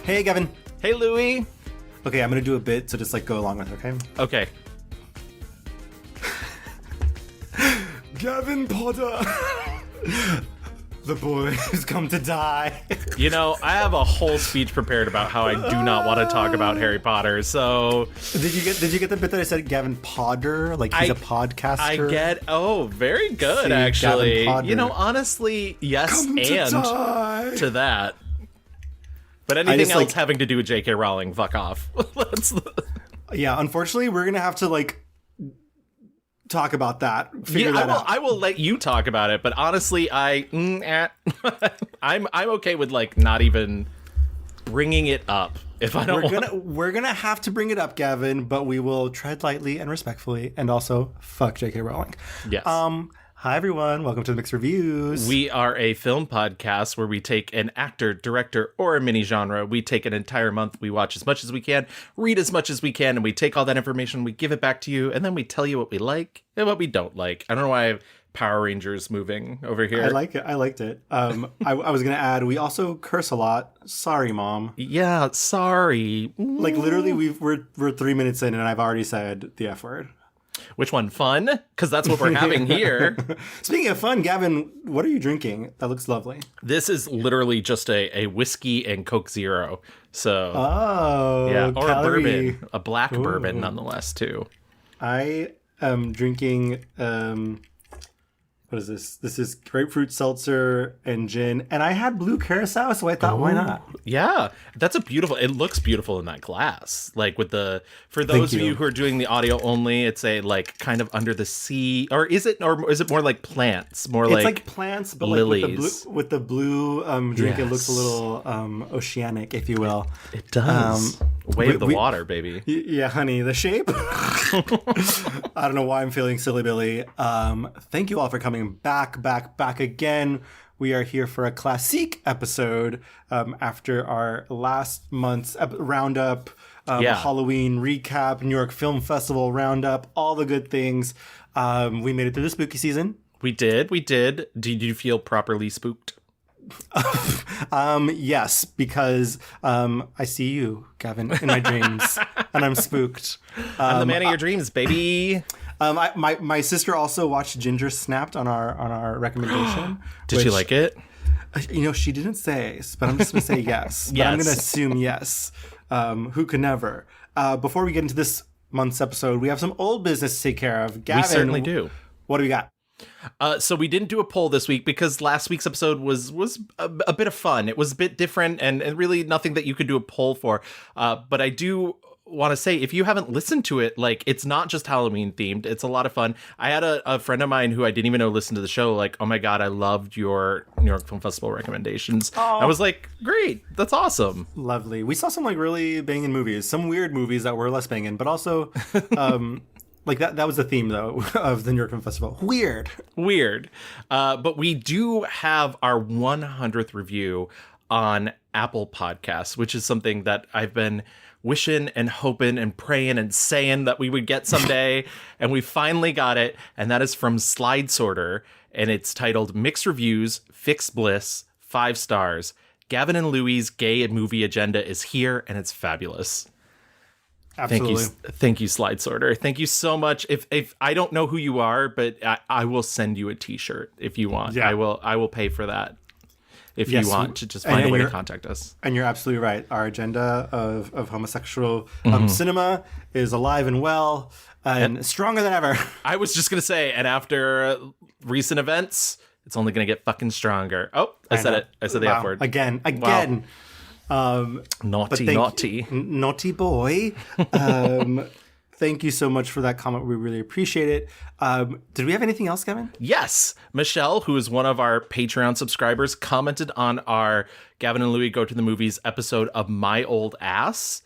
Hey, Gavin. Hey, Louie. Okay, I'm going to do a bit, so just go along with it, okay? Okay. Gavin Potter. The boy has come to die. You know, I have a whole speech prepared about how I do not want to talk about Harry Potter, so... Did you get the bit that I said Gavin Podder? Like he's a podcaster? I get... Oh, very good, See, actually. Gavin Podder. You know, honestly, yes, Come to that. But anything else having to do with J.K. Rowling, fuck off. Yeah, unfortunately, we're going to have to, talk about that. Figure that out. I will let you talk about it, but honestly, I'm okay with, not even bringing it up if I don't We're gonna have to bring it up, Gavin, but we will tread lightly and respectfully, and also fuck J.K. Rowling. Yes. Hi, everyone. Welcome to the Mixed Reviews. We are a film podcast where we take an actor, director, or a mini genre. We take an entire month. We watch as much as we can, read as much as we can, and we take all that information, we give it back to you, and then we tell you what we like and what we don't like. I don't know why I have Power Rangers moving over here. I like it. I liked it. I was going to add, we also curse a lot. Sorry, Mom. Yeah, sorry. Literally, we're 3 minutes in, and I've already said the F word. Which one? Fun? Because that's what we're having here. Speaking of fun, Gavin, what are you drinking? That looks lovely. This is literally just a whiskey and Coke Zero. So, yeah, or a bourbon, a black bourbon nonetheless too. I am drinking. What is this? This is grapefruit seltzer and gin, and I had blue curacao, so I thought, why not? Yeah, that's a beautiful. It looks beautiful in that glass. With the for those of you who are doing the audio only, it's a kind of under the sea, or is it more like plants? It's like plants, but lilies. with the blue drink. Yes. It looks a little oceanic, if you will. It does. Wave the water, baby. Yeah, honey, the shape. I don't know why I'm feeling silly, Billy. Thank you all for coming back again. We are here for a classique episode after our last month's roundup, Halloween recap, New York Film Festival roundup, all the good things. We made it through the spooky season. We did. Did you feel properly spooked? Yes, because I see you, Gavin, in my dreams, and I'm spooked. I'm the man of your dreams, baby. My sister also watched Ginger Snapped on our recommendation. Did she like it? She didn't say, but I'm just gonna say yes. But I'm gonna assume yes. Who could never? Before we get into this month's episode, we have some old business to take care of. Gavin, we certainly do. What do we got? So we didn't do a poll this week because last week's episode was a bit of fun. It was a bit different and really nothing that you could do a poll for. But I do want to say, if you haven't listened to it, it's not just Halloween themed. It's a lot of fun. I had a friend of mine who I didn't even know listened to the show. Oh my God, I loved your New York Film Festival recommendations. Aww. I was like, great. That's awesome. Lovely. We saw some really banging movies, some weird movies that were less banging, but also, that was the theme, though, of the New York Film Festival. Weird. But we do have our 100th review on Apple Podcasts, which is something that I've been wishing and hoping and praying and saying that we would get someday. And we finally got it. And that is from Slide Sorter. And it's titled Mixed Reviews, Fixed Bliss, 5 stars. Gavin and Louie's gay movie agenda is here, and it's fabulous. Absolutely. Thank you, Slide Sorter. Thank you so much. If I don't know who you are, but I will send you a T-shirt if you want. Yeah. I will pay for that if you want to just find a way to contact us. And you're absolutely right. Our agenda of homosexual cinema is alive and well and stronger than ever. I was just going to say, and after recent events, it's only going to get fucking stronger. Oh, I said it. I said the F word. Again. Wow. Naughty boy. Thank you so much for that comment. We really appreciate it. Did we have anything else, Kevin? Yes. Michelle, who is one of our Patreon subscribers, commented on our Gavin and Louie Go to the Movies episode of My Old Ass,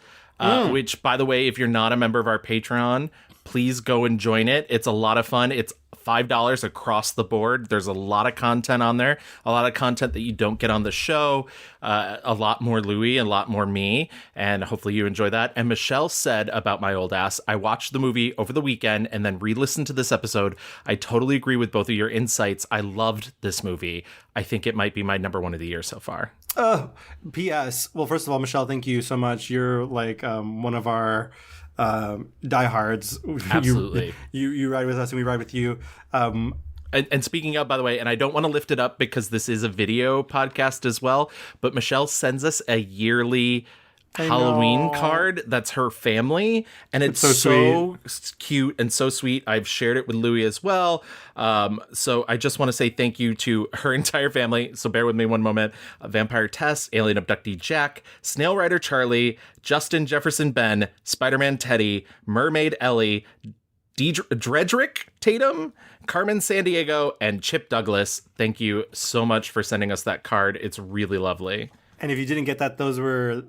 which, by the way, if you're not a member of our Patreon, please go and join it. It's a lot of fun. It's $5 across the board. There's a lot of content on there, a lot of content that you don't get on the show, a lot more Louis, a lot more me, and hopefully you enjoy that. And Michelle said about My Old Ass, I watched the movie over the weekend and then re-listened to this episode. I totally agree with both of your insights. I loved this movie. I think it might be my number one of the year so far. P.S. Well, first of all, Michelle, thank you so much. You're like one of our diehards. Absolutely. You ride with us and we ride with you. And speaking of, by the way, and I don't want to lift it up because this is a video podcast as well, but Michelle sends us a yearly Halloween card that's her family, and it's so cute and so sweet. I've shared it with Louis as well. So I just want to say thank you to her entire family. So bear with me one moment. Vampire Tess, Alien Abductee Jack, Snail Rider Charlie, Justin Jefferson Ben, Spider-Man Teddy, Mermaid Ellie, Dredrick Tatum, Carmen Sandiego, and Chip Douglas. Thank you so much for sending us that card. It's really lovely. And if you didn't get that, those were,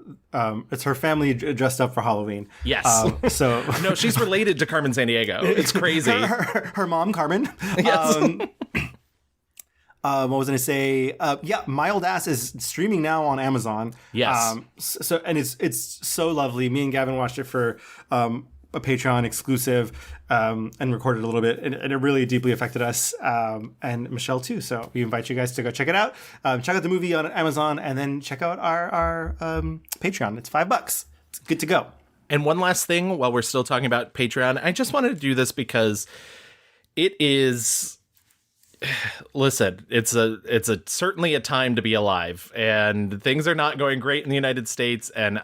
it's her family dressed up for Halloween. Yes. So no, she's related to Carmen Sandiego. It's crazy. her mom, Carmen. Yes. What was I going to say? Yeah, My Old Ass is streaming now on Amazon. Yes. And it's so lovely. Me and Gavin watched it for a Patreon exclusive and recorded a little bit, and it really deeply affected us, and Michelle too. So we invite you guys to go check it out. Check out the movie on Amazon, and then check out our Patreon. It's $5. It's good to go. And one last thing, while we're still talking about Patreon, I just wanted to do this because it is. Listen, it's certainly a time to be alive, and things are not going great in the United States. And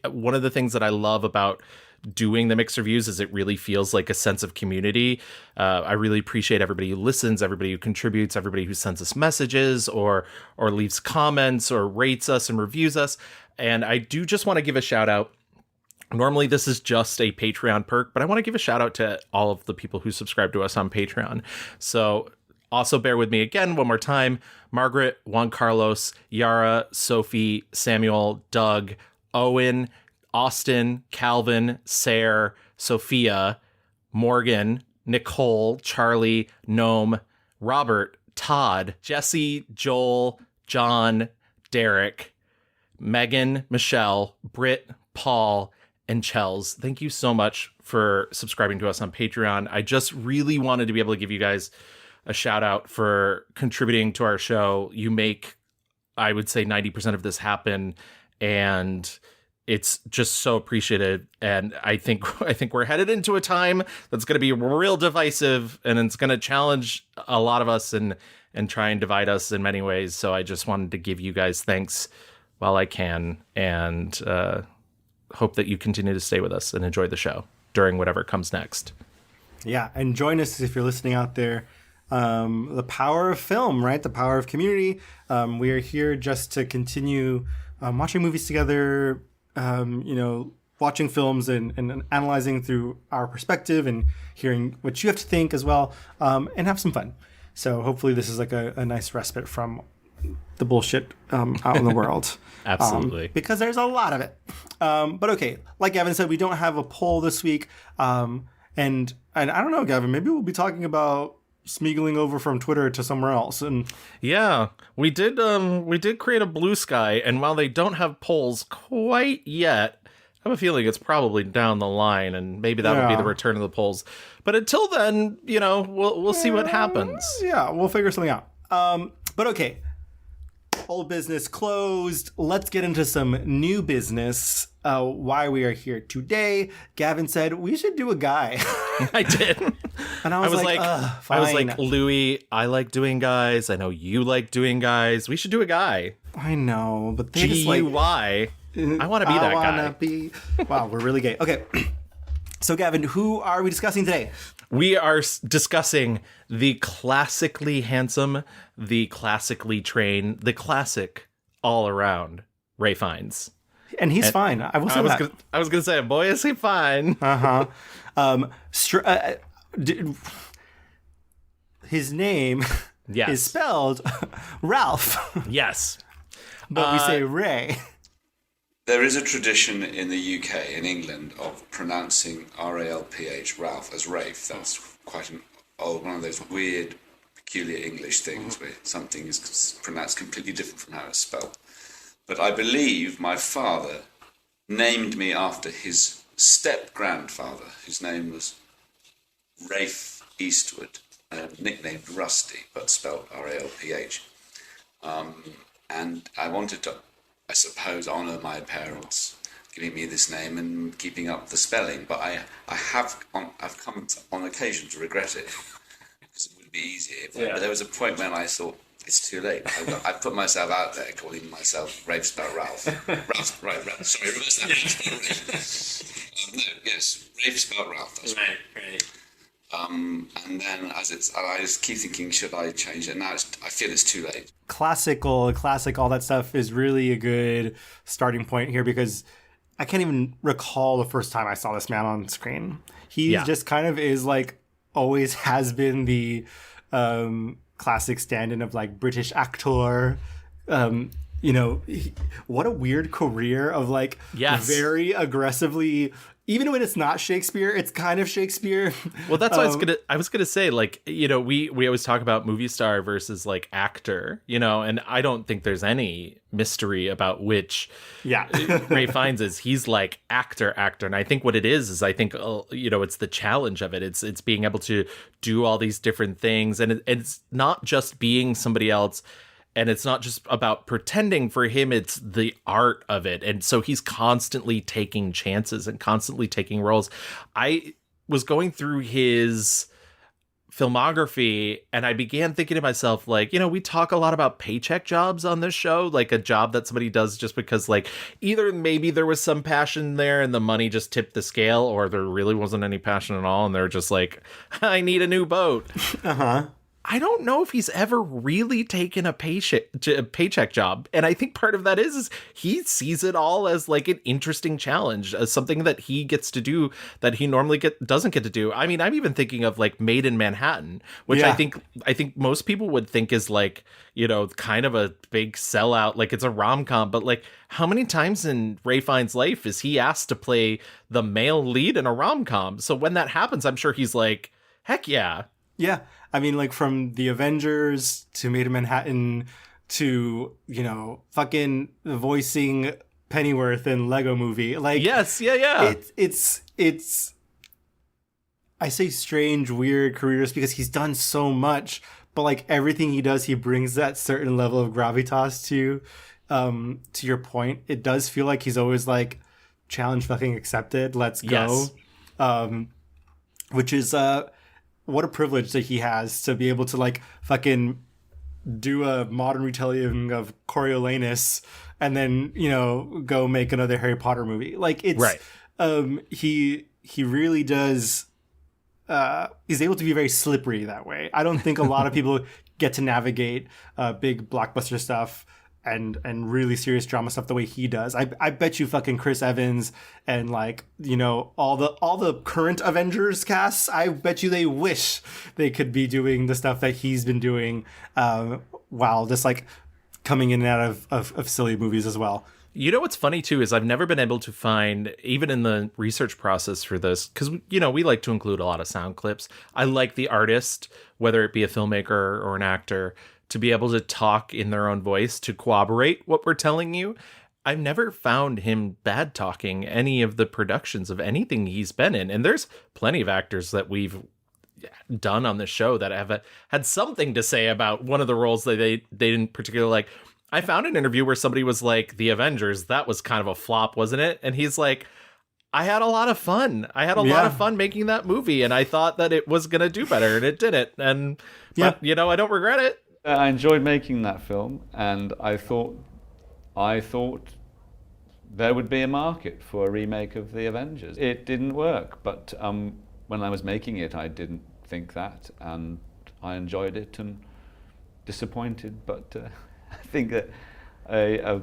one of the things that I love about doing the mixed reviews is it really feels like a sense of community. I really appreciate everybody who listens, everybody who contributes, everybody who sends us messages or leaves comments or rates us and reviews us. And I do just want to give a shout out. Normally this is just a Patreon perk, but I want to give a shout out to all of the people who subscribe to us on Patreon. So also bear with me again one more time. Margaret, Juan Carlos, Yara, Sophie, Samuel, Doug, Owen, Austin, Calvin, Sarah, Sophia, Morgan, Nicole, Charlie, Gnome, Robert, Todd, Jesse, Joel, John, Derek, Megan, Michelle, Britt, Paul, and Chels. Thank you so much for subscribing to us on Patreon. I just really wanted to be able to give you guys a shout out for contributing to our show. You make, I would say, 90% of this happen, and it's just so appreciated. And I think we're headed into a time that's going to be real divisive, and it's going to challenge a lot of us and try and divide us in many ways. So I just wanted to give you guys thanks while I can, and hope that you continue to stay with us and enjoy the show during whatever comes next. Yeah, and join us if you're listening out there. The power of film, right? The power of community. We are here just to continue watching movies together, watching films and analyzing through our perspective and hearing what you have to think as well, and have some fun. So hopefully this is like a nice respite from the bullshit out in the world. Absolutely. Because there's a lot of it. But okay, like Gavin said, we don't have a poll this week. And I don't know, Gavin, maybe we'll be talking about smeagling over from Twitter to somewhere else. And yeah, we did create a Blue Sky, and while they don't have polls quite yet, I have a feeling it's probably down the line, and maybe that would be the return of the polls. But until then, we'll see what happens. Yeah, we'll figure something out. But okay, old business closed. Let's get into some new business. Why we are here today. Gavin said we should do a guy. I did. And I was like, fine. Louis, I like doing guys. I know you like doing guys. We should do a guy. I know, but they G-U-Y. I want to be that guy. Wow, we're really gay. Okay. So Gavin, who are we discussing today? We are discussing the classically handsome, the classically trained, the classic all around Ray Fiennes. And he's fine. I will say that. I was going to say, boy, is he fine. His name is spelled Ralph. Yes. But we say Ray. There is a tradition in the UK, in England, of pronouncing R-A-L-P-H, Ralph, as Rafe. That's quite an one of those weird, peculiar English things where something is pronounced completely different from how it's spelled. But I believe my father named me after his step-grandfather, whose name was Rafe Eastwood, nicknamed Rusty, but spelled Ralph. And I wanted to, I suppose, honour my parents giving me this name and keeping up the spelling, but I've come on occasion to regret it, because it would be easier. But there was a point when I thought, it's too late. I put myself out there calling myself Rafe spelled Ralph. Ralph, right, sorry, reverse that. Rafe spelled Ralph. That's right. And then I just keep thinking, should I change it? Now I feel it's too late. Classic, all that stuff is really a good starting point here, because I can't even recall the first time I saw this man on screen. He just kind of is like, always has been the classic stand-in of like British actor. What a weird career of like very aggressively, even when it's not Shakespeare, it's kind of Shakespeare. Well, that's what I was gonna say, like, we always talk about movie star versus like actor, and I don't think there's any mystery about which Ray Fiennes is. He's like actor. And I think what it is I think, it's the challenge of it. It's being able to do all these different things. And it's not just being somebody else. And it's not just about pretending. For him, it's the art of it. And so he's constantly taking chances and constantly taking roles. I was going through his filmography and I began thinking to myself, like, we talk a lot about paycheck jobs on this show, like a job that somebody does just because, like, either maybe there was some passion there and the money just tipped the scale, or there really wasn't any passion at all and they're just like, I need a new boat. I don't know if he's ever really taken a paycheck job. And I think part of that is he sees it all as like an interesting challenge, as something that he gets to do that he normally doesn't get to do. I mean, I'm even thinking of like Made in Manhattan, which I think most people would think is like, kind of a big sellout. Like it's a rom-com, but like how many times in Ray Fiennes' life is he asked to play the male lead in a rom-com? So when that happens, I'm sure he's like, heck yeah. Yeah. I mean, like from The Avengers to Made in Manhattan to, fucking voicing Pennyworth in Lego Movie. Like, yes, yeah. It's I say strange, weird careers because he's done so much, but like everything he does, he brings that certain level of gravitas to. To your point, it does feel like he's always like, challenge fucking accepted. Let's go. Yes. Which is what a privilege that he has to be able to like fucking do a modern retelling of Coriolanus and then, go make another Harry Potter movie. Like it's right. He really does is able to be very slippery that way. I don't think a lot of people get to navigate big blockbuster stuff and really serious drama stuff the way he does. I bet you fucking Chris Evans and like, all the current Avengers casts, I bet you they wish they could be doing the stuff that he's been doing while just like coming in and out of silly movies as well. What's funny too is I've never been able to find, even in the research process for this, because we like to include a lot of sound clips. I like the artist, whether it be a filmmaker or an actor, to be able to talk in their own voice to corroborate what we're telling you. I've never found him bad talking any of the productions of anything he's been in. And there's plenty of actors that we've done on the show that have had something to say about one of the roles that they didn't particularly like. I found an interview where somebody was like, The Avengers, that was kind of a flop, wasn't it? And he's like, I had a lot of fun. I had a lot of fun making that movie, and I thought that it was going to do better, and it didn't. But I don't regret it. I enjoyed making that film, and I thought there would be a market for a remake of The Avengers. It didn't work, but when I was making it, I didn't think that, and I enjoyed it and disappointed, but I think that a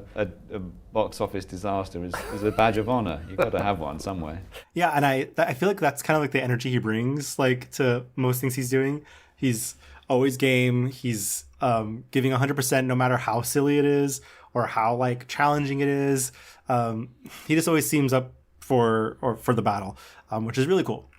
box office disaster is a badge of honor. You've got to have one somewhere. Yeah, and I feel like that's kind of like the energy he brings like to most things he's doing. He's always game. He's giving 100% no matter how silly it is or how like challenging it is. He just always seems up for the battle, which is really cool.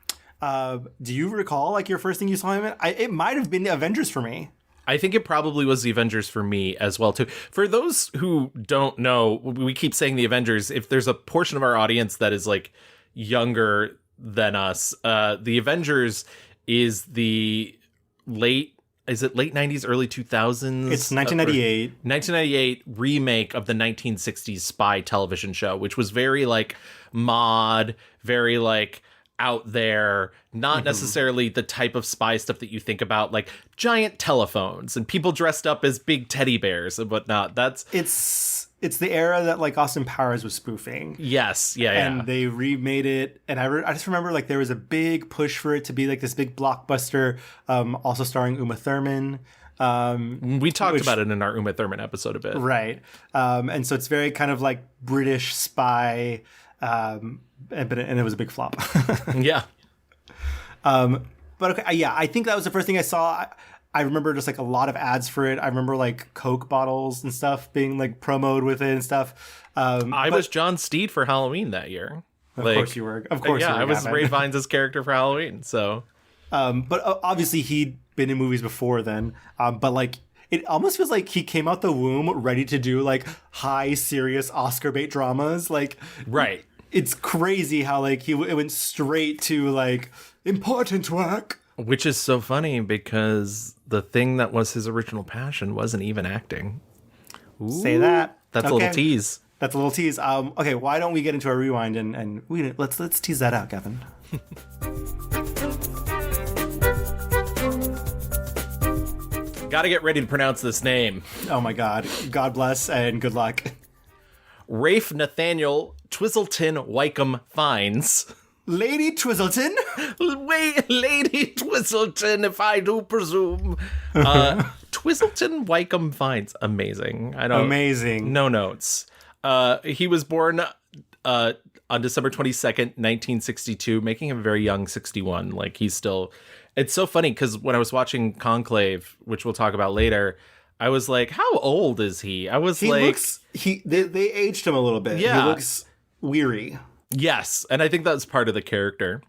Do you recall like your first thing you saw him in? It might have been the Avengers for me. I think it probably was the Avengers for me as well, too. For those who don't know, we keep saying the Avengers. If there's a portion of our audience that is like younger than us, the Avengers is the late 90s, early 2000s? It's 1998. 1998 remake of the 1960s spy television show, which was very like mod, very like out there, not necessarily the type of spy stuff that you think about, like giant telephones and people dressed up as big teddy bears and whatnot. It's the era that like Austin Powers was spoofing. Yes, yeah. And they remade it, and I just remember like there was a big push for it to be like this big blockbuster, also starring Uma Thurman. We talked about it in our Uma Thurman episode a bit, right? And so it's very kind of like British spy. And it was a big flop. Yeah. But okay, yeah, I think that was the first thing I saw. I remember just like a lot of ads for it. I remember like Coke bottles and stuff being like promoted with it and stuff. I was John Steed for Halloween that year. Of course you were. Of course, yeah, you were, I was Gavin. Ray Fiennes' character for Halloween. So, but obviously he'd been in movies before then. But like, it almost feels like he came out the womb ready to do like high serious Oscar bait dramas. Like, right. It's crazy how like it went straight to like important work. Which is so funny because the thing that was his original passion wasn't even acting. Ooh, say that. That's a little tease. That's a little tease. Okay, why don't we get into our rewind and let's tease that out, Gavin. Gotta get ready to pronounce this name. Oh my God. God bless and good luck. Rafe Nathaniel Twizzleton Wycombe Fiennes. Lady Twizzleton? Wait, Lady Twizzleton, if I do presume. Twizzleton Wycombe Fiennes. Amazing. Amazing. No notes. He was born on December 22nd, 1962, making him a very young 61. Like, he's still... It's so funny, because when I was watching Conclave, which we'll talk about later, I was like, how old is he? I was they aged him a little bit. Yeah. He looks weary. Yes, and I think that's part of the character.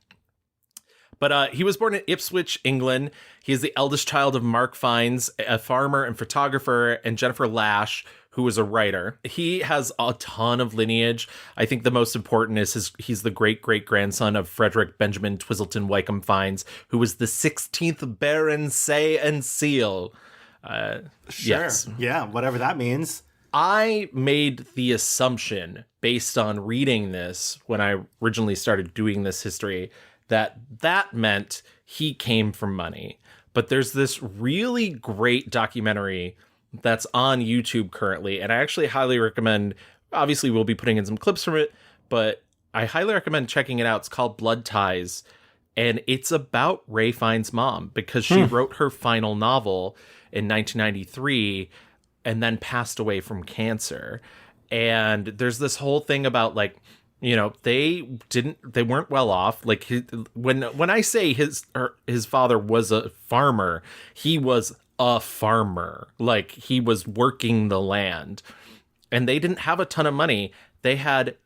But he was born in Ipswich, England. He is the eldest child of Mark Fiennes, a farmer and photographer, and Jennifer Lash, who was a writer. He has a ton of lineage. I think the most important is he's the great-great-grandson of Frederick Benjamin Twizzleton Wycombe Fiennes, who was the 16th Baron Say and Seal. Sure. Yes. Yeah, whatever that means. I made the assumption, based on reading this, when I originally started doing this history, that meant he came from money. But there's this really great documentary that's on YouTube currently, and I actually highly recommend, obviously we'll be putting in some clips from it, but I highly recommend checking it out. It's called Blood Ties, and it's about Ray Fiennes' mom, because she wrote her final novel in 1993 and then passed away from cancer. And there's this whole thing about, like, you know, they weren't well off. Like, when I say his father was a farmer, he was a farmer. Like, he was working the land, and they didn't have a ton of money. They had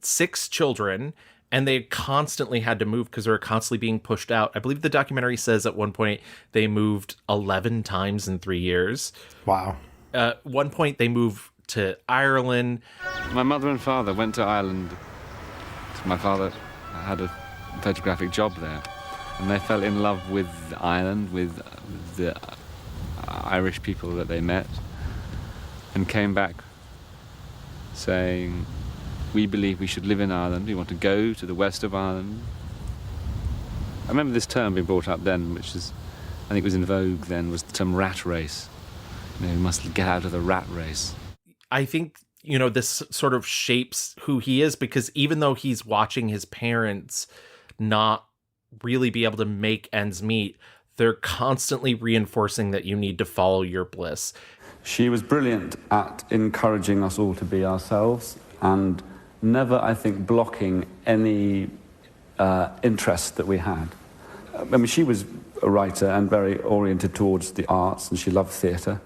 6 children, and they constantly had to move because they were constantly being pushed out. I believe the documentary says at one point they moved 11 times in 3 years. Wow. At one point they moved to Ireland. My mother and father went to Ireland. My father had a photographic job there, and they fell in love with Ireland, with the Irish people that they met, and came back saying, we believe we should live in Ireland, we want to go to the west of Ireland. I remember this term being brought up then, which is, I think was in vogue then, was the term rat race. You know, we must get out of the rat race. I think, you know, this sort of shapes who he is, because even though he's watching his parents not really be able to make ends meet, they're constantly reinforcing that you need to follow your bliss. She was brilliant at encouraging us all to be ourselves, and never, I think, blocking any interest that we had. I mean, she was a writer and very oriented towards the arts, and she loved theatre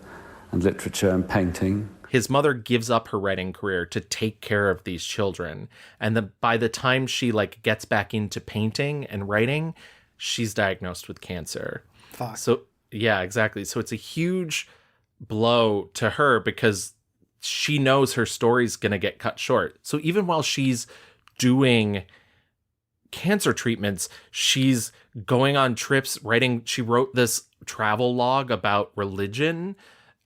and literature and painting. His mother gives up her writing career to take care of these children. And by the time she, like, gets back into painting and writing, she's diagnosed with cancer. Fuck. So, yeah, exactly. So it's a huge blow to her because she knows her story's going to get cut short. So even while she's doing cancer treatments, she's going on trips, she wrote this travel log about religion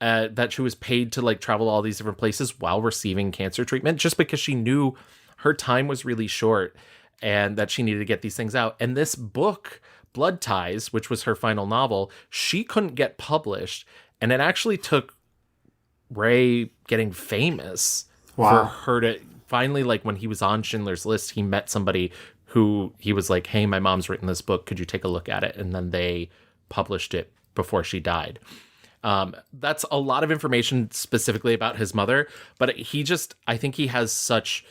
that she was paid to like travel all these different places while receiving cancer treatment, just because she knew her time was really short and that she needed to get these things out. And this book, Blood Ties, which was her final novel, she couldn't get published. And it actually took Ray getting famous for her to finally, like when he was on Schindler's List, he met somebody who he was like, hey, my mom's written this book. Could you take a look at it? And then they published it before she died. That's a lot of information specifically about his mother, but I think he has such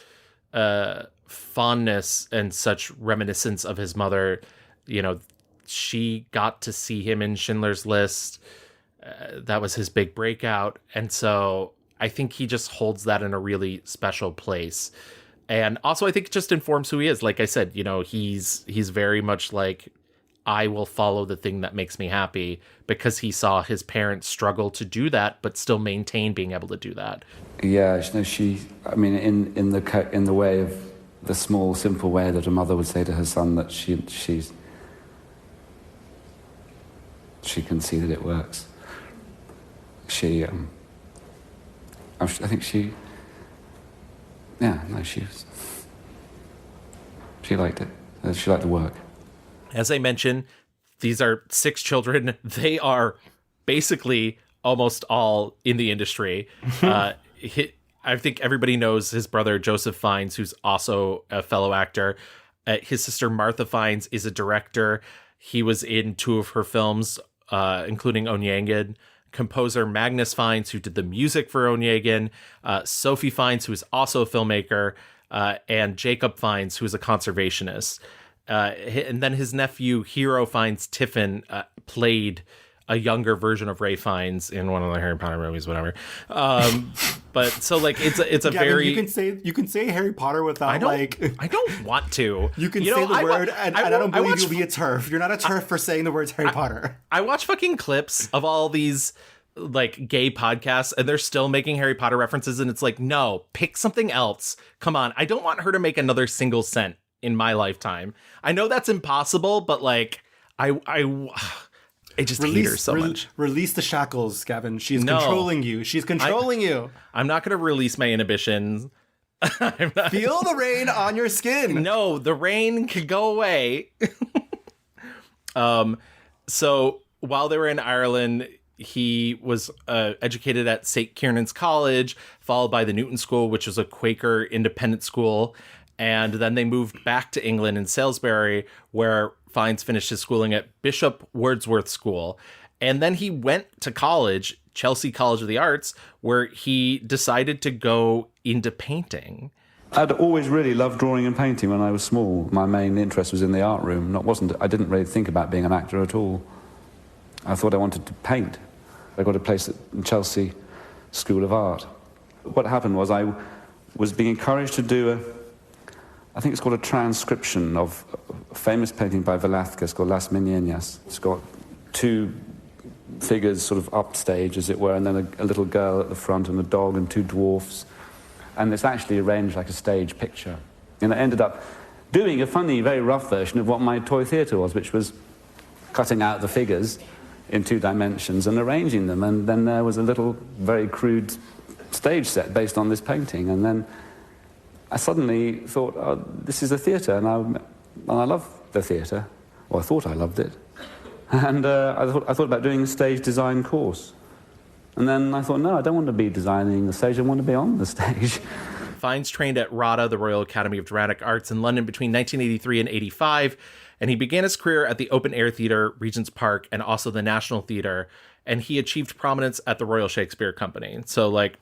fondness and such reminiscence of his mother. You know, she got to see him in Schindler's List. That was his big breakout. And so I think he just holds that in a really special place. And also I think it just informs who he is. Like I said, you know, he's very much like, I will follow the thing that makes me happy, because he saw his parents struggle to do that, but still maintain being able to do that. Yeah, I mean, in the way of the small, simple way that a mother would say to her son that she can see that it works. I think she liked it. She liked the work. As I mentioned, these are 6 children. They are basically almost all in the industry. I think everybody knows his brother, Joseph Fiennes, who's also a fellow actor. His sister, Martha Fiennes, is a director. He was in 2 of her films, including Onegin. Composer Magnus Fiennes, who did the music for Onegin. Sophie Fiennes, who is also a filmmaker. And Jacob Fiennes, who is a conservationist. And then his nephew, Hero Fiennes Tiffin, played a younger version of Ray Fiennes in one of the Harry Potter movies, whatever. But so like it's a Gavin, very you can say Harry Potter without I don't want to. You can say the word, and I don't believe you'll be a TERF. You're not a TERF for saying the words Harry Potter. I watch fucking clips of all these like gay podcasts, and they're still making Harry Potter references, and it's like, no, pick something else. Come on, I don't want her to make another single cent in my lifetime. I know that's impossible, but like I just hate her so much. Release the shackles, Gavin. She's controlling you. She's controlling you. I'm not going to release my inhibitions. Feel the rain on your skin. No, the rain could go away. So while they were in Ireland, he was educated at St. Kiernan's College, followed by the Newton School, which was a Quaker independent school. And then they moved back to England in Salisbury, where Fiennes finished his schooling at Bishop Wordsworth School. And then he went to college, Chelsea College of the Arts, where he decided to go into painting. I'd always really loved drawing and painting when I was small. My main interest was in the art room. I didn't really think about being an actor at all. I thought I wanted to paint. I got a place at Chelsea School of Art. What happened was I was being encouraged to do I think it's called a transcription of a famous painting by Velázquez called Las Meninas. It's got 2 figures sort of upstage, as it were, and then a little girl at the front and a dog and 2 dwarfs. And it's actually arranged like a stage picture. And I ended up doing a funny, very rough version of what my toy theatre was, which was cutting out the figures in 2 dimensions and arranging them. And then there was a little, very crude stage set based on this painting. And then I suddenly thought, oh, this is a theatre, and I love the theatre. Well, I thought I loved it. And I thought about doing a stage design course. And then I thought, no, I don't want to be designing the stage, I want to be on the stage. Fiennes trained at RADA, the Royal Academy of Dramatic Arts in London between 1983 and 85, and he began his career at the Open Air Theatre, Regent's Park, and also the National Theatre, and he achieved prominence at the Royal Shakespeare Company. So, like,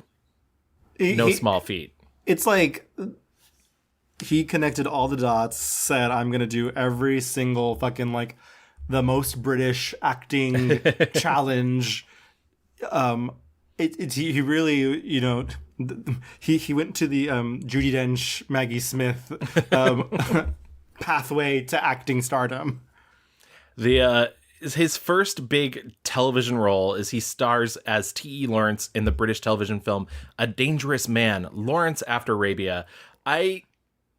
no small feat. It's like he connected all the dots, said, I'm going to do every single fucking, like, the most British acting challenge. He really, you know, he went to the Judi Dench, Maggie Smith pathway to acting stardom. His first big television role is he stars as T.E. Lawrence in the British television film A Dangerous Man, Lawrence After Arabia. I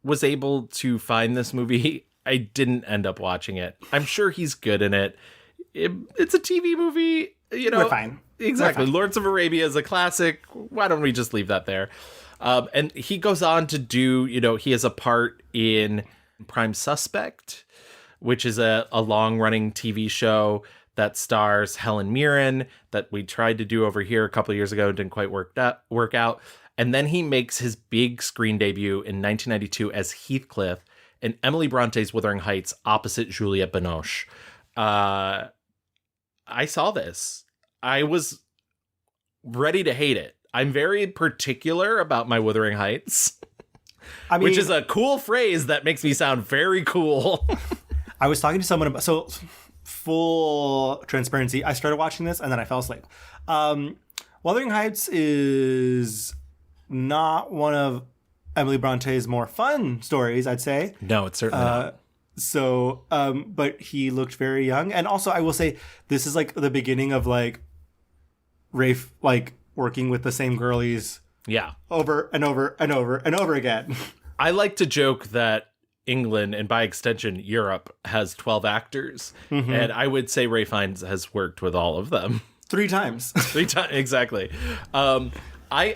was able to find this movie. I didn't end up watching it. I'm sure he's good in it. It's a TV movie, We're fine. Exactly. Lawrence of Arabia is a classic. Why don't we just leave that there? And he goes on to do, he has a part in Prime Suspect, which is a long-running TV show that stars Helen Mirren that we tried to do over here a couple of years ago. Didn't quite work out. And then he makes his big screen debut in 1992 as Heathcliff in Emily Bronte's Wuthering Heights opposite Juliette Binoche. I saw this. I was ready to hate it. I'm very particular about my Wuthering Heights, which is a cool phrase that makes me sound very cool. I was talking to someone about, so full transparency, I started watching this and then I fell asleep. Wuthering Heights is not one of Emily Bronte's more fun stories, I'd say. No, it's certainly not. So, but he looked very young. And also, I will say, this is like the beginning of like Rafe, like working with the same girlies. Yeah. Over and over and over and over again. I like to joke that England, and by extension, Europe, has 12 actors. Mm-hmm. And I would say Ray Fiennes has worked with all of them. 3 times. 3 times, exactly. I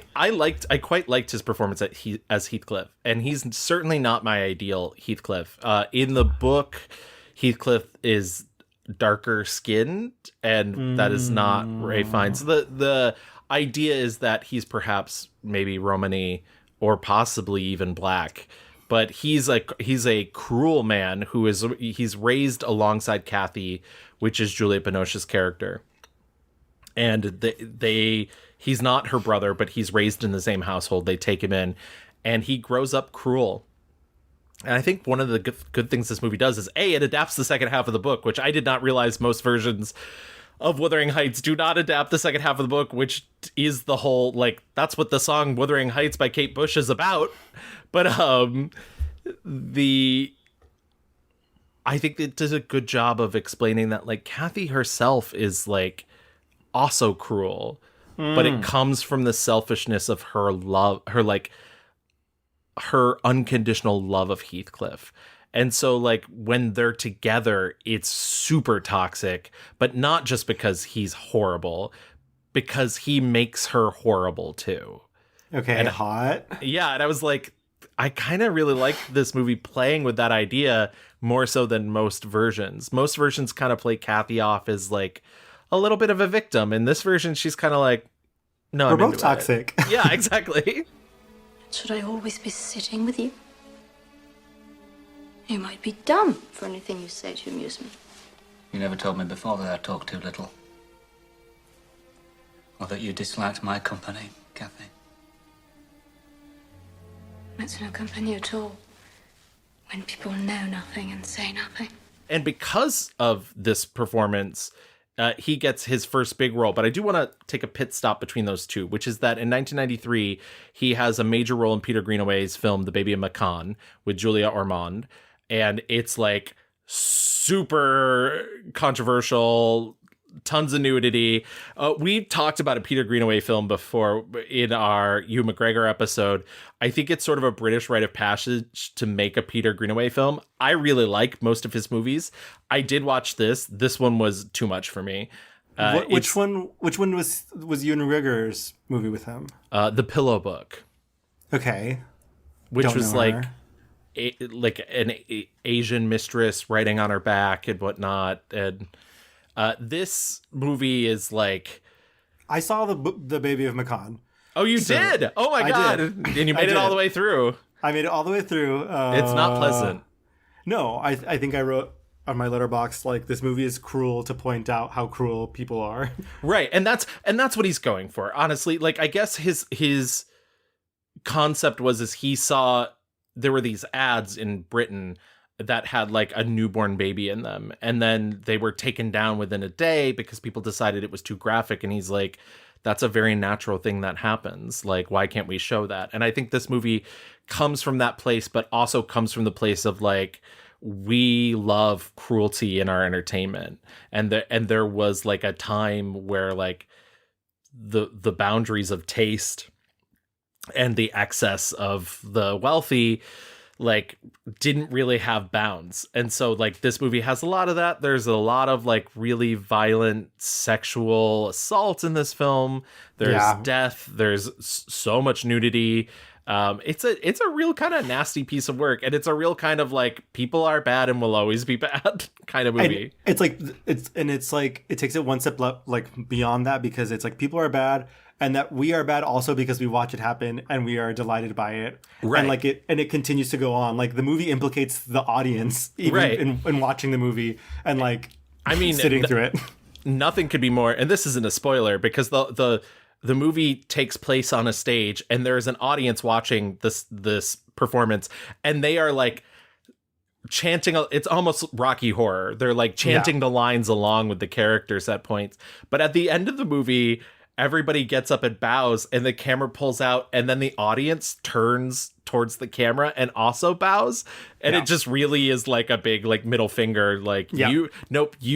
quite liked his performance as Heathcliff, and he's certainly not my ideal Heathcliff. In the book, Heathcliff is darker skinned, and that is not Ray Fiennes. The idea is that he's perhaps maybe Romani or possibly even black, but he's a cruel man he's raised alongside Kathy, which is Juliette Binoche's character, and he's not her brother, but he's raised in the same household. They take him in, and he grows up cruel. And I think one of the good things this movie does is, it adapts the second half of the book, which I did not realize most versions of Wuthering Heights do not adapt the second half of the book, which is the whole, that's what the song Wuthering Heights by Kate Bush is about. But I think it does a good job of explaining that, Kathy herself is, also cruel. But it comes from the selfishness of her love, her unconditional love of Heathcliff. And so, when they're together, it's super toxic, but not just because he's horrible, because he makes her horrible too. Okay, and hot. Yeah, and I was like, I kind of really like this movie playing with that idea more so than most versions. Most versions kind of play Kathy off as, a little bit of a victim. In this version, she's kind of like, no, we're both toxic. Yeah, exactly. Should I always be sitting with you? You might be dumb for anything you say to amuse me. You never told me before that I talk too little. Or that you disliked my company, Kathy. It's no company at all. When people know nothing and say nothing. And because of this performance, he gets his first big role. But I do want to take a pit stop between those two, which is that in 1993, he has a major role in Peter Greenaway's film The Baby of Macon with Julia Ormond. And it's super controversial, tons of nudity. We've talked about a Peter Greenaway film before in our Hugh McGregor episode. I think it's sort of a British rite of passage to make a Peter Greenaway film. I really like most of his movies. I did watch this. This one was too much for me. Which one was Hugh McGregor's movie with him? The Pillow Book. Okay. Which Don't was know her. an Asian mistress writing on her back and whatnot. And this movie is I saw the Baby of Macon. Oh, you did? Oh my God. Did. And you made it all the way through. I made it all the way through. It's not pleasant. No, I think I wrote on my letterbox, this movie is cruel to point out how cruel people are. Right. And that's what he's going for. Honestly, I guess his concept was he saw there were these ads in Britain that had a newborn baby in them, and then they were taken down within a day because people decided it was too graphic. And he's like, that's a very natural thing that happens. Why can't we show that? And I think this movie comes from that place, but also comes from the place of we love cruelty in our entertainment, and there was like a time where like the boundaries of taste and the excess of the wealthy like didn't really have bounds. And so like this movie has a lot of that. There's a lot of like really violent sexual assault in this film. There's death. There's so much nudity. It's a real kind of nasty piece of work, and it's a real kind of like people are bad and will always be bad kind of movie. And it's like it takes it one step like beyond that, because it's like people are bad, and that we are bad also because we watch it happen and we are delighted by it. Right. And like it continues to go on. Like the movie implicates the audience even in watching the movie and like I mean sitting through it. Nothing could be more, and this isn't a spoiler because the movie takes place on a stage and there's an audience watching this performance, and they are like chanting. It's almost Rocky Horror. They're like chanting the lines along with the characters at points. But at the end of the movie, everybody gets up and bows, and the camera pulls out, and then the audience turns towards the camera and also bows. And it just really is like a big like middle finger. Like you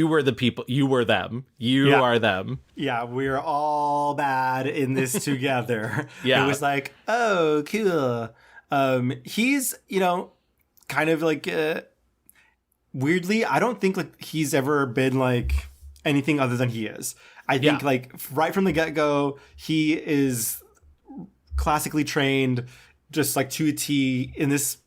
were the people, you were them, you are them. Yeah, we're all bad in this together. Yeah. It was like, oh, cool. He's, kind of like, weirdly, I don't think like he's ever been like anything other than he is. I think like right from the get-go, he is classically trained, just like to a T. In this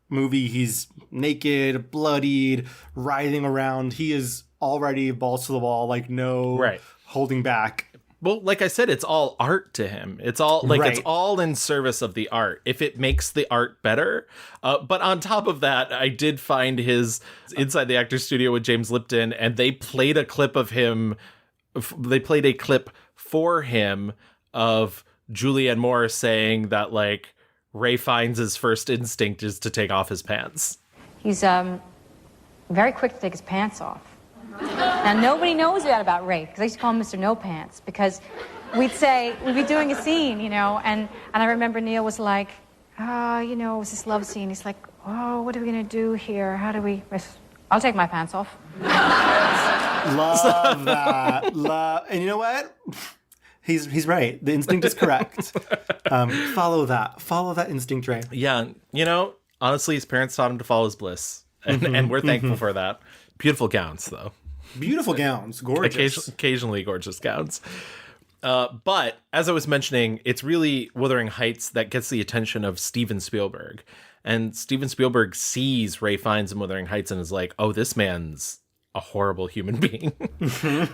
movie, he's naked, bloodied, writhing around. He is already balls to the wall, like no holding back. Well, like I said, it's all art to him. It's all like it's all in service of the art. If it makes the art better. But on top of that, I did find his Inside the Actors Studio with James Lipton, and they played a clip of him. They played a clip for him of Julianne Moore saying that like Ray Fiennes' first instinct is to take off his pants. He's very quick to take his pants off. Now nobody knows that about Ray, because I used to call him Mr. No Pants, because we'd be doing a scene, and I remember Neil was like, it was this love scene. He's like, oh, what are we gonna do here? I'll take my pants off. Love that. And you know what? He's right. The instinct is correct. Follow that instinct, Ray. Yeah, honestly, his parents taught him to follow his bliss, and we're thankful for that. Beautiful gowns, though. Beautiful gowns, gorgeous. Occasionally gorgeous gowns. But as I was mentioning, it's really Wuthering Heights that gets the attention of Steven Spielberg, and Steven Spielberg sees Ray Fiennes in Wuthering Heights and is like, "Oh, this man's a horrible human being."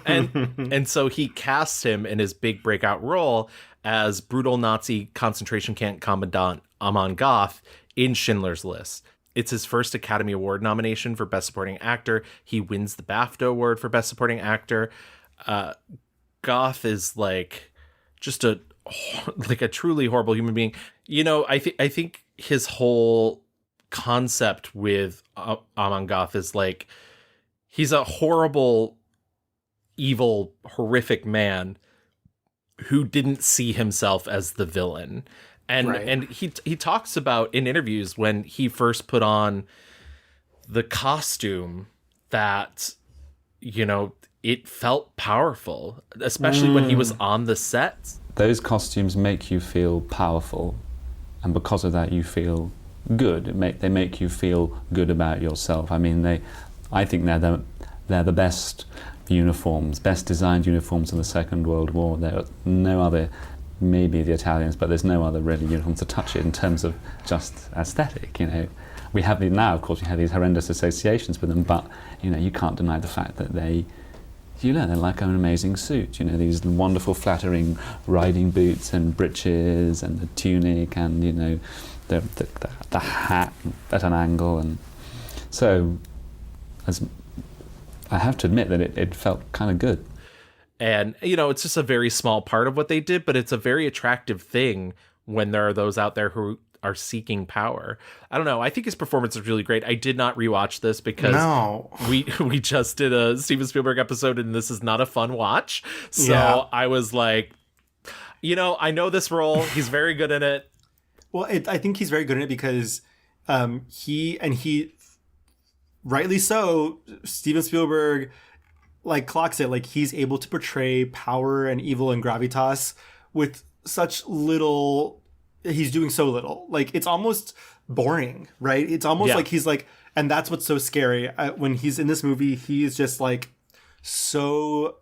and so he casts him in his big breakout role as brutal Nazi concentration camp commandant Amon Goth in Schindler's List. It's his first Academy Award nomination for Best Supporting Actor. He wins the BAFTA Award for Best Supporting Actor. Goth is like just a truly horrible human being. I think his whole concept with Amon Goth is like, he's a horrible, evil, horrific man who didn't see himself as the villain. And he talks about in interviews when he first put on the costume that, it felt powerful, especially when he was on the set. Those costumes make you feel powerful, and because of that you feel good. They make you feel good about yourself. I mean, I think they're the best uniforms, best designed uniforms in the Second World War. There are no other, maybe the Italians, but there's no other really uniform to touch it in terms of just aesthetic. We have now, of course, we have these horrendous associations with them, but you can't deny the fact that they're like an amazing suit. These wonderful, flattering riding boots and breeches and the tunic and the hat at an angle, and so I have to admit that it felt kind of good. And, it's just a very small part of what they did, but it's a very attractive thing when there are those out there who are seeking power. I don't know. I think his performance is really great. I did not rewatch this because we just did a Steven Spielberg episode and this is not a fun watch. So I was like, I know this role. He's very good in it. Well, I think he's very good in it because he rightly so, Steven Spielberg like clocks it. Like, he's able to portray power and evil and gravitas with such little. He's doing so little. Like, it's almost boring, right? It's almost like he's like, and that's what's so scary. When he's in this movie, he is just like so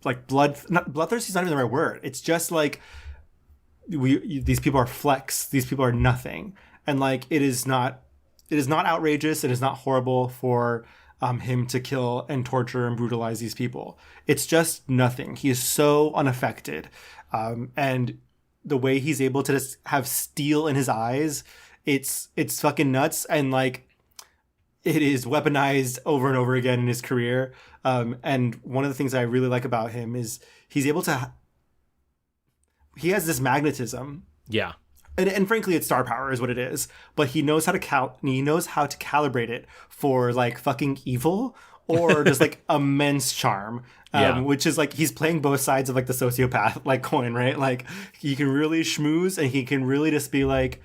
like bloodthirsty is not even the right word. It's just like these people are flecks. These people are nothing, and like it is not outrageous. It is not horrible for him to kill and torture and brutalize these people. It's just nothing. He is so unaffected, and the way he's able to just have steel in his eyes, it's fucking nuts. And like, it is weaponized over and over again in his career. And one of the things I really like about him is he's able to, he has this magnetism. Yeah. And frankly, it's star power is what it is, but he knows how to calibrate it for like fucking evil or just like immense charm. Which is like, he's playing both sides of like the sociopath like coin, right? Like, he can really schmooze and he can really just be like,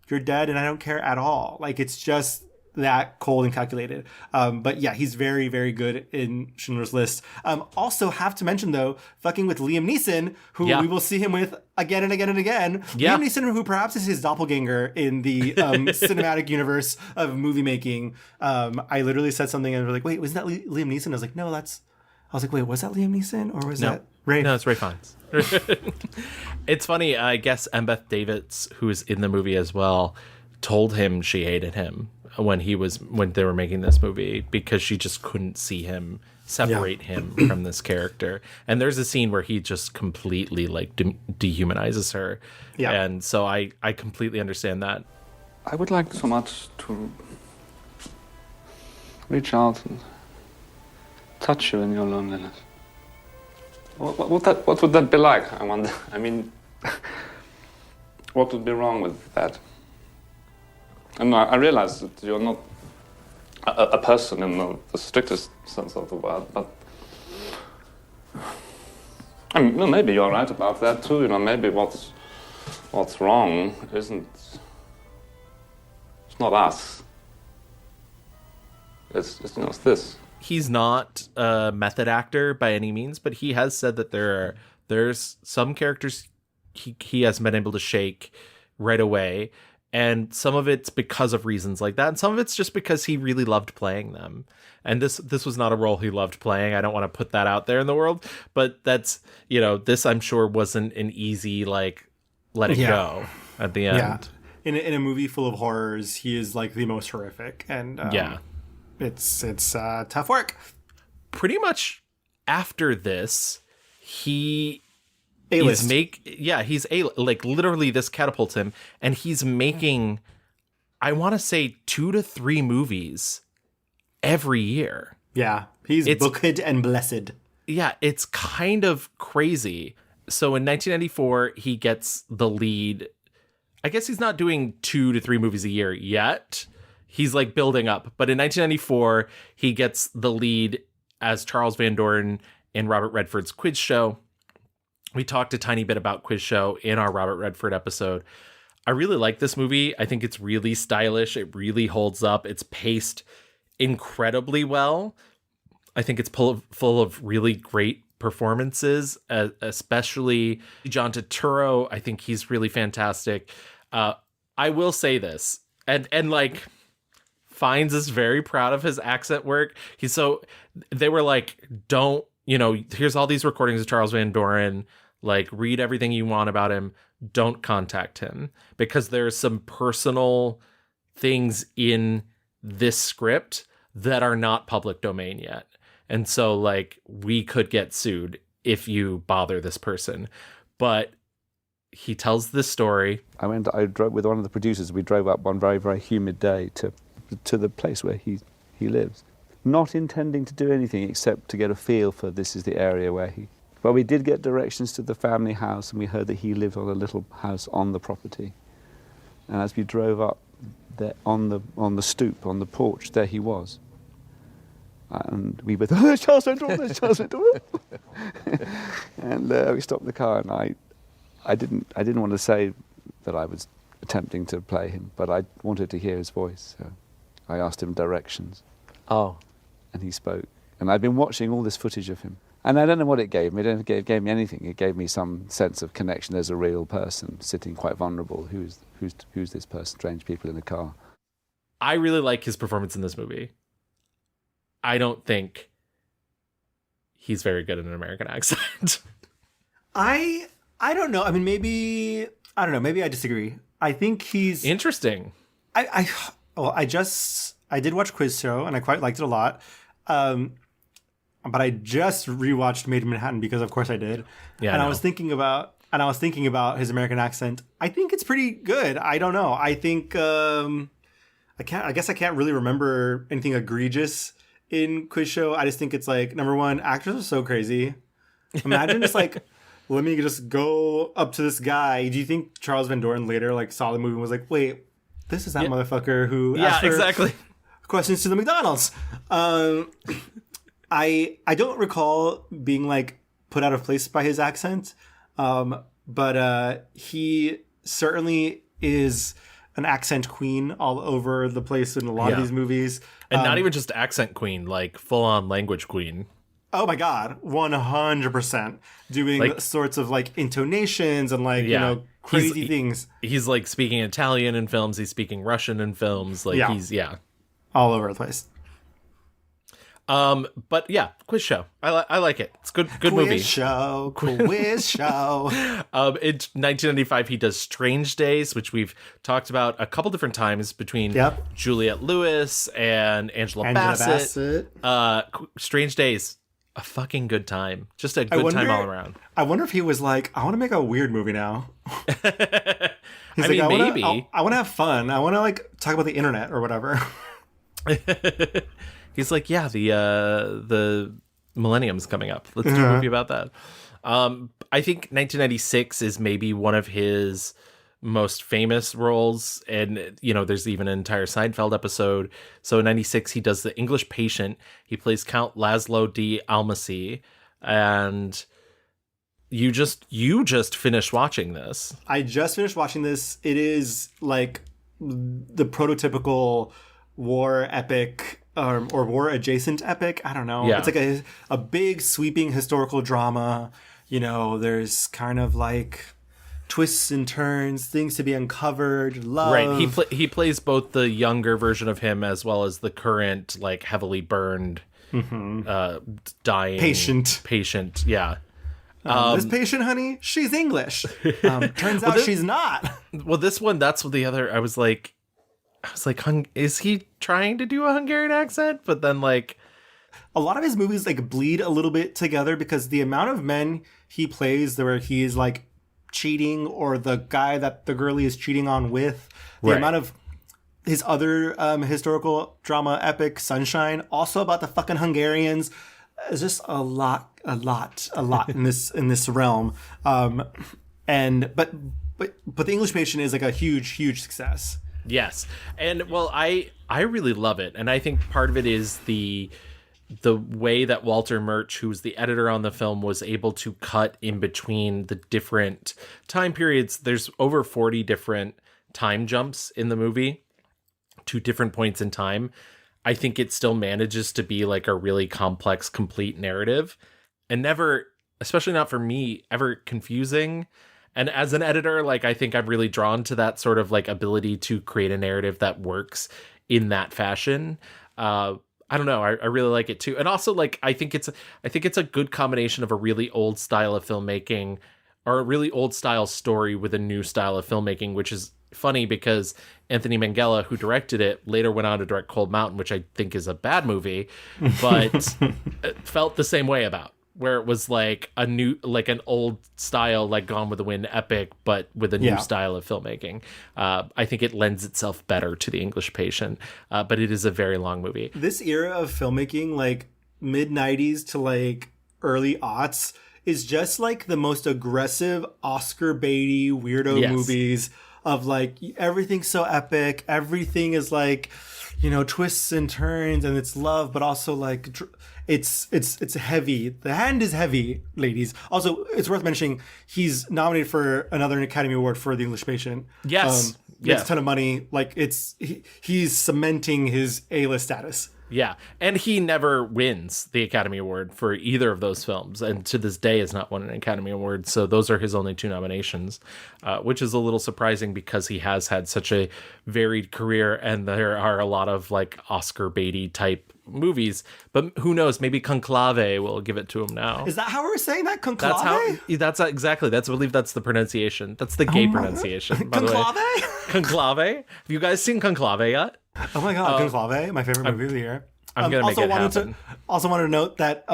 you're dead and I don't care at all. Like, it's just that cold and calculated. But yeah, he's very, very good in Schindler's List. Also have to mention though, fucking with Liam Neeson, who we will see him with again and again and again. Yeah. Liam Neeson, who perhaps is his doppelganger in the cinematic universe of movie making. I literally said something and I was like, wait, was that Liam Neeson? I was like, no, I was like, wait, was that Liam Neeson or was that Ray? No, it's Ray Fiennes. It's funny. I guess Embeth Davidtz, who is in the movie as well, told him she hated him when they were making this movie because she just couldn't see him, separate him from this character. And there's a scene where he just completely like dehumanizes her. Yeah. And so I completely understand that. I would like so much to reach out and touch you in your loneliness. What would that be like? I wonder. I mean, what would be wrong with that? And I realize that you're not a person in the strictest sense of the word, but I mean, well, maybe you're right about that too. You know, maybe what's wrong it's not us. It's this. He's not a method actor by any means, but he has said that there's some characters he hasn't been able to shake right away. And some of it's because of reasons like that. And some of it's just because he really loved playing them. And this was not a role he loved playing. I don't want to put that out there in the world. But that's, this I'm sure wasn't an easy, like, let it go at the end. Yeah. In a movie full of horrors, he is like the most horrific. And it's tough work. Pretty much after this, he's literally this catapults him, and he's making, I want to say 2 to 3 movies every year. Yeah, he's booked and blessed. Yeah, it's kind of crazy. So in 1994, he gets the lead. I guess he's not doing 2 to 3 movies a year yet. He's like building up. But in 1994, he gets the lead as Charles Van Doren in Robert Redford's Quiz Show. We talked a tiny bit about Quiz Show in our Robert Redford episode. I really like this movie. I think it's really stylish. It really holds up. It's paced incredibly well. I think it's full of really great performances, especially John Turturro. I think he's really fantastic. I will say this, and like, Fiennes is very proud of his accent work. They were like, don't, here's all these recordings of Charles Van Doren. Like, read everything you want about him. Don't contact him, because there's some personal things in this script that are not public domain yet. And so, like, we could get sued if you bother this person. But he tells this story. I drove with one of the producers. We drove up one very, very humid day to the place where he lives, not intending to do anything except to get a feel for this is the area where he... But we did get directions to the family house, and we heard that he lived on a little house on the property. And as we drove up there on the stoop, on the porch, there he was. And we both, there's Charles Van Doren, there's Charles Van Doren. And we stopped the car, and I didn't want to say that I was attempting to play him, but I wanted to hear his voice. So I asked him directions, Oh. and he spoke. And I've been watching all this footage of him. And I don't know what it gave me. It gave me anything. It gave me some sense of connection. There's a real person sitting quite vulnerable. Who's this person? Strange people in a car. I really like his performance in this movie. I don't think he's very good in an American accent. I don't know. I mean, maybe I don't know. Maybe I disagree. I think he's Interesting. I did watch Quiz Show and I quite liked it a lot. But I just rewatched Made in Manhattan because of course I did. Yeah. And I was thinking about his American accent. I think it's pretty good. I don't know. I think I guess I can't really remember anything egregious in Quiz Show. I just think it's like, number one, actors are so crazy. Imagine just like, let me just go up to this guy. Do you think Charles Van Doren later like saw the movie and was like, wait, this is that motherfucker who asked for exactly questions to the McDonald's? I don't recall being like put out of place by his accent, but he certainly is an accent queen all over the place in a lot of these movies. And not even just accent queen, like full-on language queen. Oh my God, 100%. Doing Like, sorts of like intonations and like, you know, crazy things. He's like speaking Italian in films. He's speaking Russian in films. Like he's all over the place. But yeah, Quiz Show. I like it. It's good Quiz movie. Quiz show. In 1995, he does Strange Days, which we've talked about a couple different times between Juliette Lewis and Angela Bassett. Strange Days, a fucking good time. Just a good time all around. I wonder if he was like, I want to make a weird movie now. He's I like, mean, maybe. I want to have fun. I want to like talk about the internet or whatever. He's like, yeah, the millennium's coming up. Let's do a movie about that. I think 1996 is maybe one of his most famous roles. And, you know, there's even an entire Seinfeld episode. So in 96, he does The English Patient. He plays Count Laszlo D. Almacy. And you just finished watching this. I just finished watching this. It is like the prototypical war epic or war adjacent epic. I don't know. Yeah. It's like a big sweeping historical drama. You know, there's kind of like twists and turns, things to be uncovered, love. Right. He plays both the younger version of him as well as the current, like heavily burned, dying patient. Yeah. This patient, honey, she's English. Turns out she's not. Well, this one, that's what the other. I was like, is he trying to do a Hungarian accent? But then, like, a lot of his movies like bleed a little bit together because the amount of men he plays where he is like cheating or the guy that the girlie is cheating on with, the amount of his other historical drama epic Sunshine, also about the fucking Hungarians, is just a lot in this realm. But the English Patient is like a huge success. Yes. And well, I really love it. And I think part of it is the way that Walter Murch, who's the editor on the film, was able to cut in between the different time periods. There's over 40 different time jumps in the movie to different points in time. I think it still manages to be like a really complex, complete narrative and never, especially not for me, ever confusing. And as an editor, like, I think I'm really drawn to that sort of like ability to create a narrative that works in that fashion. I don't know. I really like it too. And also, like, I think it's a good combination of a really old style of filmmaking or a really old style story with a new style of filmmaking, which is funny because Anthony Minghella, who directed it, later went on to direct Cold Mountain, which I think is a bad movie, but felt the same way about, where it was like a new, like an old style, like Gone with the Wind epic, but with a new style of filmmaking. I think it lends itself better to The English Patient, but it is a very long movie. This era of filmmaking, like mid 90s to like early aughts, is just like the most aggressive Oscar baity weirdo movies of like everything's so epic. Everything is like, twists and turns, and it's love, but also like it's heavy. The hand is heavy, ladies. Also, it's worth mentioning he's nominated for another Academy Award for The English Patient. Yes. Gets a ton of money. Like he's cementing his A-list status. Yeah, and he never wins the Academy Award for either of those films, and to this day has not won an Academy Award, so those are his only 2 nominations, which is a little surprising because he has had such a varied career, and there are a lot of like Oscar baity type movies, but who knows, maybe Conclave will give it to him now. Is that how we're saying that? Conclave? Exactly. I believe that's the pronunciation. That's the gay pronunciation, by the way. Conclave? Conclave? Have you guys seen Conclave yet? Oh my god, Conclave, my favorite movie of the year. I'm gonna make it happen. Also wanted to note that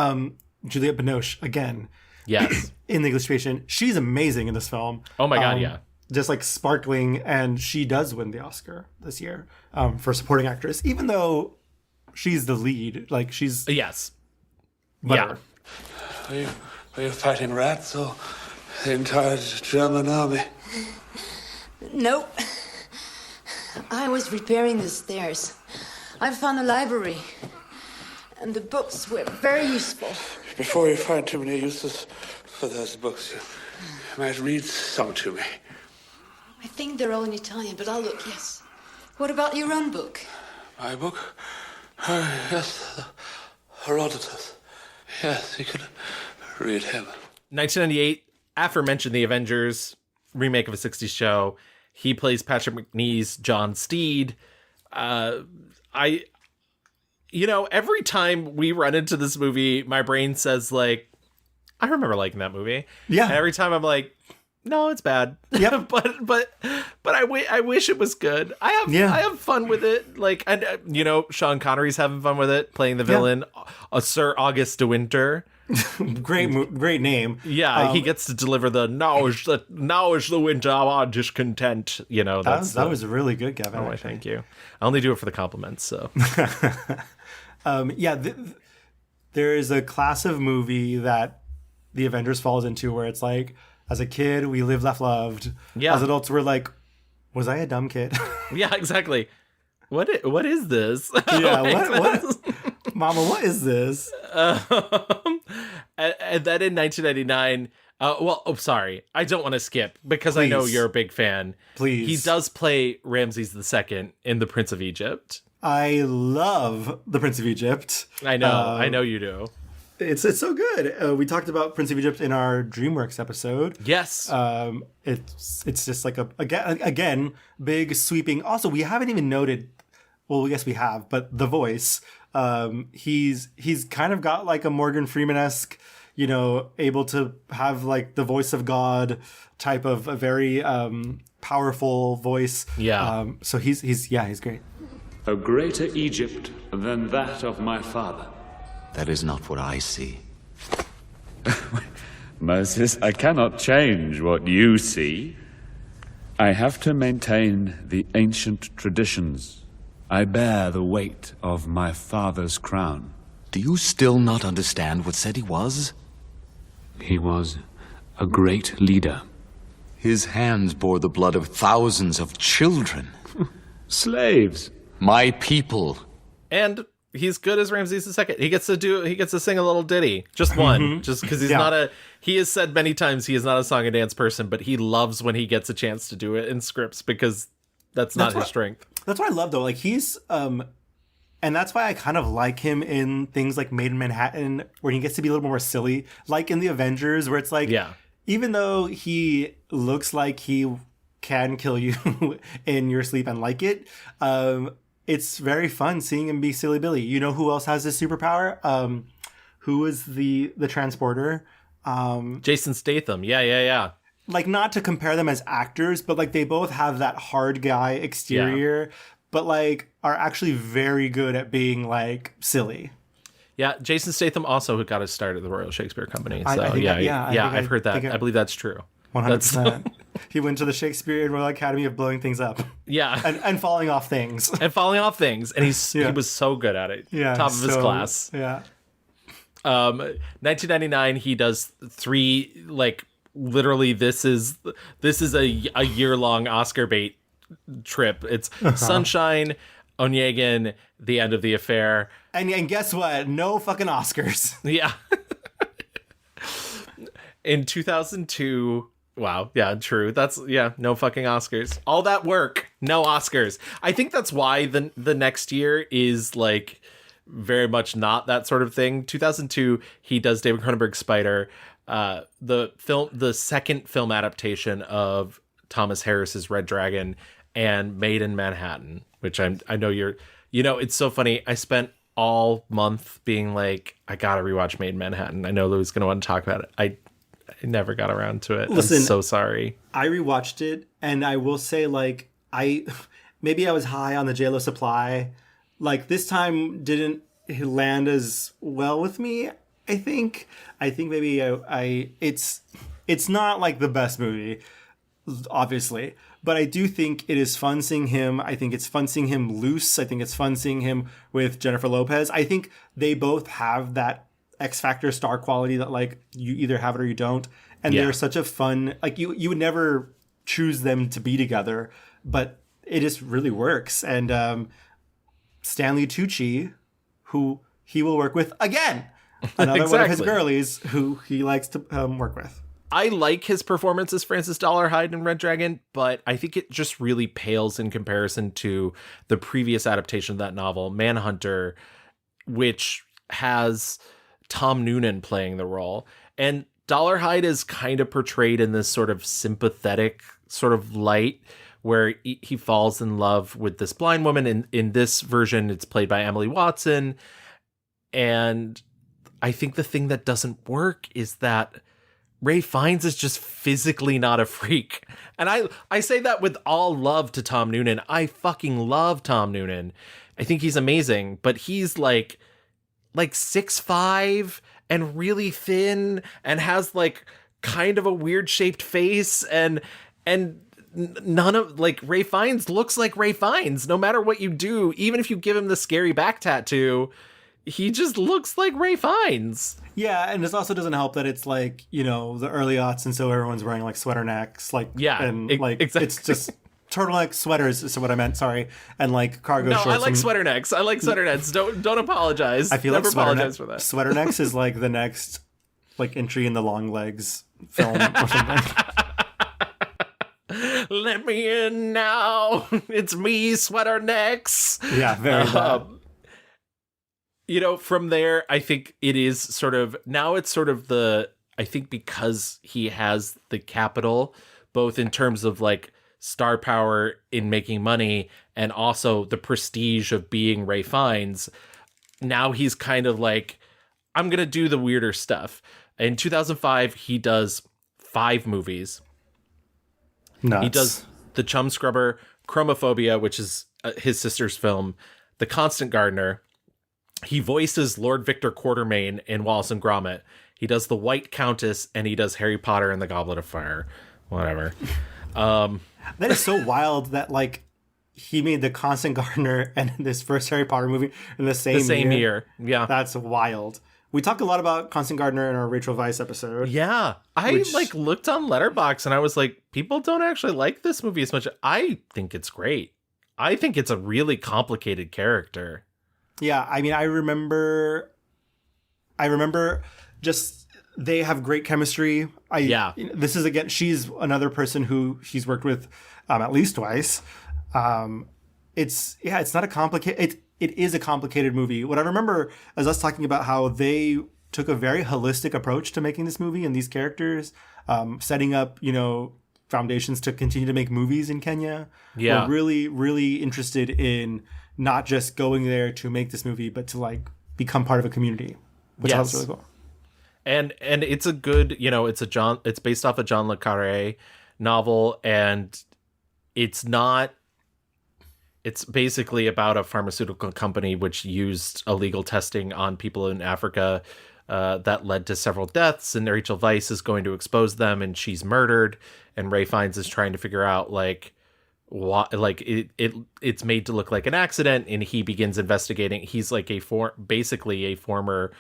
Juliette Binoche, again, yes, in The English Patient, she's amazing in this film. Oh my god, yeah. Just like sparkling, and she does win the Oscar this year for supporting actress, even though she's the lead. Like she's yes, whatever. Yeah. Are you fighting rats or the entire German army? Nope. I was repairing the stairs. I found a library, and the books were very useful. Before you find too many uses for those books, you might read some to me. I think they're all in Italian, but I'll look, yes. What about your own book? My book? Yes, Herodotus. Yes, you could read him. 1998, aforementioned The Avengers, remake of a 60s show. He plays Patrick McNee's John Steed. Every time we run into this movie, my brain says like, I remember liking that movie. Yeah. And every time I'm like, no, it's bad. Yep. but I wish it was good. I have fun with it. Like, and Sean Connery's having fun with it, playing the villain, Sir August de Winter. Great name. Yeah, he gets to deliver the now is the winter of our discontent. That was really good, Kevin. Oh, thank you. I only do it for the compliments. So, there is a class of movie that the Avengers falls into where it's like, as a kid, we lived, laughed, loved. Yeah. As adults, we're like, was I a dumb kid? Yeah, exactly. What is this? Yeah, what? Mama, what is this? And then in 1999, sorry, I don't want to skip because Please. I know you're a big fan. Please. He does play Ramses II in The Prince of Egypt. I love The Prince of Egypt. I know you do. It's so good. We talked about Prince of Egypt in our DreamWorks episode. Yes. It's just like again big sweeping. Also, we haven't even noted. Well, I guess we have, but the voice. He's kind of got like a Morgan Freeman-esque, able to have like the voice of God type of a very powerful voice. Yeah. So he's great. A greater Egypt than that of my father. That is not what I see. Moses, I cannot change what you see. I have to maintain the ancient traditions. I bear the weight of my father's crown. Do you still not understand what Seti was? He was a great leader. His hands bore the blood of thousands of children. Slaves. My people. And he's good as Ramses II. He gets to sing a little ditty. Just one. Just because he has said many times he is not a song and dance person, but he loves when he gets a chance to do it in scripts because that's not his strength. That's what I love though. Like he's and that's why I kind of like him in things like Made in Manhattan, where he gets to be a little more silly, like in the Avengers, where it's like, even though he looks like he can kill you in your sleep and like it, it's very fun seeing him be Silly Billy. You know who else has this superpower? Who is the transporter? Jason Statham. Yeah. Like, not to compare them as actors, but like they both have that hard guy exterior, but like are actually very good at being like silly. Yeah, Jason Statham also who got his start at the Royal Shakespeare Company. So I've heard that. I believe that's true. 100%. He went to the Shakespeare Royal Academy of blowing things up. Yeah. And falling off things. And he was so good at it. Yeah. Top of his class. Yeah. 1999, he does 3, like, literally this is a year-long Oscar bait trip. It's Sunshine, Onegin, The End of the Affair. And guess what? No fucking Oscars. Yeah. In 2002, wow, yeah, true. No fucking Oscars. All that work, no Oscars. I think that's why the next year is like very much not that sort of thing. 2002, he does David Cronenberg's Spider, the second film adaptation of Thomas Harris's Red Dragon, and Made in Manhattan, which I know it's so funny. I spent all month being like, I gotta rewatch Made in Manhattan. I know Lou's gonna want to talk about it. I never got around to it. Listen, I'm so sorry. I rewatched it, and I will say, like, maybe I was high on the JLo supply. Like, this time didn't land as well with me. I think maybe it's not like the best movie, obviously, but I do think it is fun seeing him. I think it's fun seeing him loose. I think it's fun seeing him with Jennifer Lopez. I think they both have that X Factor star quality that, like, you either have it or you don't. And they're such a fun, like, you would never choose them to be together, but it just really works. And Stanley Tucci, who he will work with again, another one of his girlies who he likes to work with. I like his performance as Francis Dollarhide in Red Dragon, but I think it just really pales in comparison to the previous adaptation of that novel, Manhunter, which has Tom Noonan playing the role. And Dollarhide is kind of portrayed in this sort of sympathetic sort of light where he falls in love with this blind woman. In this version, it's played by Emily Watson. And I think the thing that doesn't work is that Ray Fiennes is just physically not a freak. And I say that with all love to Tom Noonan. I fucking love Tom Noonan. I think he's amazing, but he's like 6'5" and really thin and has like kind of a weird shaped face and none of, like, Ray Fiennes looks like Ray Fiennes no matter what you do. Even if you give him the scary back tattoo, he just looks like Ray Fiennes. Yeah, and this also doesn't help that it's like, the early aughts, and so everyone's wearing like sweater necks, like, and like exactly. It's just turtleneck sweaters is what I meant, sorry, and like cargo shorts. No, I like sweater necks. I like sweater necks. Don't apologize. I feel Never like sweater apologize for that. Sweater necks is like the next like entry in the Long Legs film or something. Let me in now. It's me, sweater necks. Yeah, very bad. From there, I think it is sort of, now it's sort of I think because he has the capital, both in terms of like star power in making money and also the prestige of being Ray Fiennes, now he's kind of like, I'm going to do the weirder stuff. In 2005, he does 5 movies. Nuts. He does The Chum Scrubber, Chromophobia, which is his sister's film, The Constant Gardener. He voices Lord Victor Quatermain in Wallace and Gromit. He does The White Countess, and he does Harry Potter and the Goblet of Fire. Whatever. That is so wild that, like, he made The Constant Gardener and this first Harry Potter movie in the same year. Yeah. That's wild. We talk a lot about Constant Gardener in our Rachel Weisz episode. Yeah. I looked on Letterboxd and I was like, people don't actually like this movie as much. I think it's great. I think it's a really complicated character. Yeah, I mean, I remember just they have great chemistry. This is, again, she's another person who he's worked with at least twice. It's not a complicated, it is a complicated movie. What I remember is us talking about how they took a very holistic approach to making this movie and these characters, setting up, foundations to continue to make movies in Kenya. Yeah. We're really, really interested in not just going there to make this movie, but to like become part of a community, which was really cool. And it's a good, it's based off a John le Carré novel, and it's basically about a pharmaceutical company which used illegal testing on people in Africa that led to several deaths, and Rachel Weisz is going to expose them, and she's murdered, and Ray Fiennes is trying to figure out like what, like it's made to look like an accident, and he begins investigating. He's like basically a former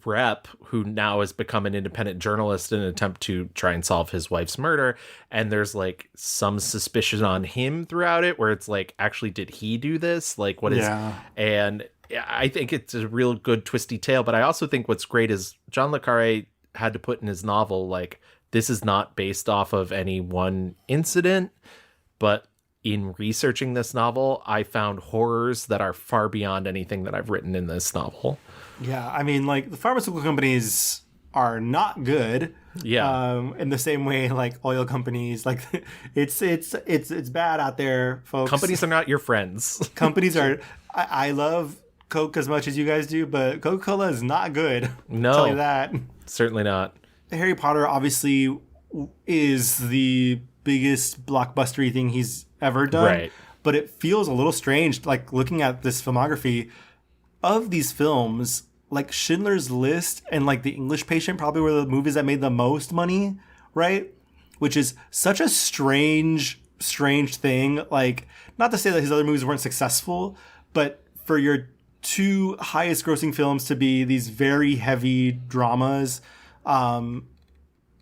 rep who now has become an independent journalist in an attempt to try and solve his wife's murder. And there's like some suspicion on him throughout it where it's like, actually, did he do this? Like, what is, and I think it's a real good twisty tale. But I also think what's great is John le Carré had to put in his novel, like, this is not based off of any one incident, but in researching this novel, I found horrors that are far beyond anything that I've written in this novel. Yeah, I mean, like, the pharmaceutical companies are not good. Yeah. In the same way, like, oil companies, like, it's bad out there, folks. Companies are not your friends. Companies are. I love Coke as much as you guys do, but Coca-Cola is not good. No, I'll tell you that. Certainly not. Harry Potter obviously is the biggest blockbustery thing he's ever done. Right. But it feels a little strange, like, looking at this filmography of these films, like Schindler's List and like The English Patient probably were the movies that made the most money, right? Which is such a strange thing. Like, not to say that his other movies weren't successful, but for your two highest grossing films to be these very heavy dramas,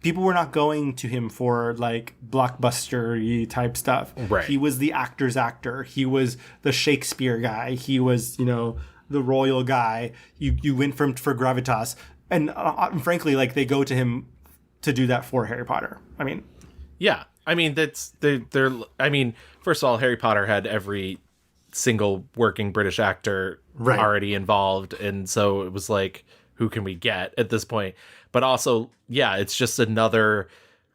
people were not going to him for like blockbuster-y type stuff. Right. He was the actor's actor. He was the Shakespeare guy. He was, you know, the royal guy. You went for gravitas. And frankly, like, they go to him to do that for Harry Potter. I mean, yeah. I mean, they're I mean, first of all, Harry Potter had every single working British actor already involved, and so it was like, who can we get at this point? But also, yeah, it's just another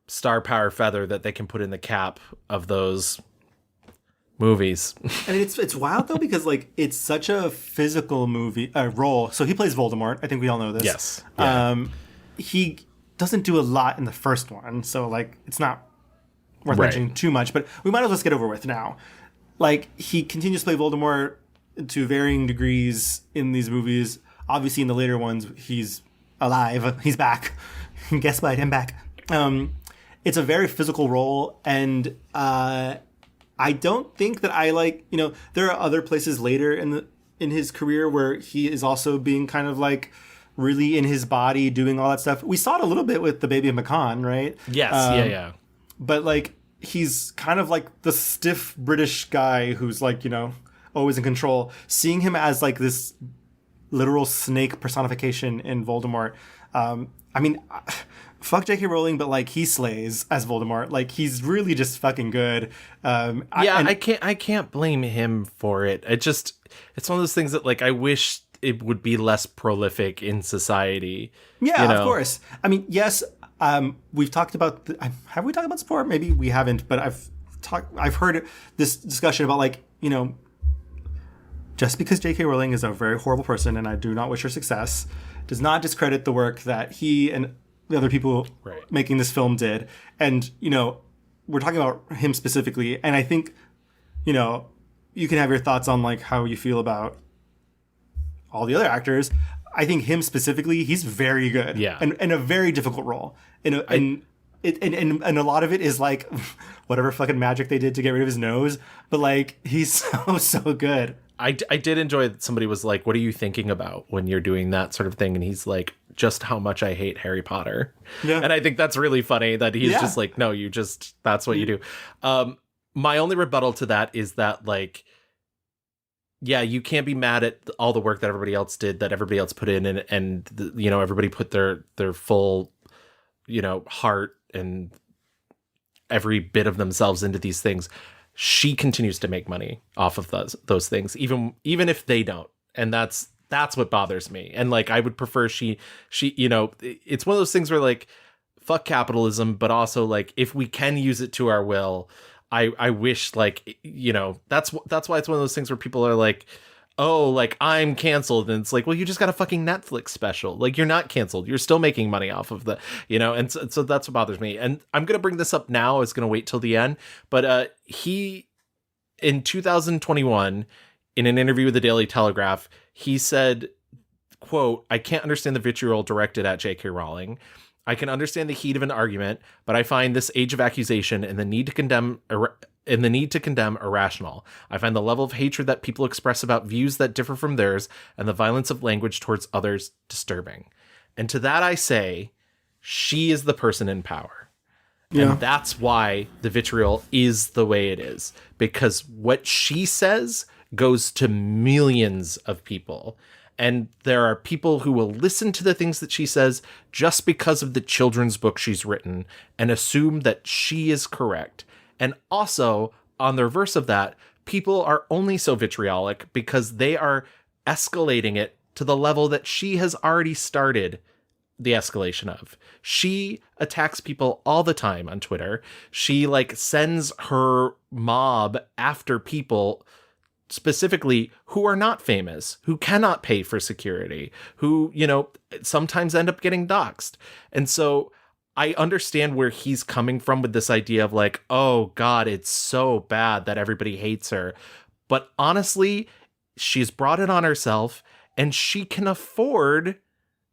star power feather that they can put in the cap of those movies. I mean, it's wild though, because like, it's such a physical movie role. So he plays Voldemort. I think we all know this. Yes. Yeah. He doesn't do a lot in the first one, so like, it's not worth mentioning too much. But we might as well just get over with now. Like, he continues to play Voldemort to varying degrees in these movies. Obviously, in the later ones, he's alive. He's back. Guess what? I'm back. It's a very physical role, and I don't think that I like, you know, there are other places later in his career where he is also being kind of like really in his body, doing all that stuff. We saw it a little bit with The Baby and Macan, right? Yes, yeah. But like, he's kind of like the stiff British guy who's like, you know, always in control. Seeing him as like this literal snake personification in Voldemort. I mean, fuck J.K. Rowling, but like, he slays as Voldemort. Like, he's really just fucking good. I can't blame him for it. It's one of those things that like, I wish it would be less prolific in society. Yeah, you know? Of course. I mean, yes. We've talked about have we talked about sport? Maybe we haven't, but I've heard this discussion about, like, you know, just because J.K. Rowling is a very horrible person, and I do not wish her success, does not discredit the work that he and the other people making this film did. And, you know, we're talking about him specifically, and I think, you know, you can have your thoughts on like how you feel about all the other actors. I think him specifically, he's very good. Yeah. And a very difficult role. And a lot of it is like whatever fucking magic they did to get rid of his nose. But like, he's so good. I did enjoy that somebody was like, what are you thinking about when you're doing that sort of thing? And he's like, just how much I hate Harry Potter. Yeah. And I think that's really funny that he's just like, no, that's what you do. My only rebuttal to that is that, like, yeah, you can't be mad at all the work that everybody else did, that everybody else put in, and you know, everybody put their full, you know, heart and every bit of themselves into these things. She continues to make money off of those things, even if they don't, and that's what bothers me. And like, I would prefer she, you know, it's one of those things where like, fuck capitalism, but also like, if we can use it to our will. I wish, like, you know, that's why it's one of those things where people are like, oh, like, I'm canceled. And it's like, well, you just got a fucking Netflix special. Like, you're not canceled. You're still making money off of the, you know, and so that's what bothers me. And I'm going to bring this up now. I was going to wait till the end. But he, in 2021, in an interview with the Daily Telegraph, he said, quote, "I can't understand the vitriol directed at J.K. Rowling. I can understand the heat of an argument, but I find this age of accusation and the need to condemn and the need to condemn irrational. I find the level of hatred that people express about views that differ from theirs and the violence of language towards others disturbing. And to that I say, she is the person in power. Yeah. And that's why the vitriol is the way it is. Because what she says goes to millions of people. And there are people who will listen to the things that she says just because of the children's book she's written and assume that she is correct. And also, on the reverse of that, people are only so vitriolic because they are escalating it to the level that she has already started the escalation of. She attacks people all the time on Twitter. She sends her mob after people specifically who are not famous, who cannot pay for security, who, sometimes end up getting doxxed. And so I understand where he's coming from with this idea of oh God, it's so bad that everybody hates her. But honestly, she's brought it on herself and she can afford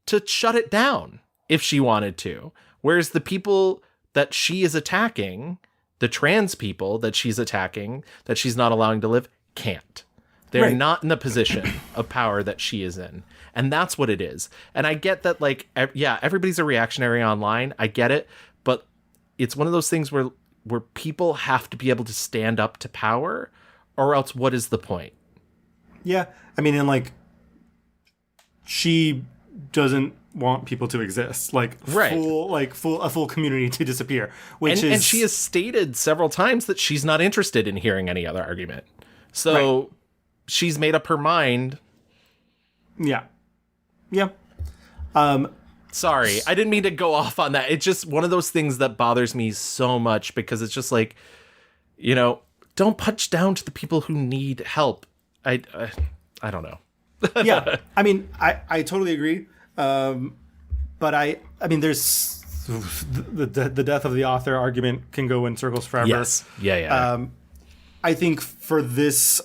to shut it down if she wanted to. Whereas the people that she is attacking, the trans people that she's attacking, that she's not allowing to live, can't. They're not in the position of power that she is in. And that's what it is. And I get that, everybody's a reactionary online. I get it. But it's one of those things where people have to be able to stand up to power, or else what is the point? Yeah. I mean, and she doesn't want people to exist, a full community to disappear, and she has stated several times that she's not interested in hearing any other argument. So she's made up her mind. Yeah. Sorry, I didn't mean to go off on that. It's just one of those things that bothers me so much because it's just don't punch down to the people who need help. I don't know. Yeah, I mean, I totally agree. But I mean, there's the death of the author argument can go in circles forever. Yes. Yeah. I think for this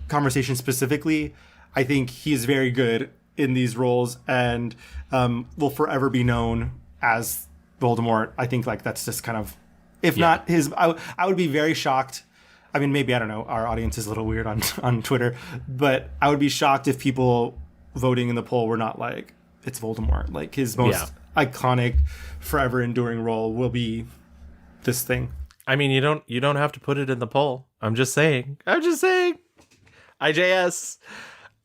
conversation specifically, I think he's very good in these roles and will forever be known as Voldemort. I think that's just kind of, if not his, I would be very shocked. I mean, maybe, I don't know, our audience is a little weird on Twitter, but I would be shocked if people voting in the poll were not it's Voldemort. His most iconic, forever enduring role will be this thing. I mean, you don't have to put it in the poll. I'm just saying. IJS.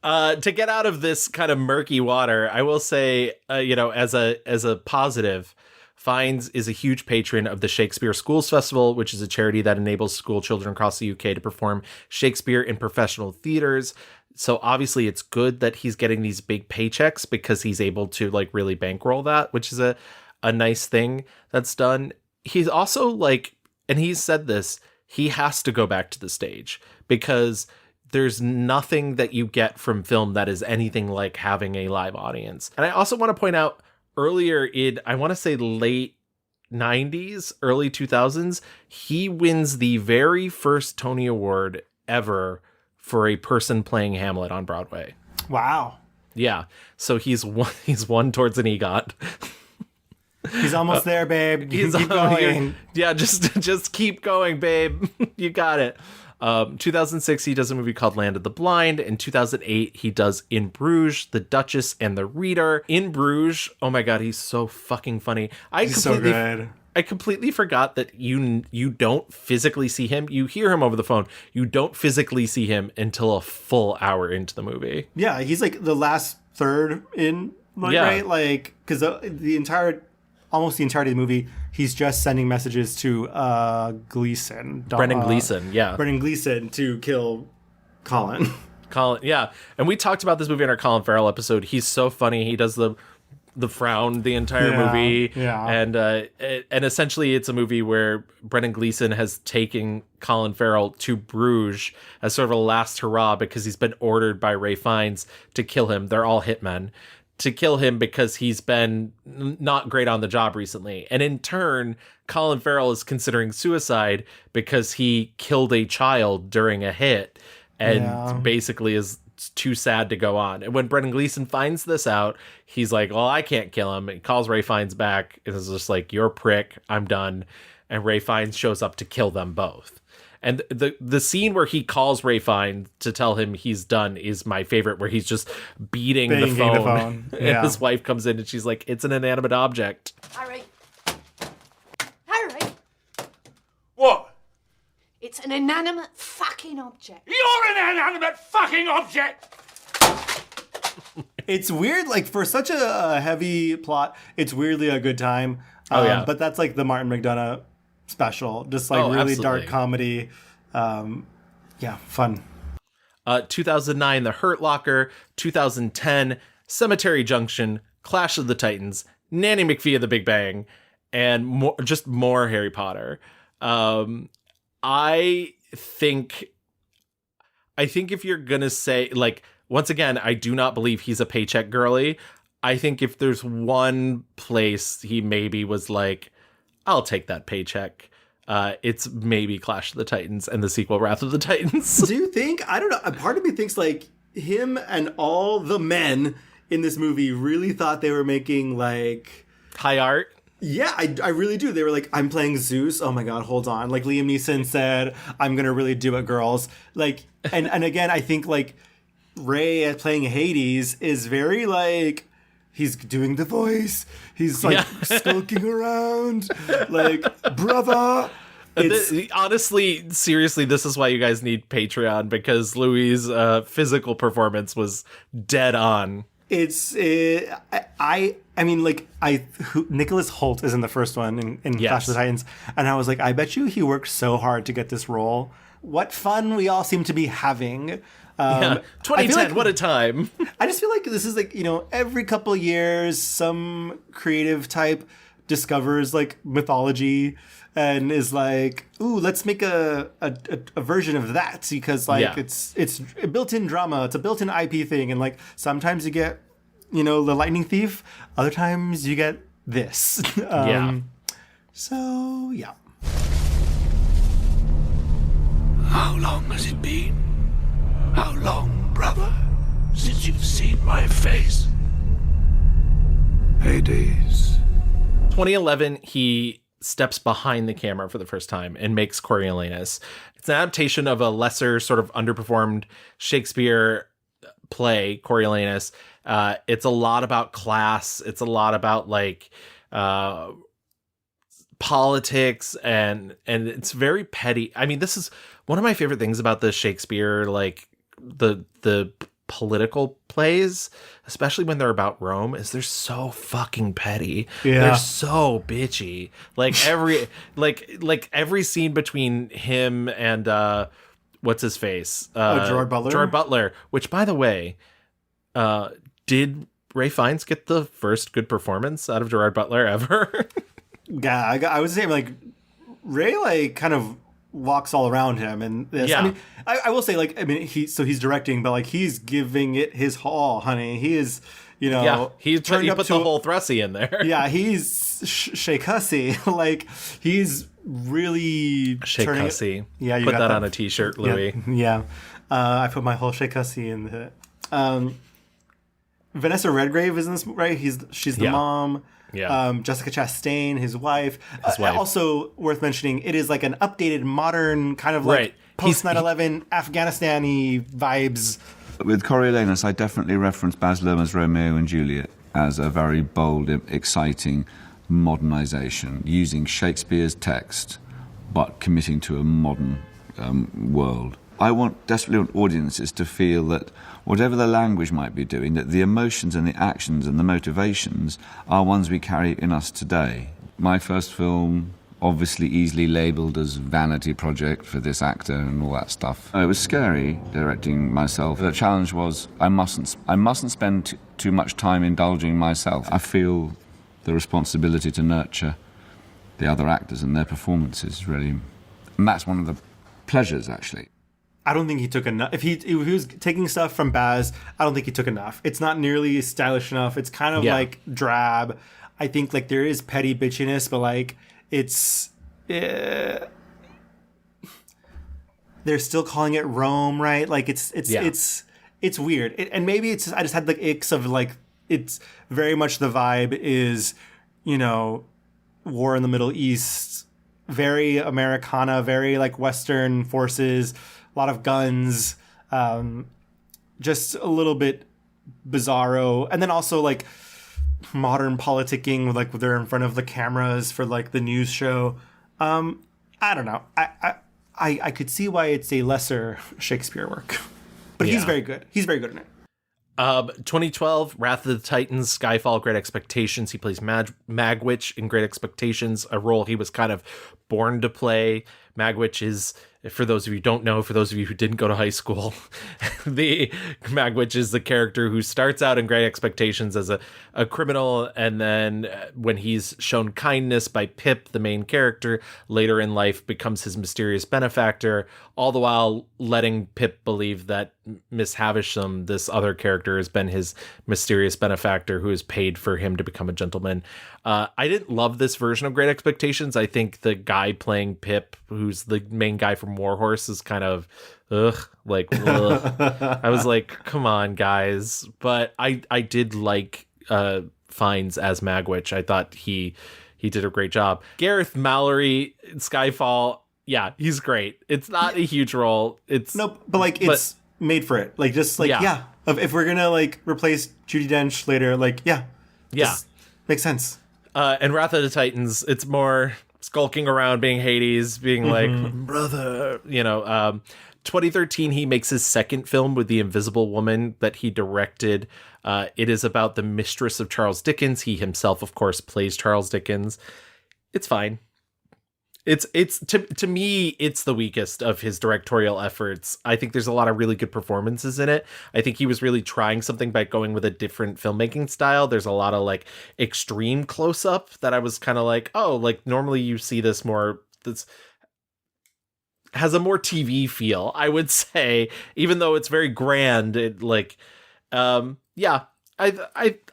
To get out of this kind of murky water, I will say, as a positive, Fiennes is a huge patron of the Shakespeare Schools Festival, which is a charity that enables school children across the UK to perform Shakespeare in professional theaters. So obviously it's good that he's getting these big paychecks because he's able to really bankroll that, which is a nice thing that's done. He's also and he's said this, he has to go back to the stage because there's nothing that you get from film that is anything like having a live audience. And I also want to point out earlier in, I want to say late 90s, early 2000s, he wins the very first Tony Award ever for a person playing Hamlet on Broadway. Wow. Yeah. So he's one towards an EGOT. He's almost there, babe. Keep going. Yeah, just keep going, babe. You got it. 2006, he does a movie called Land of the Blind. In 2008, he does In Bruges, The Duchess, and The Reader. In Bruges, oh my God, he's so fucking funny. He's so good. I completely forgot that you don't physically see him. You hear him over the phone. You don't physically see him until a full hour into the movie. Yeah, he's the last third in, right? Because almost the entirety of the movie, he's just sending messages to Gleason. Brendan Gleeson, yeah. Brendan Gleeson to kill Colin. Colin, yeah. And we talked about this movie in our Colin Farrell episode. He's so funny. He does the frown the entire movie. Yeah. And essentially it's a movie where Brendan Gleeson has taken Colin Farrell to Bruges as sort of a last hurrah because he's been ordered by Ray Fiennes to kill him. They're all hitmen. To kill him because he's been not great on the job recently. And in turn, Colin Farrell is considering suicide because he killed a child during a hit and basically is too sad to go on. And when Brendan Gleeson finds this out, he's like, well, I can't kill him. He calls Ray Fiennes back and is just like, you're a prick. I'm done. And Ray Fiennes shows up to kill them both. And the scene where he calls Ray Fiennes to tell him he's done is my favorite, where he's just beating the phone. Yeah. And his wife comes in and she's like, it's an inanimate object. Harry. Harry. What? It's an inanimate fucking object. You're an inanimate fucking object! It's weird, like, for such a heavy plot, it's weirdly a good time. But that's like the Martin McDonagh special. Just like really absolutely. dark comedy. Fun. 2009, The Hurt Locker. 2010, Cemetery Junction, Clash of the Titans, Nanny McPhee of the Big Bang, and more Harry Potter. I think if you're gonna say, like, once again, I do not believe he's a paycheck girly. I think if there's one place he maybe was like, I'll take that paycheck, it's maybe Clash of the Titans and the sequel Wrath of the Titans. Do you think? I don't know. A part of me thinks like him and all the men in this movie really thought they were making like high art. Yeah, I really do. They were like, I'm playing Zeus. Oh my God, hold on. Like Liam Neeson said, I'm going to really do it, girls. Like, and again, I think like Ray playing Hades is very like, he's doing the voice. He's like skulking around. Like, brother. Honestly, seriously, this is why you guys need Patreon, because Louis' physical performance was dead on. Nicholas Hoult is in the first one in Clash of the Titans, and I was like, I bet you he worked so hard to get this role. What fun we all seem to be having. 2010, like, what a time. I just feel like this is like, every couple of years, some creative type discovers like mythology and is like, ooh, let's make a version of that, because like it's a built-in drama, it's a built-in IP thing, and like sometimes you get, the Lightning Thief, other times you get this. So yeah. How long has it been? How long, brother, since you've seen my face? Hades. 2011, he steps behind the camera for the first time and makes Coriolanus. It's an adaptation of a lesser, sort of underperformed Shakespeare play, Coriolanus. It's a lot about class. It's a lot about like politics, and it's very petty. I mean, this is one of my favorite things about the Shakespeare, like the political plays, especially when they're about Rome, is they're so fucking petty. Yeah. They're so bitchy. Like every every scene between him and what's his face? Gerard Butler. Gerard Butler, which by the way, did Ray Fiennes get the first good performance out of Gerard Butler ever? Yeah, I would say like Ray like kind of walks all around him, and this. Yeah. I mean, I will say like, I mean, he's directing, but like he's giving it his all, honey. He is, he put the whole Thrusy in there. Yeah, he's Shea Cussy. Like he's really Shea Cussy. Yeah, you put got that on a t-shirt, Louis. Yeah. I put my whole Shea Cussy in the. Vanessa Redgrave is in this, right? She's the mom. Yeah. Jessica Chastain, his wife. Also worth mentioning, it is like an updated, modern kind of like post 9/11 Afghanistan-y vibes. With Coriolanus, I definitely reference Baz Luhrmann's Romeo and Juliet as a very bold, exciting modernization, using Shakespeare's text, but committing to a modern world. I desperately want audiences to feel that whatever the language might be doing, that the emotions and the actions and the motivations are ones we carry in us today. My first film, obviously easily labelled as vanity project for this actor and all that stuff. It was scary directing myself. The challenge was I mustn't spend too much time indulging myself. I feel the responsibility to nurture the other actors and their performances, really. And that's one of the pleasures, actually. I don't think he took enough. If he was taking stuff from Baz, I don't think he took enough. It's not nearly stylish enough. It's kind of like drab. I think like there is petty bitchiness, but like it's they're still calling it Rome, right? Like it's weird. And maybe it's I just had the icks of like it's very much the vibe is, war in the Middle East, very Americana, very like Western forces, a lot of guns, just a little bit bizarro. And then also like modern politicking, like they're in front of the cameras for like the news show. I don't know. I could see why it's a lesser Shakespeare work, but he's very good. He's very good in it. 2012, Wrath of the Titans, Skyfall, Great Expectations. He plays Magwitch in Great Expectations, a role he was kind of born to play. Magwitch is, for those of you who don't know, for those of you who didn't go to high school, the Magwitch is the character who starts out in Great Expectations as a criminal, and then when he's shown kindness by Pip, the main character, later in life becomes his mysterious benefactor, all the while letting Pip believe that Miss Havisham, this other character, has been his mysterious benefactor who has paid for him to become a gentleman. I didn't love this version of Great Expectations. I think the guy playing Pip, who's the main guy from Warhorse, is kind of ugh. I was like, come on, guys. But I did like Fiennes as Magwitch. I thought he did a great job. Gareth Mallory in Skyfall, yeah, he's great. It's not a huge role. It's it's made for it. Like, just like, yeah. If we're gonna like replace Judi Dench later, like, yeah, makes sense. And Wrath of the Titans, it's more skulking around, being Hades, being like, brother, 2013, he makes his second film with The Invisible Woman that he directed. It is about the mistress of Charles Dickens. He himself, of course, plays Charles Dickens. It's fine. It's to me, it's the weakest of his directorial efforts. I think there's a lot of really good performances in it. I think he was really trying something by going with a different filmmaking style. There's a lot of like extreme close up that I was kind of like, oh, like normally you see this more. This has a more TV feel, I would say, even though it's very grand. It like, I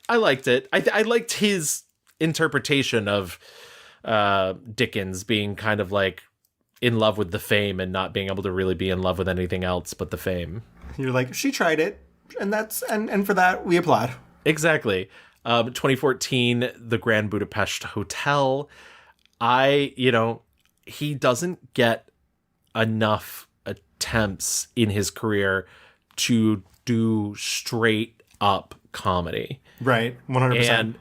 liked it. I liked his interpretation of Dickens being kind of like in love with the fame and not being able to really be in love with anything else but the fame. You're like, she tried it, and that's and for that we applaud. Exactly. 2014, The Grand Budapest Hotel. He doesn't get enough attempts in his career to do straight up comedy. Right, 100%. And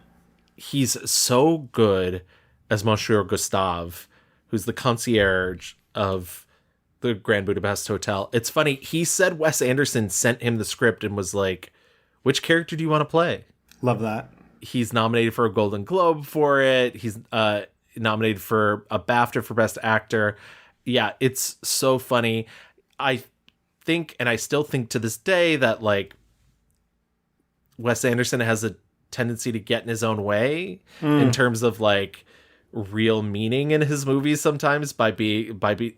he's so good as Monsieur Gustave, who's the concierge of the Grand Budapest Hotel. It's funny, he said Wes Anderson sent him the script and was like, which character do you want to play? Love that. He's nominated for a Golden Globe for it. He's nominated for a BAFTA for Best Actor. Yeah, it's so funny. I think, and I still think to this day, that like Wes Anderson has a tendency to get in his own way in terms of like real meaning in his movies sometimes by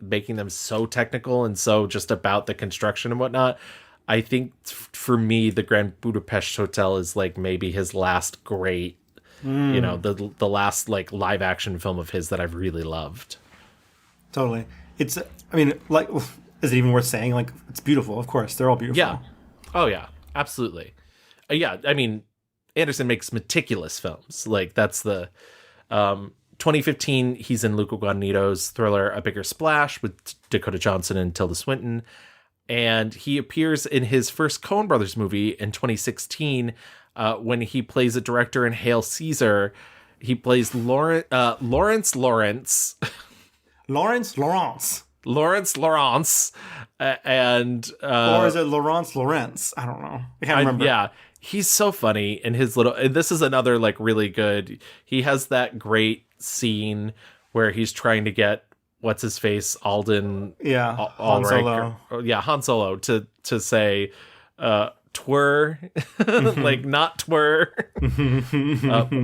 making them so technical and so just about the construction and whatnot. I think for me, The Grand Budapest Hotel is like maybe his last great, the last like live action film of his that I've really loved. Totally. It's, I mean, like, is it even worth saying? Like, it's beautiful. Of course, they're all beautiful. Yeah. Oh yeah, absolutely. Yeah. I mean, Anderson makes meticulous films. Like that's the, 2015, he's in Luca Guadagnino's thriller A Bigger Splash with Dakota Johnson and Tilda Swinton. And he appears in his first Coen Brothers movie in 2016 when he plays a director in Hail Caesar. He plays Lawrence Lawrence. And or is it Lawrence? I don't know. I can't remember. Yeah. He's so funny in his little, and this is another like really good, he has that great scene where he's trying to get what's his face Alden Han Solo Han Solo to say twir like not twir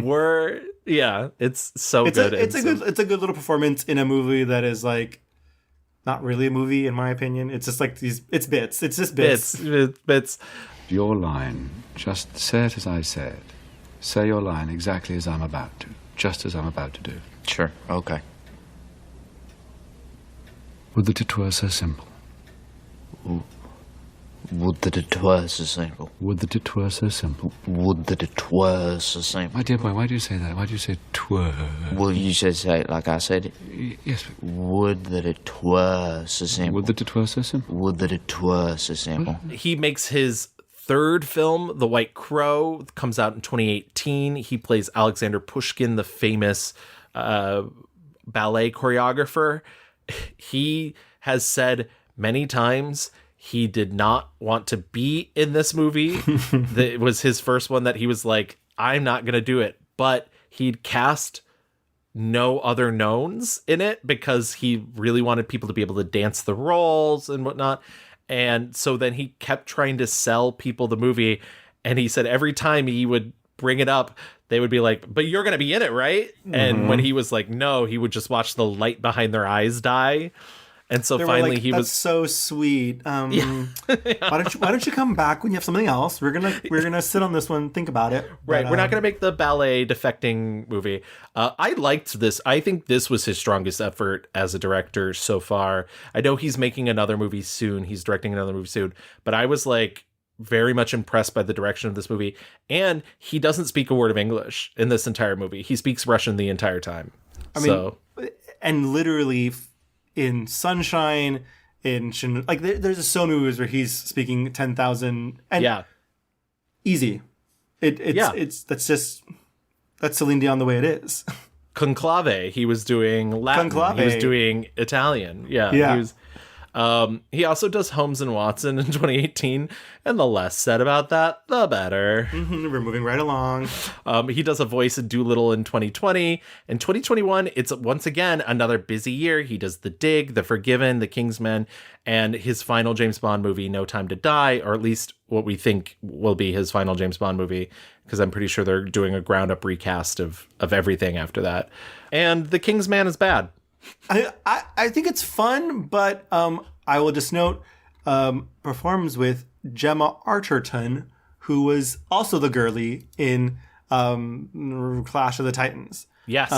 were it's so good. It's a good little performance in a movie that is like not really a movie in my opinion. It's just like it's bits. It's just bits. Your line, just say it as I say it. Say your line exactly as I'm about to. Just as I'm about to do. Sure, okay. Would that it were so simple. Would that it were so simple. Would that it were so simple. Would that it were so simple. My dear boy, why do you say that? Why do you say twere? Well, you should say it like I said it. Yes. Would that it were so simple. Would that it were so simple. Would that it were so simple. He makes his third film, The White Crow, comes out in 2018. He plays Alexander Pushkin, the famous ballet choreographer. He has said many times he did not want to be in this movie. It was his first one that he was like, I'm not going to do it. But he'd cast no other knowns in it because he really wanted people to be able to dance the roles and whatnot. And so then he kept trying to sell people the movie. And he said every time he would bring it up, they would be like, but you're going to be in it, right? Mm-hmm. And when he was like, no, he would just watch the light behind their eyes die. And so finally he was so sweet. Yeah. why don't you come back when you have something else? We're gonna sit on this one, think about it. Right. We're not gonna make the ballet defecting movie. I liked this. I think this was his strongest effort as a director so far. I know he's making another movie soon. He's directing another movie soon. But I was like very much impressed by the direction of this movie. And he doesn't speak a word of English in this entire movie. He speaks Russian the entire time. And literally in Sunshine, there's so many movies where he's speaking 10,000 and easy. That's Celine Dion the way it is. Conclave, he was doing Latin. He was doing Italian. He was. He also does Holmes and Watson in 2018, and the less said about that, the better. We're moving right along. He does a voice in Doolittle in 2020. In 2021, it's once again another busy year. He does The Dig, The Forgiven, The Kingsman, and his final James Bond movie, No Time to Die, or at least what we think will be his final James Bond movie, because I'm pretty sure they're doing a ground-up recast of everything after that. And The Kingsman is bad. I think it's fun, but I will just note performs with Gemma Arterton, who was also the girlie in Clash of the Titans. Yes.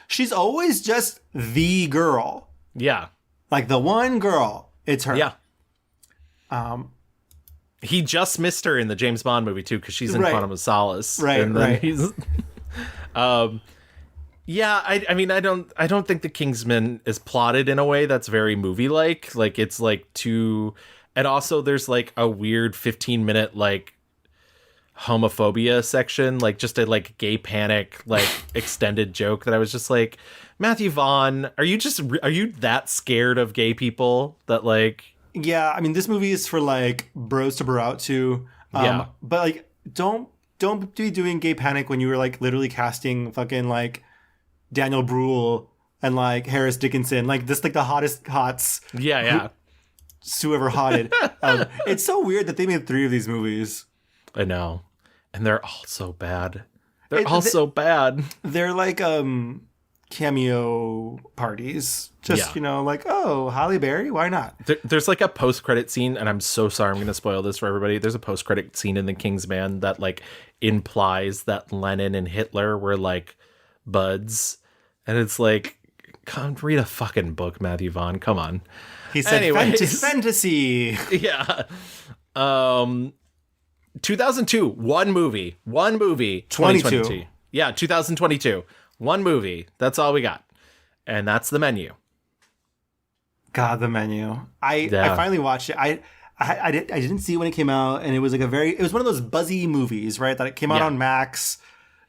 She's always just the girl. Yeah. Like the one girl. It's her. Yeah. He just missed her in the James Bond movie too, because she's in Quantum of Solace. Right. And then he's yeah, I mean, I don't think The Kingsman is plotted in a way that's very movie-like. Like, it's like too... And also, there's like a weird 15-minute, like, homophobia section. Like, just a, like, gay panic, like, extended joke that I was just like, Matthew Vaughn, are you that scared of gay people that, like... Yeah, I mean, this movie is for, like, bros to bro out to. But, like, don't be doing gay panic when you were, like, literally casting fucking, like... Daniel Bruhl and like Harris Dickinson, like this, like the hottest hots. Yeah. Whoever hotted. It's so weird that they made 3 of these movies. I know, and they're all so bad. So bad. They're like cameo parties. Just like, oh, Halle Berry, why not? There's like a post-credit scene, and I'm so sorry, I'm going to spoil this for everybody. There's a post-credit scene in The Kingsman that like implies that Lenin and Hitler were like buds. And it's like, come read a fucking book, Matthew Vaughn. Come on. He said fantasy. Yeah. 2002, one movie. 2022. Yeah, 2022. One movie. That's all we got. And that's The Menu. God, The Menu. I finally watched it. I didn't see it when it came out, and it was like it was one of those buzzy movies, right? That it came out on Max,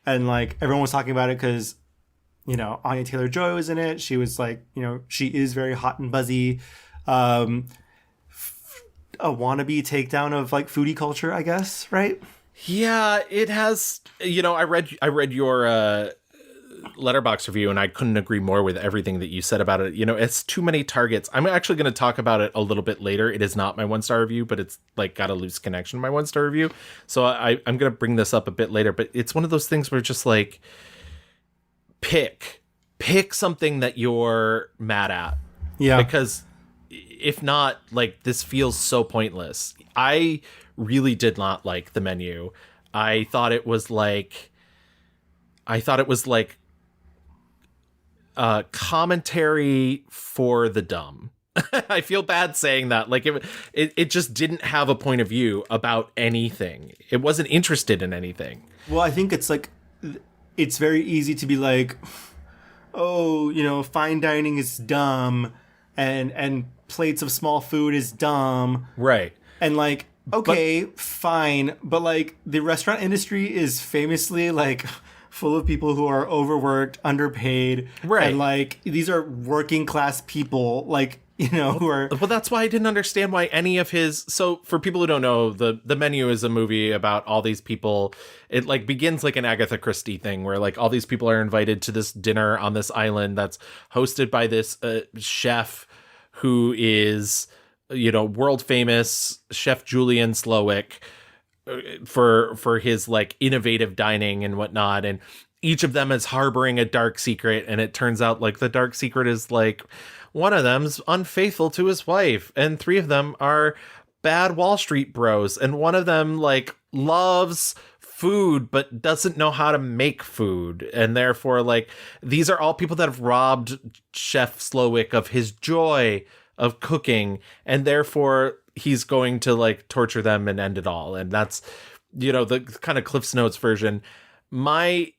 and like everyone was talking about it because Anya Taylor-Joy was in it. She was like, she is very hot and buzzy. A wannabe takedown of like foodie culture, I guess, right? Yeah, it has. I read your Letterboxd review, and I couldn't agree more with everything that you said about it. It's too many targets. I'm actually going to talk about it a little bit later. It is not my 1-star review, but it's like got a loose connection to my 1-star review. So I'm going to bring this up a bit later. But it's one of those things where just like, pick something that you're mad at. Yeah. Because if not, like, this feels so pointless. I really did not like The Menu. I thought it was like commentary for the dumb. I feel bad saying that. Like it just didn't have a point of view about anything. It wasn't interested in anything. Well, I think it's like, it's very easy to be like, oh, you know, fine dining is dumb, and plates of small food is dumb. Right. And like, okay, fine, but like the restaurant industry is famously like full of people who are overworked, underpaid, right? And like these are working class people, like, you know, who are. Well, that's why I didn't understand why any of his. So for people who don't know, the Menu is a movie about all these people. It like begins like an Agatha Christie thing where like all these people are invited to this dinner on this island that's hosted by this chef who is, you know, world famous chef Julian Slowick for his like innovative dining and whatnot, and each of them is harboring a dark secret, and it turns out like the dark secret is like one of them's unfaithful to his wife, and 3 of them are bad Wall Street bros, and one of them like loves food but doesn't know how to make food, and therefore like these are all people that have robbed Chef Slowick of his joy of cooking, and therefore he's going to like torture them and end it all. And that's, you know, the kind of Cliff's Notes version. My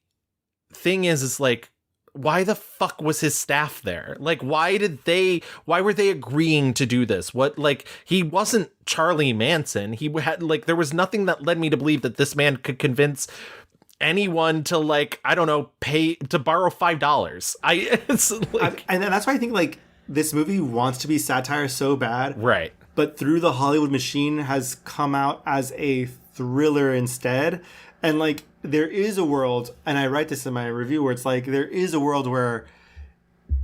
thing is like, why the fuck was his staff there? Like, why were they agreeing to do this? What, like, he wasn't Charlie Manson. He had like, there was nothing that led me to believe that this man could convince anyone to like, I don't know, pay to borrow $5. It's like, and that's why I think like this movie wants to be satire so bad. Right. But Through the Hollywood Machine has come out as a thriller instead. And like, there is a world, and I write this in my review, where it's like, there is a world where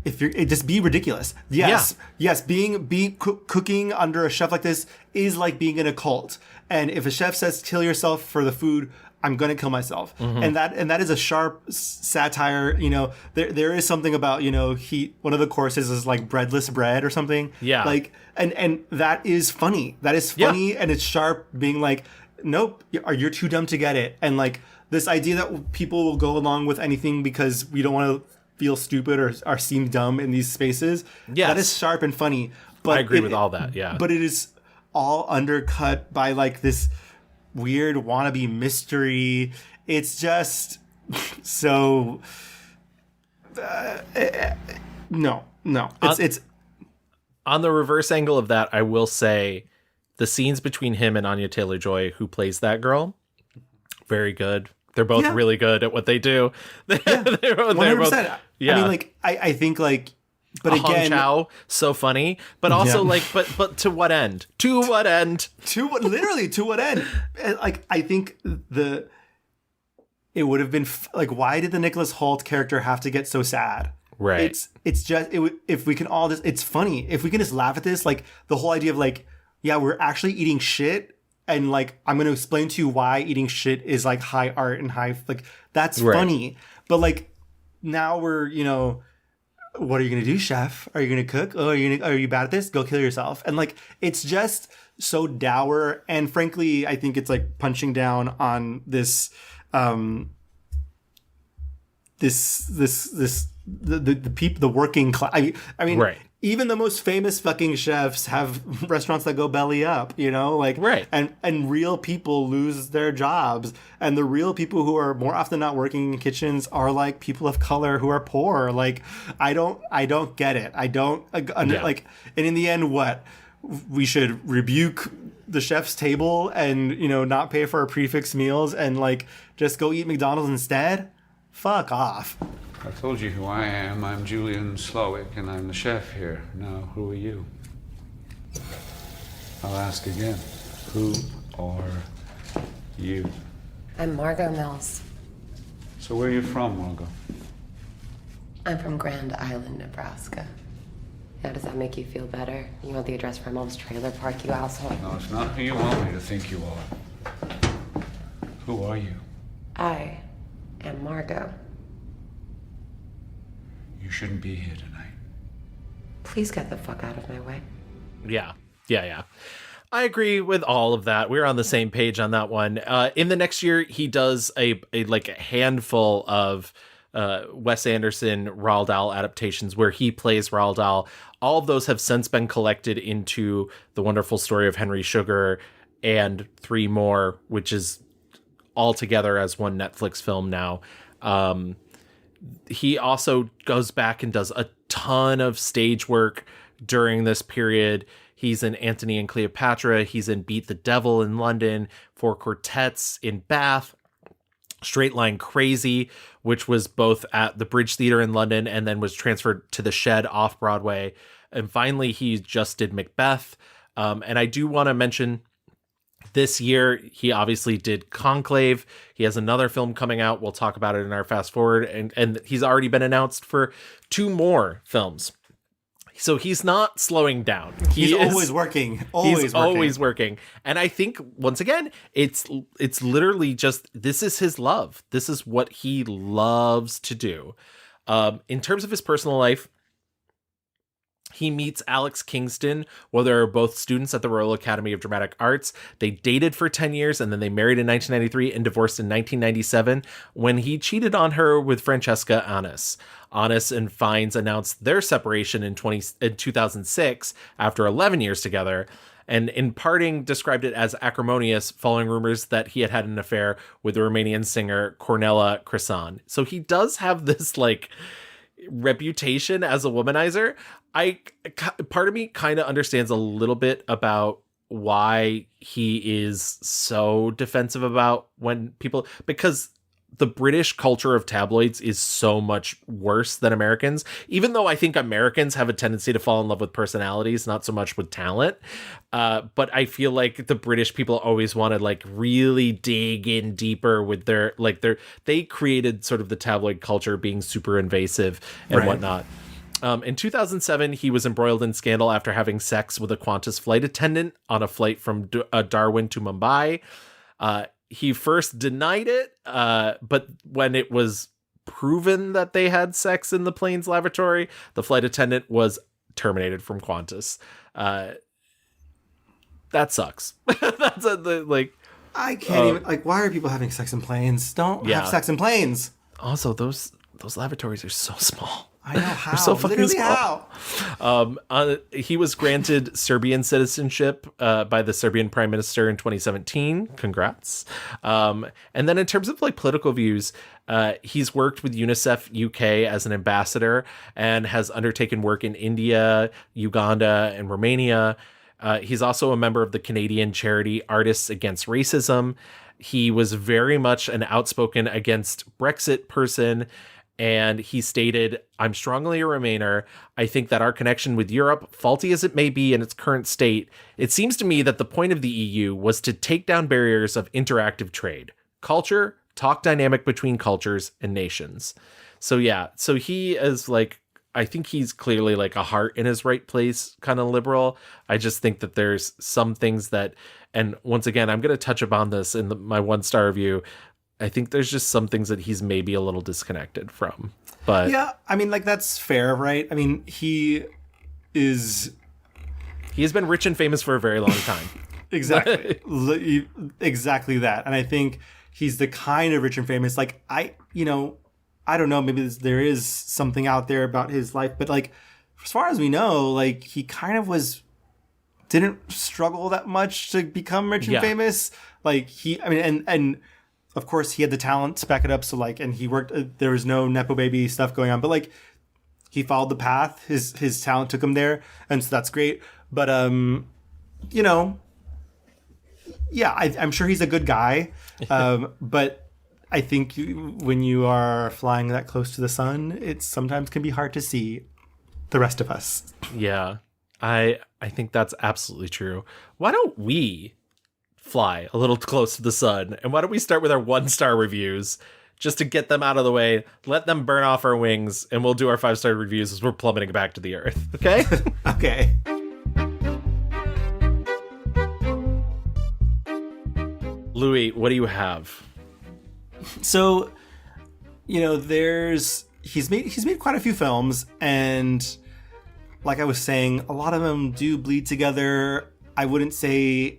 if you're, just be ridiculous. Yes. Yeah. Yes. Cooking under a chef like this is like being in a cult. And if a chef says, kill yourself for the food, I'm going to kill myself. Mm-hmm. And that is a sharp satire. You know, there is something about, you know, one of the courses is like breadless bread or something. Yeah. Like, and that is funny. That is funny. And it's sharp, being like, nope, you're too dumb to get it. And like this idea that people will go along with anything because we don't want to feel stupid or seem dumb in these spaces. Yes. That is sharp and funny. But I agree with all that. Yeah. But it is all undercut by like this weird wannabe mystery. It's just so no. It's on the reverse angle of that. I will say the scenes between him and Anya Taylor-Joy, who plays that girl, very good. They're both really good at what they do. They're 100%. both, yeah. I mean, like, I think like, but Hong again, Chow, so funny, but also like, but to what end? To what end? Literally to what end? Like, I think it would have been like, why did the Nicholas Hoult character have to get so sad? Right. It's just if we can all just, it's funny if we can just laugh at this, like the whole idea of like, yeah, we're actually eating shit, and like I'm going to explain to you why eating shit is like high art and high, like that's funny, but like now we're, you know, what are you going to do, chef? Are you going to cook? Oh, are you bad at this? Go kill yourself. And like, it's just so dour. And frankly, I think it's like punching down on the people, the working class. I mean, right. Even the most famous fucking chefs have restaurants that go belly up, you know, like, right. And real people lose their jobs. And the real people who are more often not working in kitchens are like people of color who are poor. Like, I don't get it. I don't like, and in the end, what? We should rebuke the chef's table and, you know, not pay for our prefix meals and like just go eat McDonald's instead? Fuck off. I told you who I am. I'm Julian Slowick, and I'm the chef here. Now, who are you? I'll ask again. Who are you? I'm Margot Mills. So where are you from, Margot? I'm from Grand Island, Nebraska. How does that make you feel better? You want the address for Mom's trailer park, you asshole? No, it's not who you want me to think you are. Who are you? I am Margot. You shouldn't be here tonight. Please get the fuck out of my way. Yeah. I agree with all of that. We're on the same page on that one. In the next year, he does a handful of Wes Anderson Roald Dahl adaptations where he plays Roald Dahl. All of those have since been collected into The Wonderful Story of Henry Sugar and 3 more, which is all together as one Netflix film now. He also goes back and does a ton of stage work during this period. He's in Antony and Cleopatra. He's in Beat the Devil in London, 4 Quartets in Bath, Straight Line Crazy, which was both at the Bridge Theatre in London and then was transferred to the Shed off Broadway. And finally, he just did Macbeth. And I do want to mention this year, he obviously did Conclave. He has another film coming out. We'll talk about it in our fast forward. And he's already been announced for 2 more films. So he's not slowing down. He's always working. Always working. And I think, once again, it's literally just, this is his love. This is what he loves to do. In terms of his personal life, he meets Alex Kingston while they were both students at the Royal Academy of Dramatic Arts. They dated for 10 years and then they married in 1993 and divorced in 1997 when he cheated on her with Francesca Annis. Annis and Fiennes announced their separation in 2006 after 11 years together, and in parting described it as acrimonious following rumors that he had an affair with the Romanian singer Cornela Crisan. So he does have this reputation as a womanizer. Part of me kind of understands a little bit about why he is so defensive about when people, because the British culture of tabloids is so much worse than Americans, even though I think Americans have a tendency to fall in love with personalities, not so much with talent. But I feel like the British people always want to really dig in deeper with they created sort of the tabloid culture being super invasive and whatnot. In 2007, he was embroiled in scandal after having sex with a Qantas flight attendant on a flight from Darwin to Mumbai. He first denied it, but when it was proven that they had sex in the plane's lavatory, the flight attendant was terminated from Qantas. That sucks. That's I can't even, why are people having sex in planes? Don't have sex in planes. Also, those lavatories are so small. I know how. They're so fucking Literally small. How. He was granted Serbian citizenship by the Serbian Prime Minister in 2017. Congrats. And then in terms of political views, he's worked with UNICEF UK as an ambassador and has undertaken work in India, Uganda, and Romania. He's also a member of the Canadian charity Artists Against Racism. He was very much an outspoken against Brexit person. And he stated, "I'm strongly a Remainer. I think that our connection with Europe, faulty as it may be in its current state, it seems to me that the point of the EU was to take down barriers of interactive trade, culture, talk dynamic between cultures and nations." So yeah, so he is I think he's clearly a heart in his right place kind of liberal. I just think that there's some things that, and once again, I'm going to touch upon this in my 1-star review. I think there's just some things that he's maybe a little disconnected from. But yeah, I mean, that's fair, right? I mean, he has been rich and famous for a very long time. Exactly. Exactly that. And I think he's the kind of rich and famous, I don't know, maybe there is something out there about his life, but as far as we know, he kind of didn't struggle that much to become rich and famous. And of course, he had the talent to back it up. So, and he worked, there was no Nepo baby stuff going on. But, he followed the path. His talent took him there. And so that's great. But, yeah, I'm sure he's a good guy. But I think when you are flying that close to the sun, it sometimes can be hard to see the rest of us. Yeah, I think that's absolutely true. Why don't we fly a little close to the sun, and why don't we start with our 1-star reviews just to get them out of the way, let them burn off our wings, and we'll do our 5-star reviews as we're plummeting back to the earth. Okay? Okay. Louis, what do you have? So, he's made quite a few films, and like I was saying, a lot of them do bleed together. I wouldn't say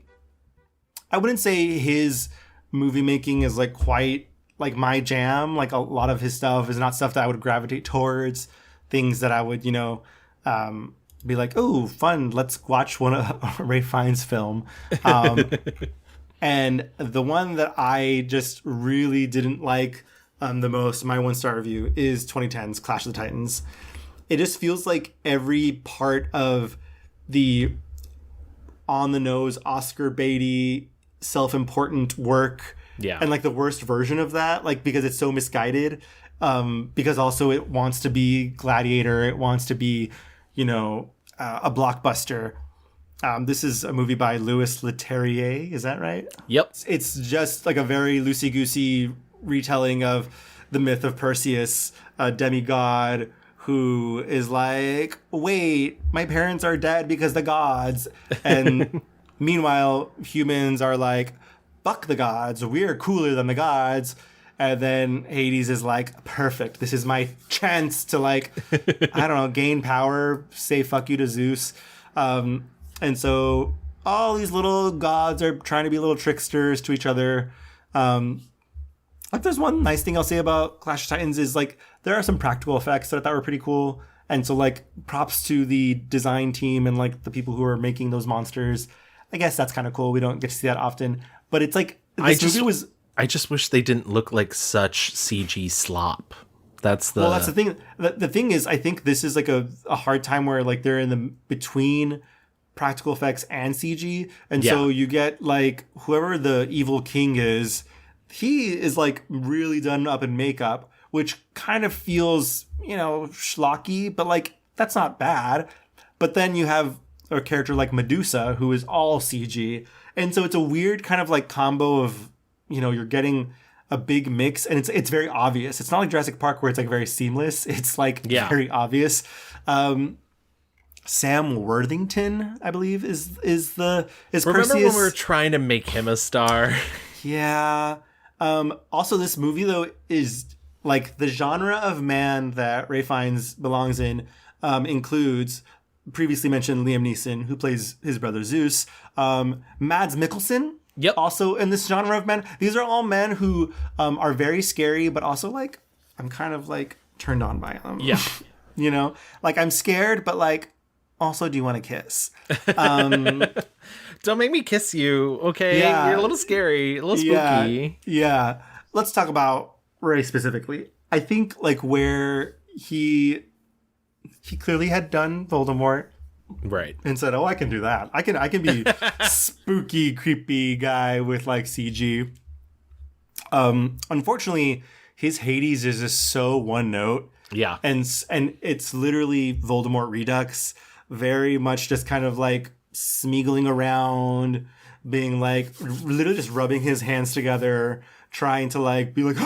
his movie making is quite like my jam. Like a lot of his stuff is not stuff that I would gravitate towards. Things that I would, be like, oh, fun. Let's watch one of Ray Fiennes' film. And the one that I just really didn't like the most, my 1-star review, is 2010's Clash of the Titans. It just feels like every part of the on-the-nose, Oscar baity, self-important work, and like the worst version of that, like because it's so misguided, because also it wants to be Gladiator, it wants to be, a blockbuster. This is a movie by Louis Leterrier, is that right? Yep. It's just like a very loosey-goosey retelling of the myth of Perseus, a demigod who is like, wait, my parents are dead because the gods. And meanwhile, humans are like, fuck the gods, we're cooler than the gods. And then Hades is like, perfect, this is my chance to like, I don't know, gain power, say fuck you to Zeus. And so all these little gods are trying to be little tricksters to each other. If there's one nice thing I'll say about Clash of Titans is like there are some practical effects that I thought were pretty cool. And so like props to the design team and like the people who are making those monsters. I guess that's kind of cool. We don't get to see that often. But it's like I just wish they didn't look like such CG slop. That's the thing. The thing is, I think this is like a hard time where like they're in the between practical effects and CG. And so you get like whoever the evil king is, he is like really done up in makeup, which kind of feels, schlocky, but like that's not bad. But then you have a character like Medusa who is all CG. And so it's a weird kind of like combo of, you're getting a big mix and it's very obvious. It's not like Jurassic Park where it's like very seamless. It's like very obvious. Sam Worthington, I believe, is Remember Perseus. when we were trying to make him a star? Yeah. Also, this movie though is like the genre of man that Ray Fiennes belongs in. Includes previously mentioned Liam Neeson, who plays his brother Zeus. Mads Mikkelsen. Yep. Also in this genre of men. These are all men who are very scary, but also like I'm kind of like turned on by them. Yeah. Like I'm scared, but like also do you want to kiss? Don't make me kiss you, okay? Yeah. You're a little scary, a little spooky. Yeah. Let's talk about Ray specifically. I think like where he clearly had done Voldemort. Right. And said, "Oh, I can do that. I can be spooky, creepy guy with like CG." Unfortunately, his Hades is just so one note. Yeah. And it's literally Voldemort Redux, very much just kind of like smeagling around, being like literally just rubbing his hands together, trying to like be like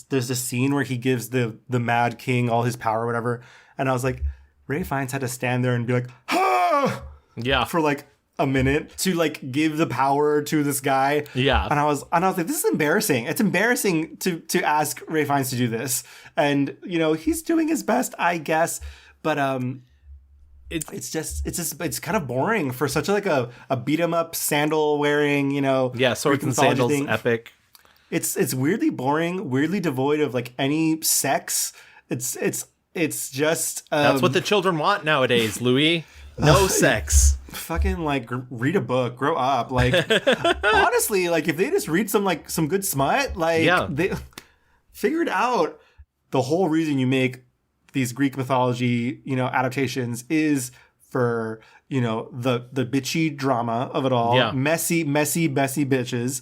there's this scene where he gives the Mad King all his power or whatever, and I was like, Ray Fiennes had to stand there and be like, ah! Yeah, for like a minute to like give the power to this guy. Yeah. And I was like, this is embarrassing. It's embarrassing to ask Ray Fiennes to do this. And, he's doing his best, I guess. But it's kind of boring for such like a beat 'em up sandal wearing, swords and sandals thing. epic. It's weirdly boring, weirdly devoid of like any sex. It's just that's what the children want nowadays, Louis. No sex. Fucking like read a book, grow up. Like honestly, like if they just read some good smut, like they figure it out. The whole reason you make these Greek mythology, adaptations is for, the bitchy drama of it all. Yeah. Messy bitches.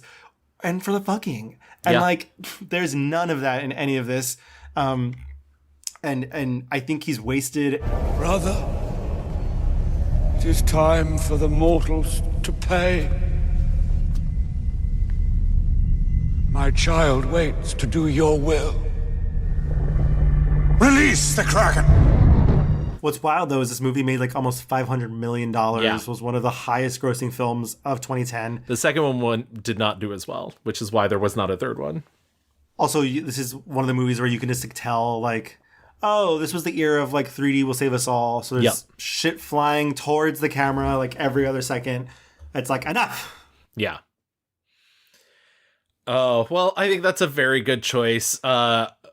And for the fucking. And like there's none of that in any of this. And I think he's wasted. Brother, it is time for the mortals to pay. My child waits to do your will. Release the Kraken! What's wild though is this movie made like almost $500 million. Was one of the highest grossing films of 2010. The second one did not do as well, which is why there was not a third one. Also, this is one of the movies where you can just tell like, oh, this was the era of like 3D will save us all. So there's shit flying towards the camera like every other second. It's like, enough. Yeah. Oh, well, I think that's a very good choice.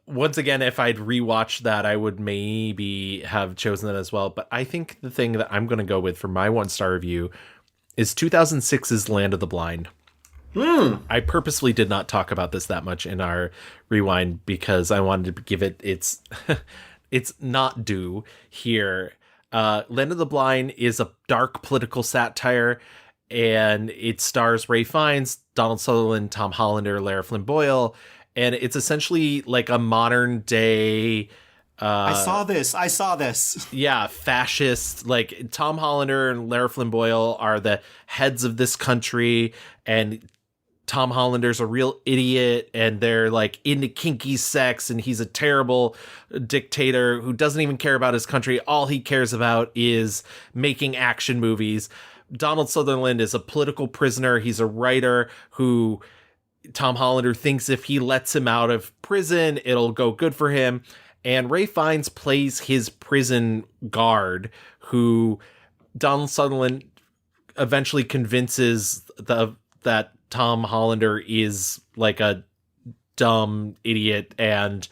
Once again, if I'd rewatched that, I would maybe have chosen that as well. But I think the thing that I'm going to go with for my 1-star review is 2006's Land of the Blind. I purposely did not talk about this that much in our rewind because I wanted to give it its not due here. Land of the Blind is a dark political satire, and it stars Ray Fiennes, Donald Sutherland, Tom Hollander, Lara Flynn Boyle, and it's essentially like a modern day. I saw this. Yeah, fascist. Like Tom Hollander and Lara Flynn Boyle are the heads of this country, and Tom Hollander's a real idiot, and they're like into kinky sex, and he's a terrible dictator who doesn't even care about his country. All he cares about is making action movies. Donald Sutherland is a political prisoner. He's a writer who Tom Hollander thinks if he lets him out of prison, it'll go good for him. And Ray Fiennes plays his prison guard, who Donald Sutherland eventually convinces that Tom Hollander is like a dumb idiot and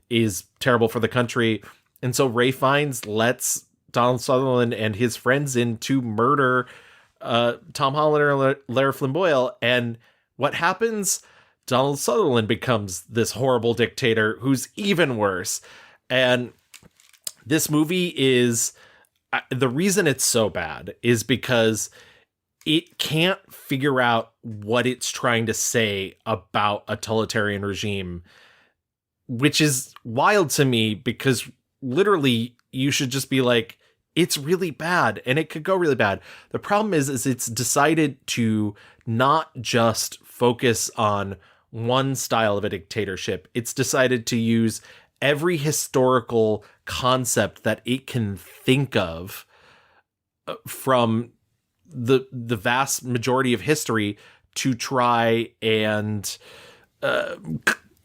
is terrible for the country. And so Ray Fiennes lets Donald Sutherland and his friends in to murder Tom Hollander and Lara Flynn Boyle. And what happens? Donald Sutherland becomes this horrible dictator who's even worse. And this movie is, the reason it's so bad is because it can't figure out what it's trying to say about a totalitarian regime, which is wild to me because literally you should just be like, it's really bad and it could go really bad. The problem is it's decided to not just focus on one style of a dictatorship. It's decided to use every historical concept that it can think of from the vast majority of history to try and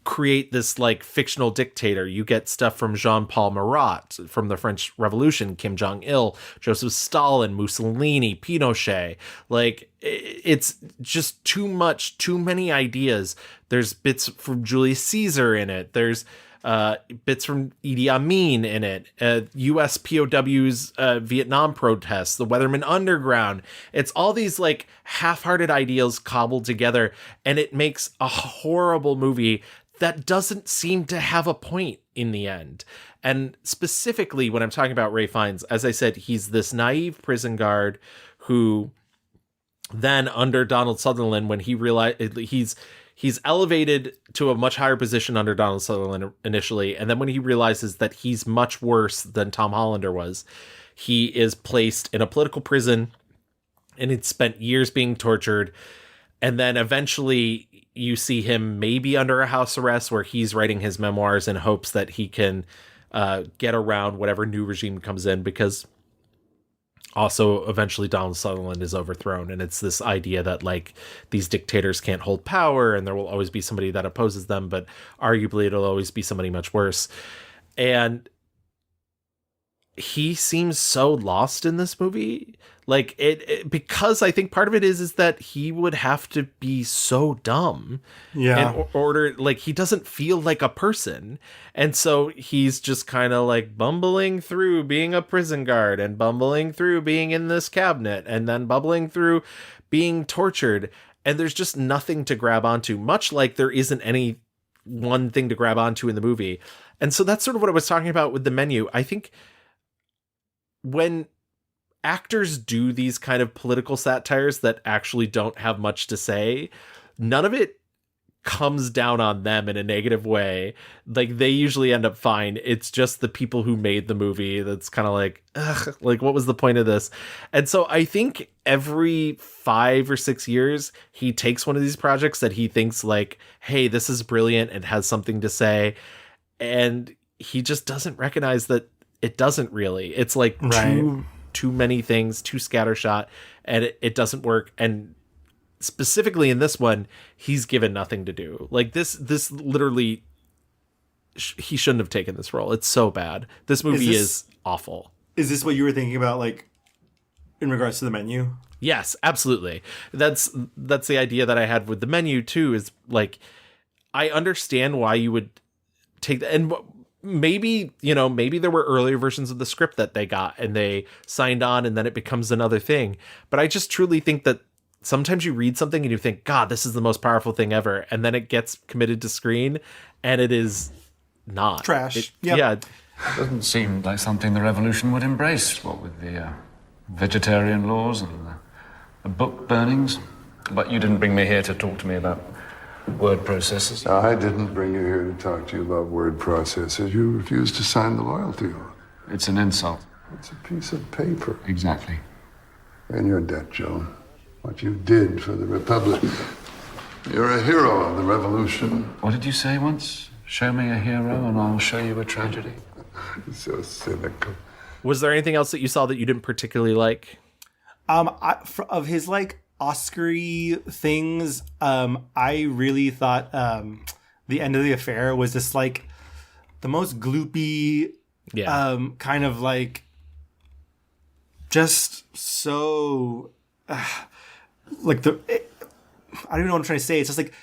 create this like fictional dictator. You get stuff from Jean-Paul Marat from the French Revolution, Kim Jong-il, Joseph Stalin, Mussolini, Pinochet. Like, it's just too much, too many ideas. There's bits from Julius Caesar in it. There's bits from Idi Amin in it, U.S. POWs, Vietnam protests, the Weatherman Underground. It's all these like half-hearted ideals cobbled together, and it makes a horrible movie that doesn't seem to have a point in the end. And specifically when I'm talking about Ray Fiennes, as I said, he's this naive prison guard who then under Donald Sutherland, when he realized he's elevated to a much higher position under Donald Sutherland initially. And then when he realizes that he's much worse than Tom Hollander was, he is placed in a political prison and it's spent years being tortured. And then eventually you see him maybe under a house arrest where he's writing his memoirs in hopes that he can get around whatever new regime comes in, because also eventually Donald Sutherland is overthrown. And it's this idea that like these dictators can't hold power and there will always be somebody that opposes them, but arguably it'll always be somebody much worse. And he seems so lost in this movie. Like it because I think part of it is that he would have to be so dumb in order, like he doesn't feel like a person. And so he's just kind of like bumbling through being a prison guard and bumbling through being in this cabinet and then bumbling through being tortured. And there's just nothing to grab onto, much like there isn't any one thing to grab onto in the movie. And so that's sort of what I was talking about with The Menu. I think when actors do these kind of political satires that actually don't have much to say, none of it comes down on them in a negative way. Like they usually end up fine. It's just the people who made the movie that's kind of like, ugh, like what was the point of this? And so I think every 5 or 6 years he takes one of these projects that he thinks like, hey, this is brilliant and has something to say, and he just doesn't recognize that it doesn't really. It's like too many things, too scattershot, and it doesn't work. And specifically in this one, he's given nothing to do. Like this literally, he shouldn't have taken this role. It's so bad. This movie is awful. Is this what you were thinking about, like in regards to The Menu? Yes, absolutely. That's the idea that I had with the menu too, is like, I understand why you would take that. And maybe, maybe there were earlier versions of the script that they got and they signed on and then it becomes another thing. But I just truly think that sometimes you read something and you think, God, this is the most powerful thing ever. And then it gets committed to screen and it is not. Trash. Yeah. It doesn't seem like something the revolution would embrace, what with the vegetarian laws and the book burnings. But you didn't bring me here to talk to me about word processors. No, I didn't bring you here to talk to you about word processors. You refused to sign the loyalty oath. It's an insult. It's a piece of paper. Exactly. And your debt, Joe. What you did for the Republic. You're a hero of the revolution. What did you say once? Show me a hero and I'll show you a tragedy. So cynical. Was there anything else that you saw that you didn't particularly like? Of his like Oscar-y things, I really thought The End of the Affair was just like the most gloopy, kind of like just so like I don't even know what I'm trying to say. It's just like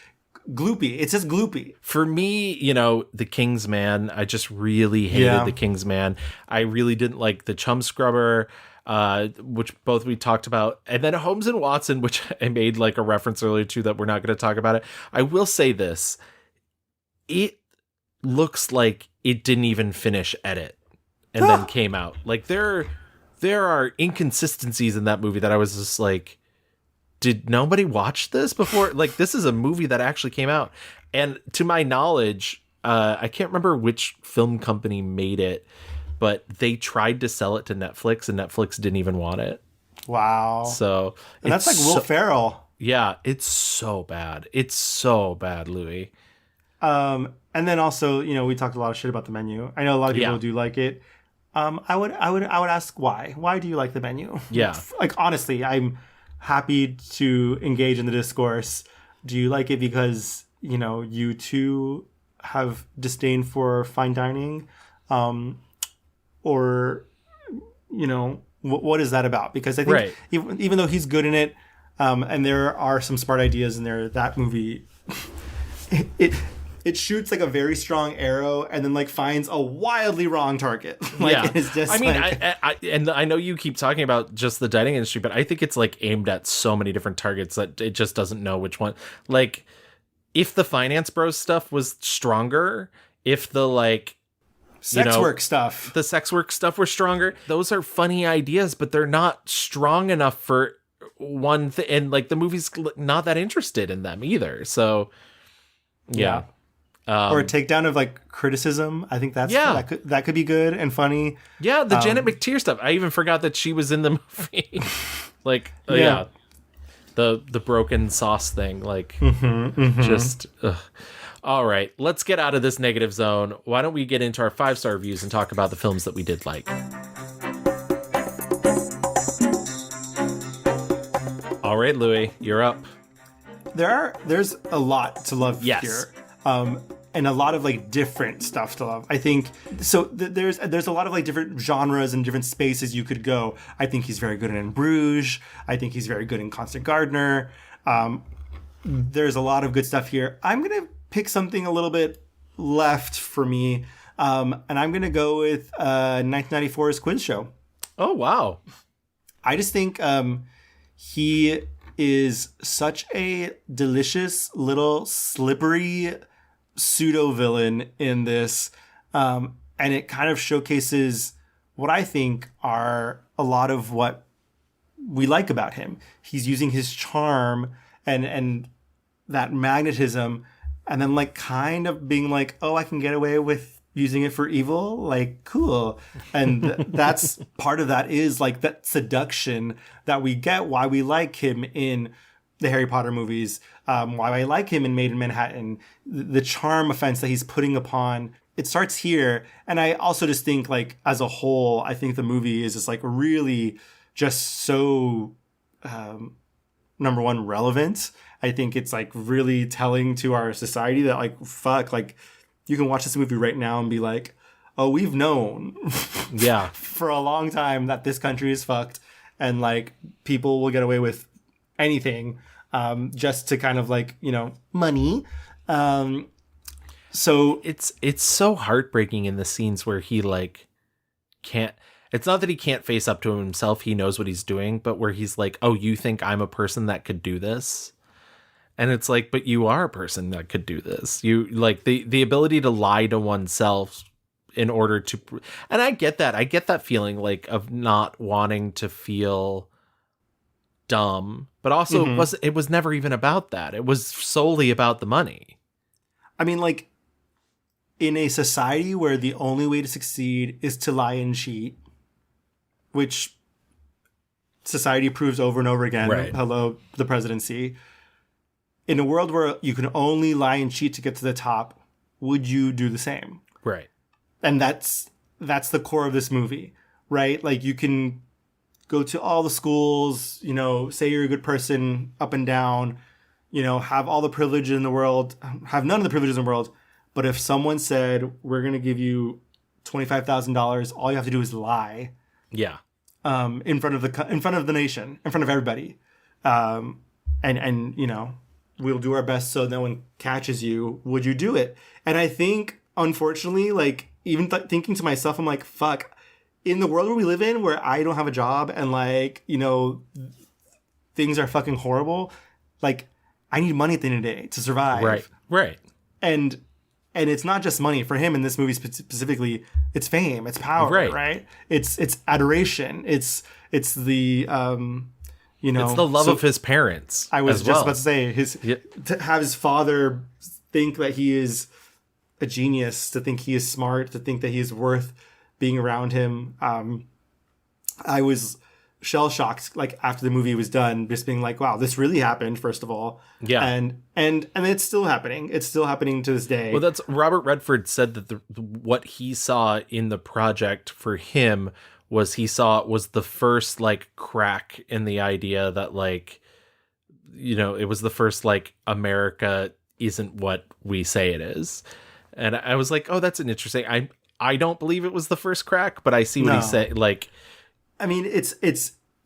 gloopy. It's just gloopy. For me, The King's Man, I just really hated The King's Man. I really didn't like The Chum Scrubber, which both we talked about. And then Holmes and Watson, which I made like a reference earlier to that we're not going to talk about it. I will say this. It looks like it didn't even finish edit and then came out. Like there are inconsistencies in that movie that I was just like, did nobody watch this before? Like, this is a movie that actually came out. And to my knowledge, I can't remember which film company made it, but they tried to sell it to Netflix and Netflix didn't even want it. Wow. So and that's like Will Ferrell. Yeah, it's so bad. It's so bad, Louis. And then also, we talked a lot of shit about the menu. I know a lot of people do like it. I would ask why. Why do you like the menu? Yeah. Like, honestly, I'm happy to engage in the discourse. Do you like it because, you too have disdain for fine dining? Or, what is that about? Because I think even though he's good in it, and there are some smart ideas in there, that movie, it shoots like a very strong arrow and then like finds a wildly wrong target. It's just I know you keep talking about just the dining industry, but I think it's like aimed at so many different targets that it just doesn't know which one. Like, if the Finance Bros stuff was stronger, if the sex work stuff were stronger, those are funny ideas, but they're not strong enough for one thing. And like the movie's not that interested in them either. So yeah. Or a takedown of like criticism. I think that could be good and funny. Yeah, the Janet McTeer stuff. I even forgot that she was in the movie. The broken sauce thing. Like, just. Ugh. All right, let's get out of this negative zone. Why don't we get into our 5-star reviews and talk about the films that we did like? All right, Louis, you're up. There's a lot to love here. And a lot of like different stuff to love. I think so. There's a lot of like different genres and different spaces you could go. I think he's very good in Bruges. I think he's very good in Constant Gardener. There's a lot of good stuff here. I'm gonna pick something a little bit left for me, and I'm gonna go with 1994's Quiz Show. Oh wow! I just think he is such a delicious little slippery pseudo villain in this, and it kind of showcases what I think are a lot of what we like about him. He's using his charm and that magnetism, and then like kind of being like, oh, I can get away with using it for evil, like cool. And that's part of that is like that seduction that we get, why we like him in the Harry Potter movies, why I like him in Made in Manhattan, the charm offense that he's putting upon. It starts here. And I also just think like as a whole, I think the movie is just like really just so, number one, relevant. I think it's like really telling to our society that like, fuck, like you can watch this movie right now and be like, oh, we've known for a long time that this country is fucked. and like people will get away with anything just to kind of like, money. So it's so heartbreaking in the scenes where he like can't. It's not that he can't face up to himself. He knows what he's doing, but where he's like, oh, you think I'm a person that could do this? And it's like, but you are a person that could do this. You like the ability to lie to oneself in order to, and I get that. I get that feeling like of not wanting to feel dumb, but also it was never even about that. It was solely about the money. I mean, like in a society where the only way to succeed is to lie and cheat, which society proves over and over again. Right. Hello, the presidency. In a world where you can only lie and cheat to get to the top, would you do the same? Right. And that's the core of this movie, right? Like you can go to all the schools, say you're a good person up and down, have all the privilege in the world, have none of the privileges in the world. But if someone said, we're going to give you $25,000, all you have to do is lie. Yeah. In front of the nation, in front of everybody. And we'll do our best so no one catches you. Would you do it? And I think, unfortunately, like, even thinking to myself, I'm like, fuck, in the world where we live in, where I don't have a job and, like, things are fucking horrible, like, I need money at the end of the day to survive. Right. And it's not just money. For him in this movie specifically, it's fame, it's power, right? It's adoration. It's the it's the love of his parents. I was just about to say to have his father think that he is a genius, to think he is smart, to think that he is worth being around him. I was shell shocked, like after the movie was done, just being like, wow, this really happened, first of all. Yeah. And it's still happening. It's still happening to this day. Well, that's Robert Redford said that what he saw in the project for him was he saw it was the first like crack in the idea that like, it was the first like America isn't what we say it is. And I was like, oh, that's an interesting. I don't believe it was the first crack, but I see what he's saying. Like, I mean,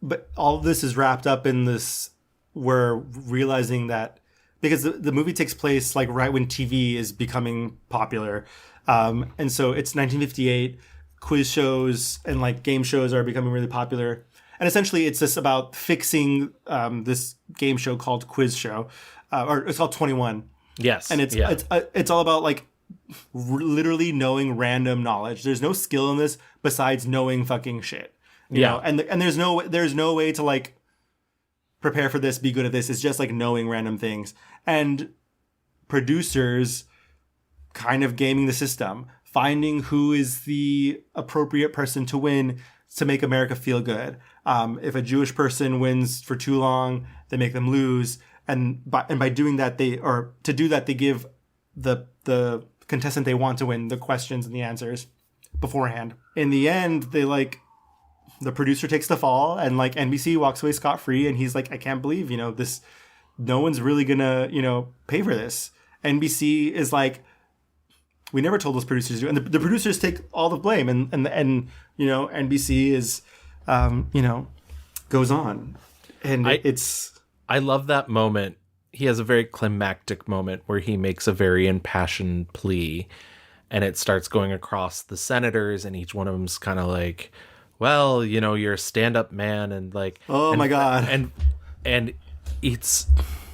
but all of this is wrapped up in this. We're realizing that because the movie takes place like right when TV is becoming popular, and so it's 1958. Quiz shows and like game shows are becoming really popular, and essentially it's just about fixing this game show called Quiz Show, or it's called 21. Yes, and it's all about like literally knowing random knowledge. There's no skill in this besides knowing fucking shit. You know? And there's no way to like prepare for this, be good at this. It's just like knowing random things. And producers kind of gaming the system, finding who is the appropriate person to win to make America feel good. If a Jewish person wins for too long, they make them lose. And by doing that, they give the contestant they want to win the questions and the answers beforehand. In the end, the producer takes the fall, and like NBC walks away scot-free, and he's like, I can't believe, this, no one's really gonna, pay for this. NBC is like, we never told those producers to, and the producers take all the blame, and NBC is, goes on. And I love that moment. He has a very climactic moment where he makes a very impassioned plea, and it starts going across the senators, and each one of them's kind of like, well, you're a stand-up man, and like, my God. And it's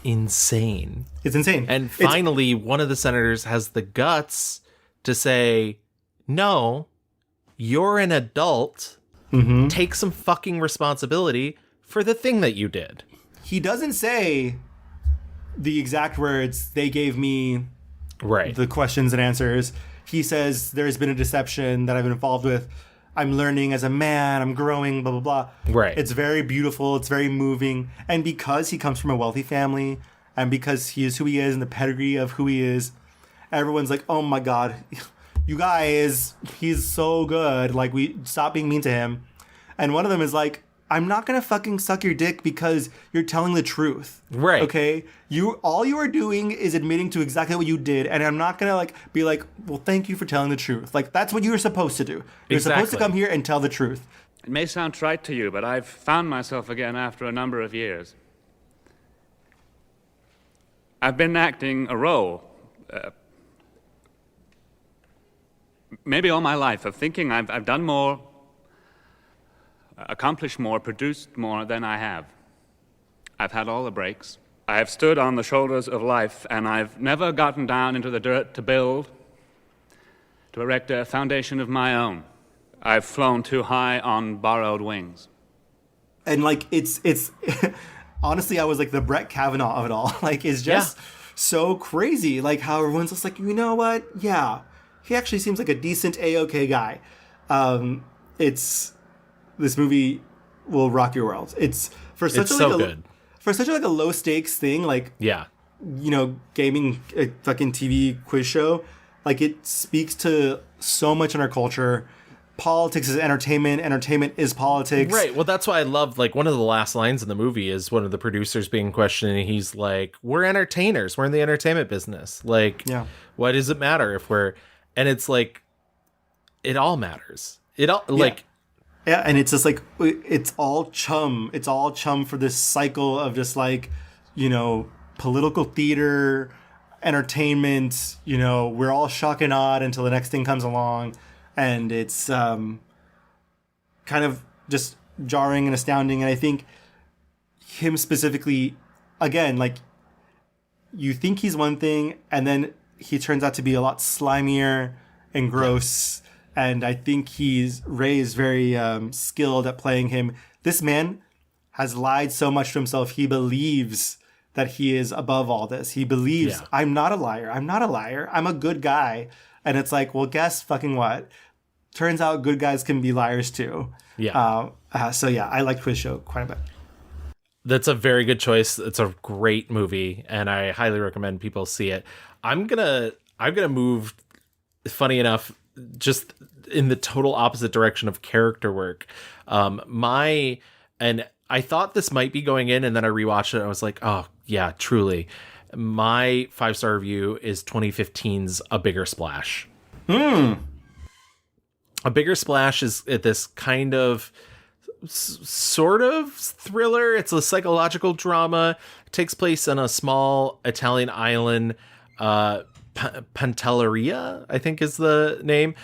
insane. It's insane. And finally, one of the senators has the guts to say, no, you're an adult. Mm-hmm. Take some fucking responsibility for the thing that you did. He doesn't say the exact words, they gave me the questions and answers. He says, there's been a deception that I've been involved with. I'm learning as a man, I'm growing, blah, blah, blah. Right. It's very beautiful. It's very moving. And because he comes from a wealthy family, and because he is who he is and the pedigree of who he is, everyone's like, oh my God, you guys, he's so good. Like, stop being mean to him. And one of them is like, I'm not going to fucking suck your dick because you're telling the truth. Right. Okay? All you are doing is admitting to exactly what you did, and I'm not going to be like, well, thank you for telling the truth. Like, that's what you're supposed to do. You're supposed to come here and tell the truth. It may sound trite to you, but I've found myself again after a number of years. I've been acting a role, maybe all my life, of thinking I've done more, accomplished more, produced more than I have. I've had all the breaks. I have stood on the shoulders of life, and I've never gotten down into the dirt to build, to erect a foundation of my own. I've flown too high on borrowed wings. And like it's honestly, I was like the Brett Kavanaugh of it all. Like, it's just so crazy. Like how everyone's just like, you know what? Yeah, he actually seems like a decent A-OK guy. This movie will rock your world. It's for such good. For such like a low stakes thing, like gaming, a fucking TV quiz show. Like, it speaks to so much in our culture. Politics is entertainment. Entertainment is politics. Right. Well, that's why I love, like, one of the last lines in the movie is one of the producers being questioned, and he's like, we're entertainers. We're in the entertainment business. Like, why does it matter if we're... And it's like, it all matters. It all, like... Yeah, and it's just like, it's all chum. It's all chum for this cycle of just like, political theater, entertainment, we're all shock and awed until the next thing comes along. And it's kind of just jarring and astounding. And I think him specifically, again, like, you think he's one thing, and then he turns out to be a lot slimier and gross. And I think Ray is very skilled at playing him. This man has lied so much to himself. He believes that he is above all this. He believes, I'm not a liar. I'm not a liar. I'm a good guy. And it's like, well, guess fucking what? Turns out good guys can be liars too. Yeah. So yeah, I like Quiz Show quite a bit. That's a very good choice. It's a great movie, and I highly recommend people see it. I'm gonna move, funny enough, just in the total opposite direction of character work. And I thought this might be going in, and then I rewatched it and I was like, oh yeah, truly. My 5-star review is 2015's A Bigger Splash. A Bigger Splash is this kind of sort of thriller. It's a psychological drama. It takes place on a small Italian island, Pantelleria, I think is the name,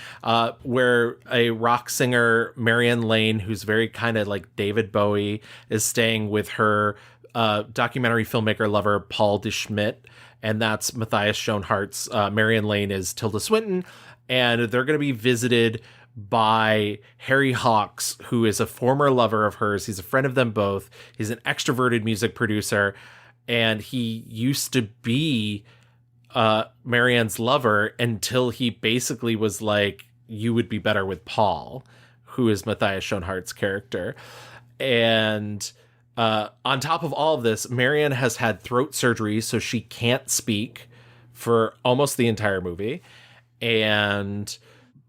where a rock singer, Marianne Lane, who's very kind of like David Bowie, is staying with her documentary filmmaker lover, Paul de Schmidt, and that's Matthias Schoenhardt's. Marianne Lane is Tilda Swinton, and they're going to be visited by Harry Hawks, who is a former lover of hers. He's a friend of them both. He's an extroverted music producer, and he used to be Marianne's lover until he basically was like, you would be better with Paul, who is Matthias Schoenhardt's character. And on top of all of this, Marianne has had throat surgery, so she can't speak for almost the entire movie. And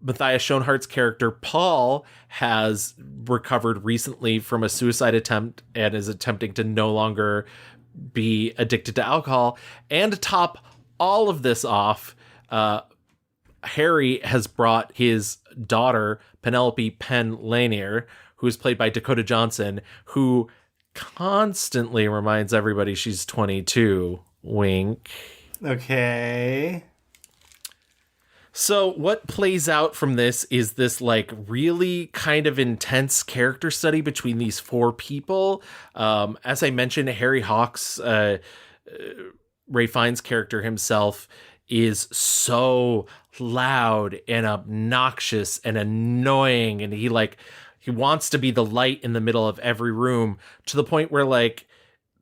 Matthias Schoenhardt's character, Paul, has recovered recently from a suicide attempt and is attempting to no longer be addicted to alcohol. And to top all of this off, Harry has brought his daughter, Penelope Penn Lanier, who is played by Dakota Johnson, who constantly reminds everybody she's 22. Wink. Okay. So what plays out from this is this like really kind of intense character study between these four people. As I mentioned, Harry Hawks, Ray Fiennes' character himself, is so loud and obnoxious and annoying, and he wants to be the light in the middle of every room, to the point where like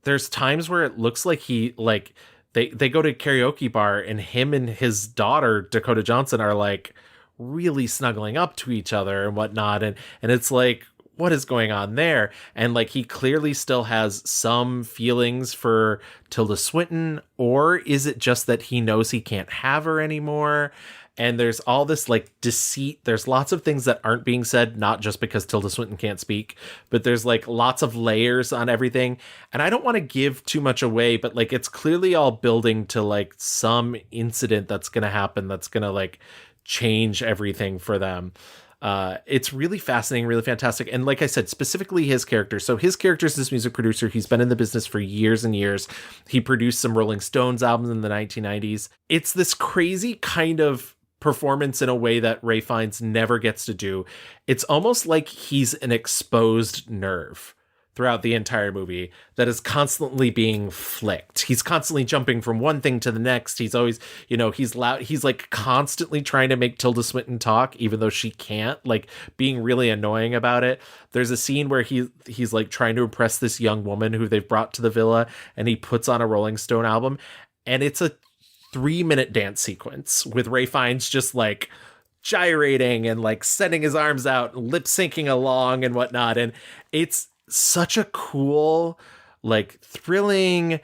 there's times where it looks like he like they go to a karaoke bar and him and his daughter Dakota Johnson are like really snuggling up to each other and whatnot, and it's like, what is going on there? And like he clearly still has some feelings for Tilda Swinton, or is it just that he knows he can't have her anymore? And there's all this like deceit. There's lots of things that aren't being said, not just because Tilda Swinton can't speak, but there's like lots of layers on everything. And I don't want to give too much away, but like it's clearly all building to like some incident that's going to happen that's going to like change everything for them. It's really fascinating, really fantastic. And like I said, specifically his character. So his character is this music producer. He's been in the business for years and years. He produced some Rolling Stones albums in the 1990s. It's this crazy kind of performance in a way that Ray Fiennes never gets to do. It's almost like he's an exposed nerve throughout the entire movie that is constantly being flicked. He's constantly jumping from one thing to the next. He's always, he's loud. He's like constantly trying to make Tilda Swinton talk, even though she can't, like being really annoying about it. There's a scene where he's like trying to impress this young woman who they've brought to the villa, and he puts on a Rolling Stone album, and it's a 3-minute dance sequence with Ray Fiennes just like gyrating and like sending his arms out, lip syncing along and whatnot. And it's such a cool, like thrilling,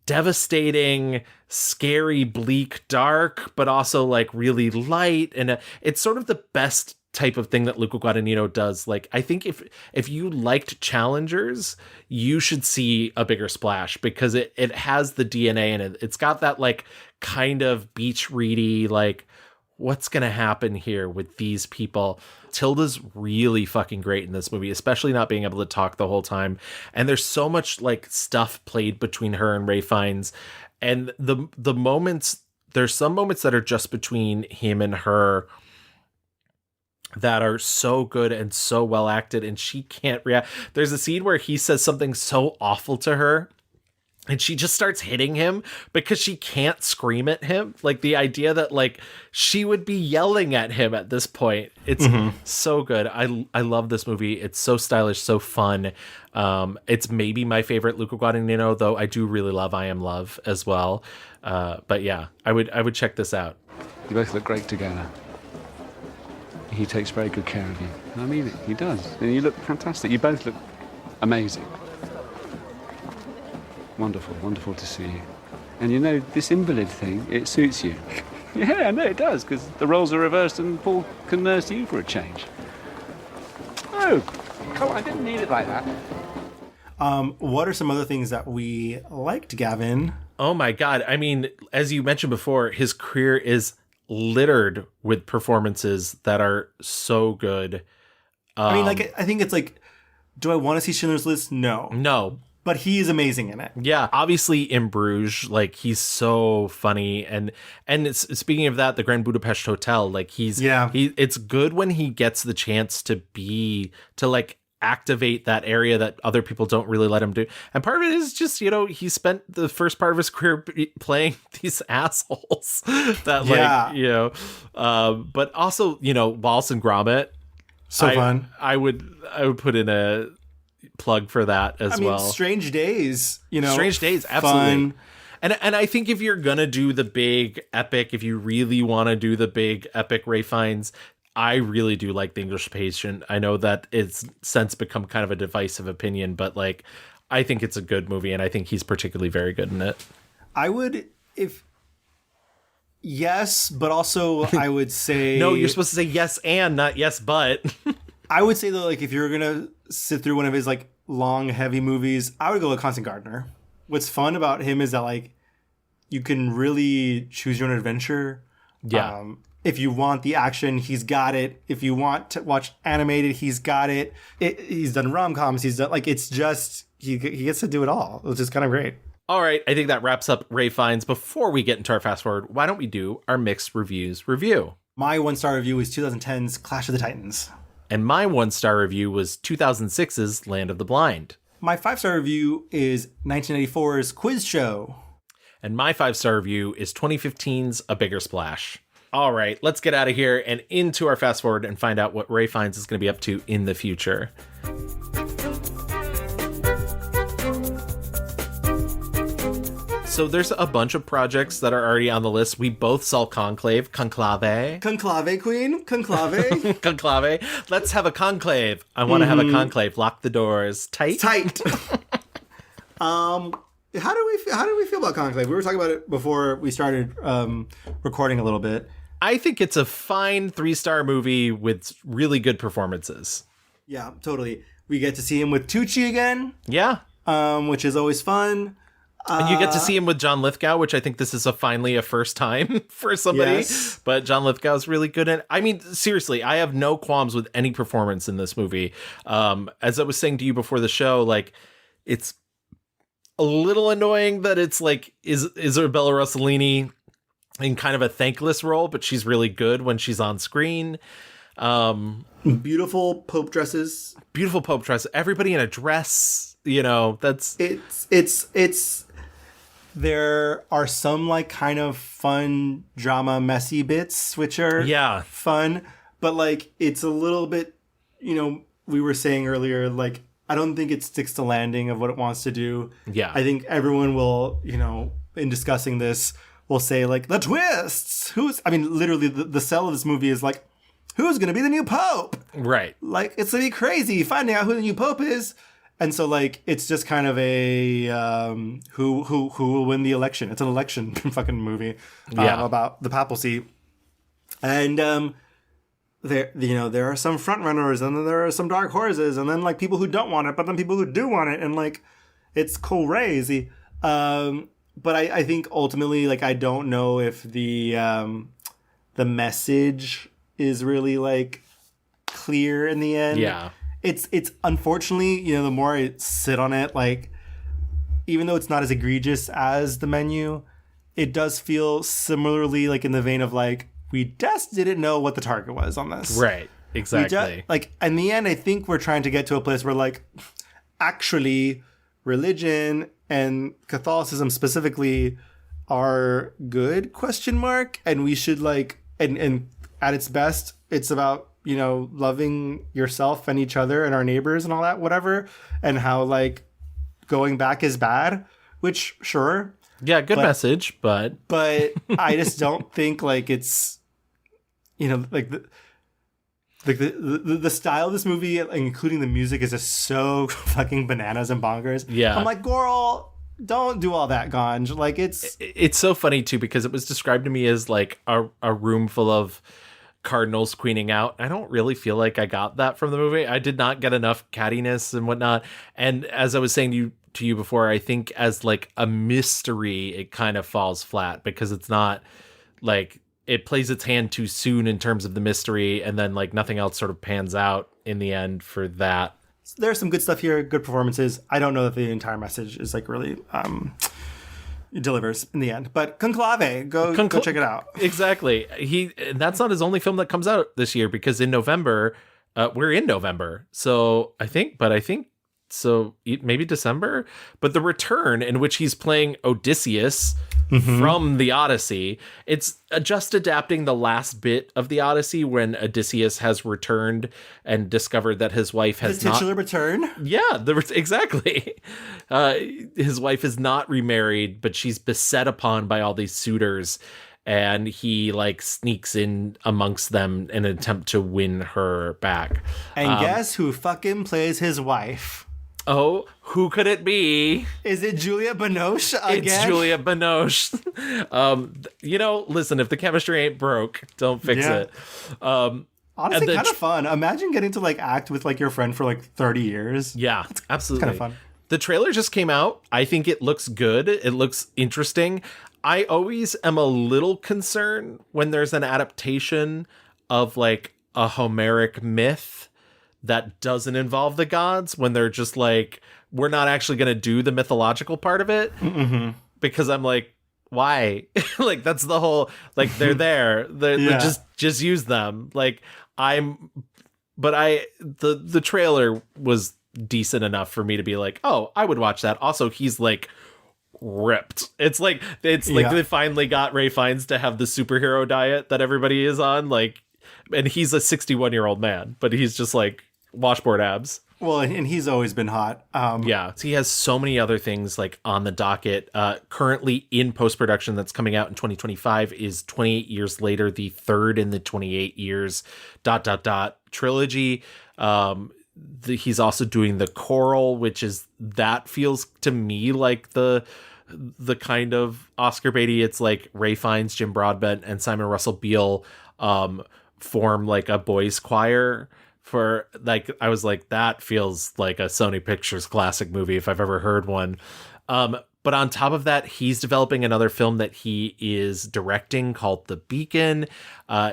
devastating, scary, bleak, dark, but also like really light. And it's sort of the best type of thing that Luca Guadagnino does. Like, I think if you liked Challengers, you should see A Bigger Splash, because it has the DNA in it. It's got that like kind of beach ready, like, what's going to happen here with these people? Tilda's really fucking great in this movie, especially not being able to talk the whole time. And there's so much like stuff played between her and Ray Fiennes. And the moments, there's some moments that are just between him and her that are so good and so well acted, and she can't react. There's a scene where he says something so awful to her, and she just starts hitting him because she can't scream at him. Like the idea that like she would be yelling at him at this point. It's so good. I love this movie. It's so stylish, so fun. It's maybe my favorite Luca Guadagnino, though I do really love I Am Love as well. But yeah, I would check this out. You both look great together. He takes very good care of you. And I mean it, he does. And you look fantastic. You both look amazing. Wonderful, wonderful to see you. And you know, this invalid thing, it suits you. Yeah, I know it does, because the roles are reversed and Paul can nurse you for a change. Oh, come on, I didn't need it like that. What are some other things that we liked, Gavin? Oh my God. I mean, as you mentioned before, his career is littered with performances that are so good. I mean, like, I think it's like, do I want to see Schindler's List? No. But he is amazing in it. Yeah, obviously in Bruges, like he's so funny, and speaking of that, the Grand Budapest Hotel, like it's good when he gets the chance to like activate that area that other people don't really let him do. And part of it is just, he spent the first part of his career playing these assholes that but also, Wallace and Gromit. So fun. I would put in a plug for that as well. Strange Days, Strange Days, absolutely. Fun. And I think if you're gonna do the big epic, if you really want to do the big epic Ray Fiennes, I really do like The English Patient. I know that it's since become kind of a divisive opinion, but like, I think it's a good movie, and I think he's particularly very good in it. Yes, but also I would say... No, you're supposed to say yes and, not yes but. I would say, though, like, if you're going to sit through one of his, like, long, heavy movies, I would go with Constant Gardener. What's fun about him is that, like, you can really choose your own adventure. Yeah. If you want the action, he's got it. If you want to watch animated, he's got it. He's done rom-coms. He's done, like, it's just, he gets to do it all. It's just kind of great. All right, I think that wraps up Ray Fiennes. Before we get into our fast forward, why don't we do our mixed reviews review? My 1-star review is 2010's Clash of the Titans. And my 1-star review was 2006's Land of the Blind. My 5-star review is 1984's Quiz Show. And my 5-star review is 2015's A Bigger Splash. All right, let's get out of here and into our fast forward and find out what Ray Fiennes is going to be up to in the future. So there's a bunch of projects that are already on the list. We both saw Conclave. Conclave, Queen. Conclave. Conclave. Let's have a conclave. I want to have a conclave. Lock the doors. Tight. How do we feel about Conclave? We were talking about it before we started recording a little bit. I think it's a fine 3-star movie with really good performances. Yeah, totally. We get to see him with Tucci again. Yeah. Which is always fun. And you get to see him with John Lithgow, which I think this is finally a first time for somebody. Yes. But John Lithgow is really good at. I mean, seriously, I have no qualms with any performance in this movie. As I was saying to you before the show, like, it's a little annoying that it's like Isabella Rossellini in kind of a thankless role, but she's really good when she's on screen. Beautiful Pope dresses. Beautiful Pope dress. Everybody in a dress. You know, that's it's. There are some like kind of fun drama messy bits which are fun, but like it's a little bit, you know, we were saying earlier, like I don't think it sticks to landing of what it wants to do. Yeah. I think everyone will, you know, in discussing this will say like the twists. Literally the sell of this movie is like, who's going to be the new pope? Right. Like it's going to be crazy finding out who the new pope is. And so, like, it's just kind of a who will win the election. It's an election fucking movie about the papacy, and there are some front runners, and then there are some dark horses, and then like people who don't want it, but then people who do want it, and like it's crazy. But I think ultimately, like, I don't know if the message is really like clear in the end. Yeah. It's unfortunately, you know, the more I sit on it, like, even though it's not as egregious as The Menu, it does feel similarly like in the vein of like, we just didn't know what the target was on this. Right. Exactly. Like, in the end, I think we're trying to get to a place where like, actually, religion and Catholicism specifically are good, ? And we should like, and at its best, it's about, you know, loving yourself and each other and our neighbors and all that, whatever, and how like going back is bad, which sure. Yeah, good message, but I just don't think like it's, you know, like the style of this movie, including the music, is just so fucking bananas and bonkers. Yeah. I'm like, girl, don't do all that, Ganj. Like it's so funny too, because it was described to me as like a room full of cardinals queening out. I don't really feel like I got that from the movie. I did not get enough cattiness and whatnot. And as I was saying to you before, I think as like a mystery, it kind of falls flat because it's not like it plays its hand too soon in terms of the mystery, and then like nothing else sort of pans out in the end for that. There's some good stuff here, good performances. I don't know that the entire message is like really delivers in the end, but Conclave, go check it out. Exactly. That's not his only film that comes out this year, because in November, we're in November, so I think so maybe December, but The Return, in which he's playing Odysseus from the Odyssey. It's just adapting the last bit of the Odyssey when Odysseus has returned and discovered that his wife has the titular return. Yeah, exactly. His wife is not remarried, but she's beset upon by all these suitors, and he like sneaks in amongst them in an attempt to win her back. And guess who fucking plays his wife? Oh, who could it be? Is it Juliette Binoche again? It's Juliette Binoche. You know, listen, if the chemistry ain't broke, don't fix it. Honestly, kind of fun. Imagine getting to like act with like your friend for like 30 years. Yeah, absolutely. It's kind of fun. The trailer just came out. I think it looks good. It looks interesting. I always am a little concerned when there's an adaptation of like a Homeric myth that doesn't involve the gods, when they're just like, we're not actually going to do the mythological part of it. Mm-hmm. Because I'm like, why? Like, that's the whole, like, they're there. They're just use them. Like, the trailer was decent enough for me to be like, oh, I would watch that. Also, he's like ripped. It's like they finally got Ralph Fiennes to have the superhero diet that everybody is on. Like, and he's a 61-year-old man, but he's just like washboard abs. Well, and he's always been hot. Yeah, he has so many other things like on the docket. Currently in post-production that's coming out in 2025 is 28 Years Later, the third in the 28 years ... trilogy. He's also doing The Coral, which is, that feels to me like the kind of Oscar baity. It's like Ralph Fiennes, Jim Broadbent, and Simon Russell Beale form like a boys choir for, like, I was like, that feels like a Sony Pictures classic movie if I've ever heard one. But But on top of that, he's developing another film that he is directing called The Beacon.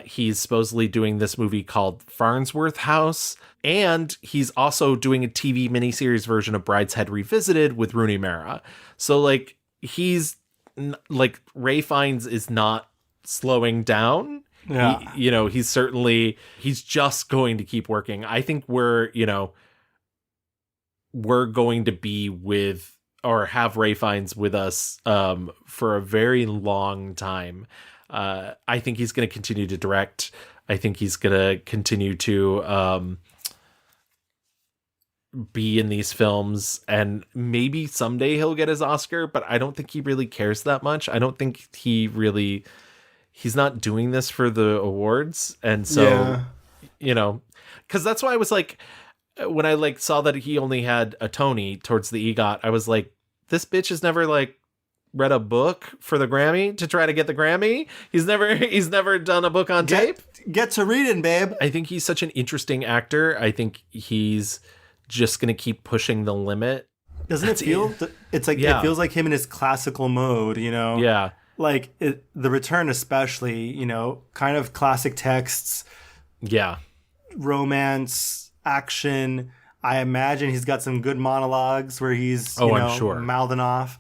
He's supposedly doing this movie called Farnsworth House. And he's also doing a TV miniseries version of Brideshead Revisited with Rooney Mara. So, like, Ray Fiennes is not slowing down. Yeah. He's just going to keep working. I think we're going to be with or have Ray Fiennes with us for a very long time. I think he's going to continue to direct. I think he's going to continue to be in these films, and maybe someday he'll get his Oscar, but I don't think he really cares that much. I don't think he's not doing this for the awards. And so, because that's why I was like, when I saw that he only had a Tony towards the EGOT, I was like, this bitch has never read a book for the Grammy to try to get the Grammy. He's never done a book on tape. Get to reading, babe. I think he's such an interesting actor. I think he's just going to keep pushing the limit. Doesn't it feel? It's like it feels like him in his classical mode, Yeah. Like The Return, especially, kind of classic texts. Yeah. Romance, action. I imagine he's got some good monologues where he's, I'm sure, mouthing off.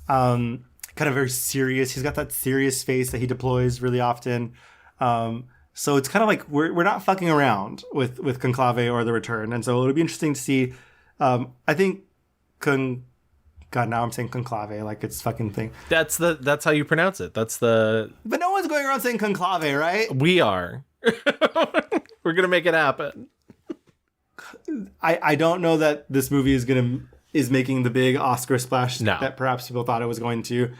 Kind of very serious. He's got that serious face that he deploys really often. So it's kind of like we're not fucking around with Conclave or The Return. And so it'll be interesting to see. I think God, now I'm saying conclave like it's fucking thing. That's how you pronounce it. But no one's going around saying conclave, right? We are. We're gonna make it happen. I don't know that this movie is making the big Oscar splash that perhaps people thought it was going to.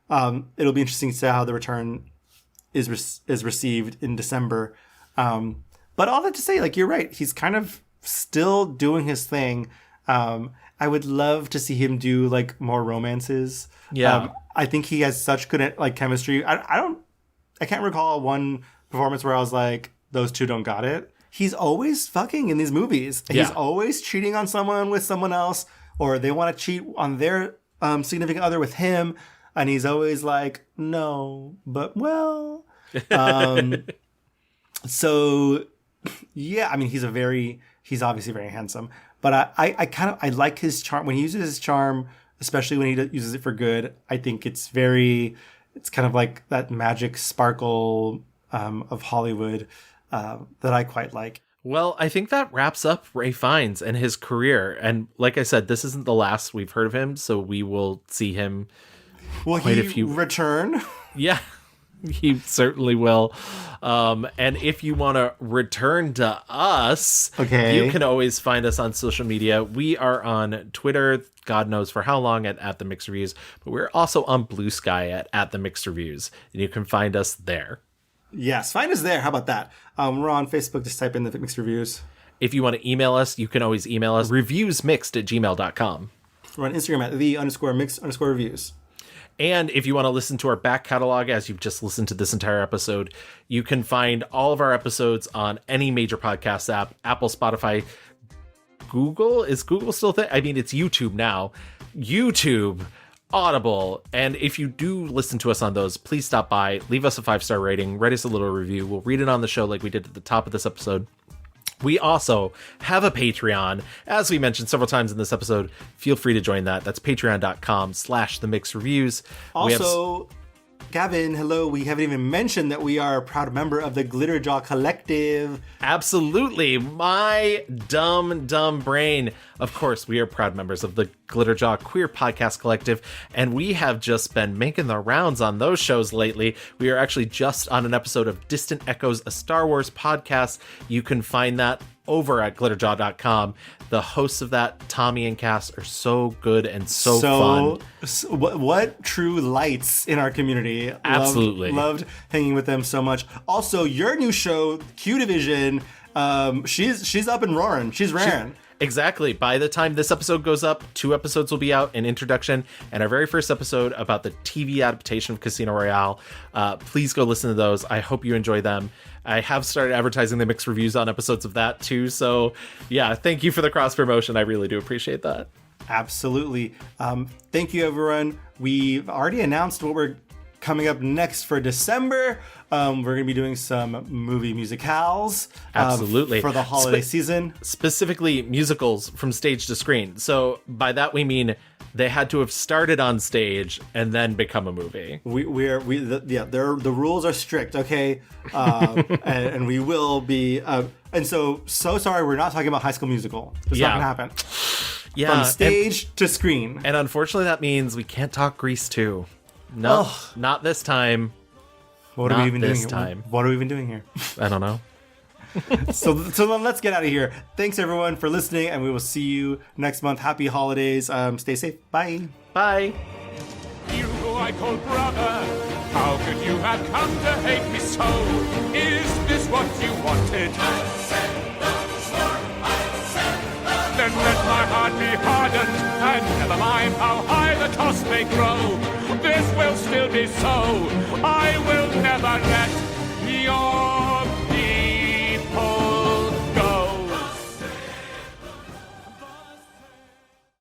It'll be interesting to see how The Return is received in December. But all that to say, you're right. He's kind of still doing his thing. I would love to see him do more romances. Yeah. I think he has such good chemistry. I can't recall one performance where I was like, those two don't got it. He's always fucking in these movies. Yeah. He's always cheating on someone with someone else, or they want to cheat on their significant other with him. And he's always like, no, but well. So yeah, I mean, he's obviously very handsome. But I like his charm. When he uses his charm, especially when he uses it for good, I think it's kind of like that magic sparkle of Hollywood that I quite like. Well, I think that wraps up Ray Fiennes and his career. And like I said, this isn't the last we've heard of him, so we will see him return? Yeah. He certainly will. And if you want to return to us, you can always find us on social media. We are on Twitter, God knows for how long, at The Mixed Reviews, but we're also on Blue Sky at The Mixed Reviews, and you can find us there. Yes, find us there. How about that? We're on Facebook. Just type in The Mixed Reviews. If you want to email us, you can always email us, reviewsmixed@gmail.com. We're on Instagram at _mixed_reviews. And if you want to listen to our back catalog, as you've just listened to this entire episode, you can find all of our episodes on any major podcast app, Apple, Spotify, Google. Is Google still a thing? I mean, it's YouTube now. YouTube, Audible. And if you do listen to us on those, please stop by, leave us a 5-star rating, write us a little review. We'll read it on the show like we did at the top of this episode. We also have a Patreon, as we mentioned several times in this episode. Feel free to join that. That's patreon.com/themixedreviews. Also, Gavin, hello. We haven't even mentioned that we are a proud member of the Glitterjaw Collective. Absolutely. My dumb brain. Of course, we are proud members of the Glitterjaw Queer Podcast Collective, and we have just been making the rounds on those shows lately. We are actually just on an episode of Distant Echoes, a Star Wars podcast. You can find that over at glitterjaw.com. The hosts of that, Tommy and Cass, are so good and so fun. What true lights in our community. Absolutely. Loved hanging with them so much. Also, your new show, Q Division, she's up and roaring. She's raring. Exactly. By the time this episode goes up, 2 episodes will be out, an introduction, and our very first episode about the TV adaptation of Casino Royale. Please go listen to those. I hope you enjoy them. I have started advertising the mixed reviews on episodes of that too. So yeah, thank you for the cross promotion. I really do appreciate that. Absolutely. Thank you, everyone. We've already announced what we're coming up next for December. We're going to be doing some movie musicals. Absolutely. For the holiday season. Specifically musicals from stage to screen. So by that we mean they had to have started on stage and then become a movie. The rules are strict, okay? And we will be... and so sorry, we're not talking about High School Musical. It's not going to happen. Yeah. From stage to screen. And unfortunately that means we can't talk Grease 2. No, not this time. What are we even doing this here? time? What are we even doing here? I don't know. So then let's get out of here. Thanks everyone for listening, and we will see you next month. Happy holidays. Stay safe. Bye. Bye. You who I call brother, how could you have come to hate me so? Is this what you wanted? Then let my heart be hardened, and never mind how high the toss may grow. This will still be so. I will never let your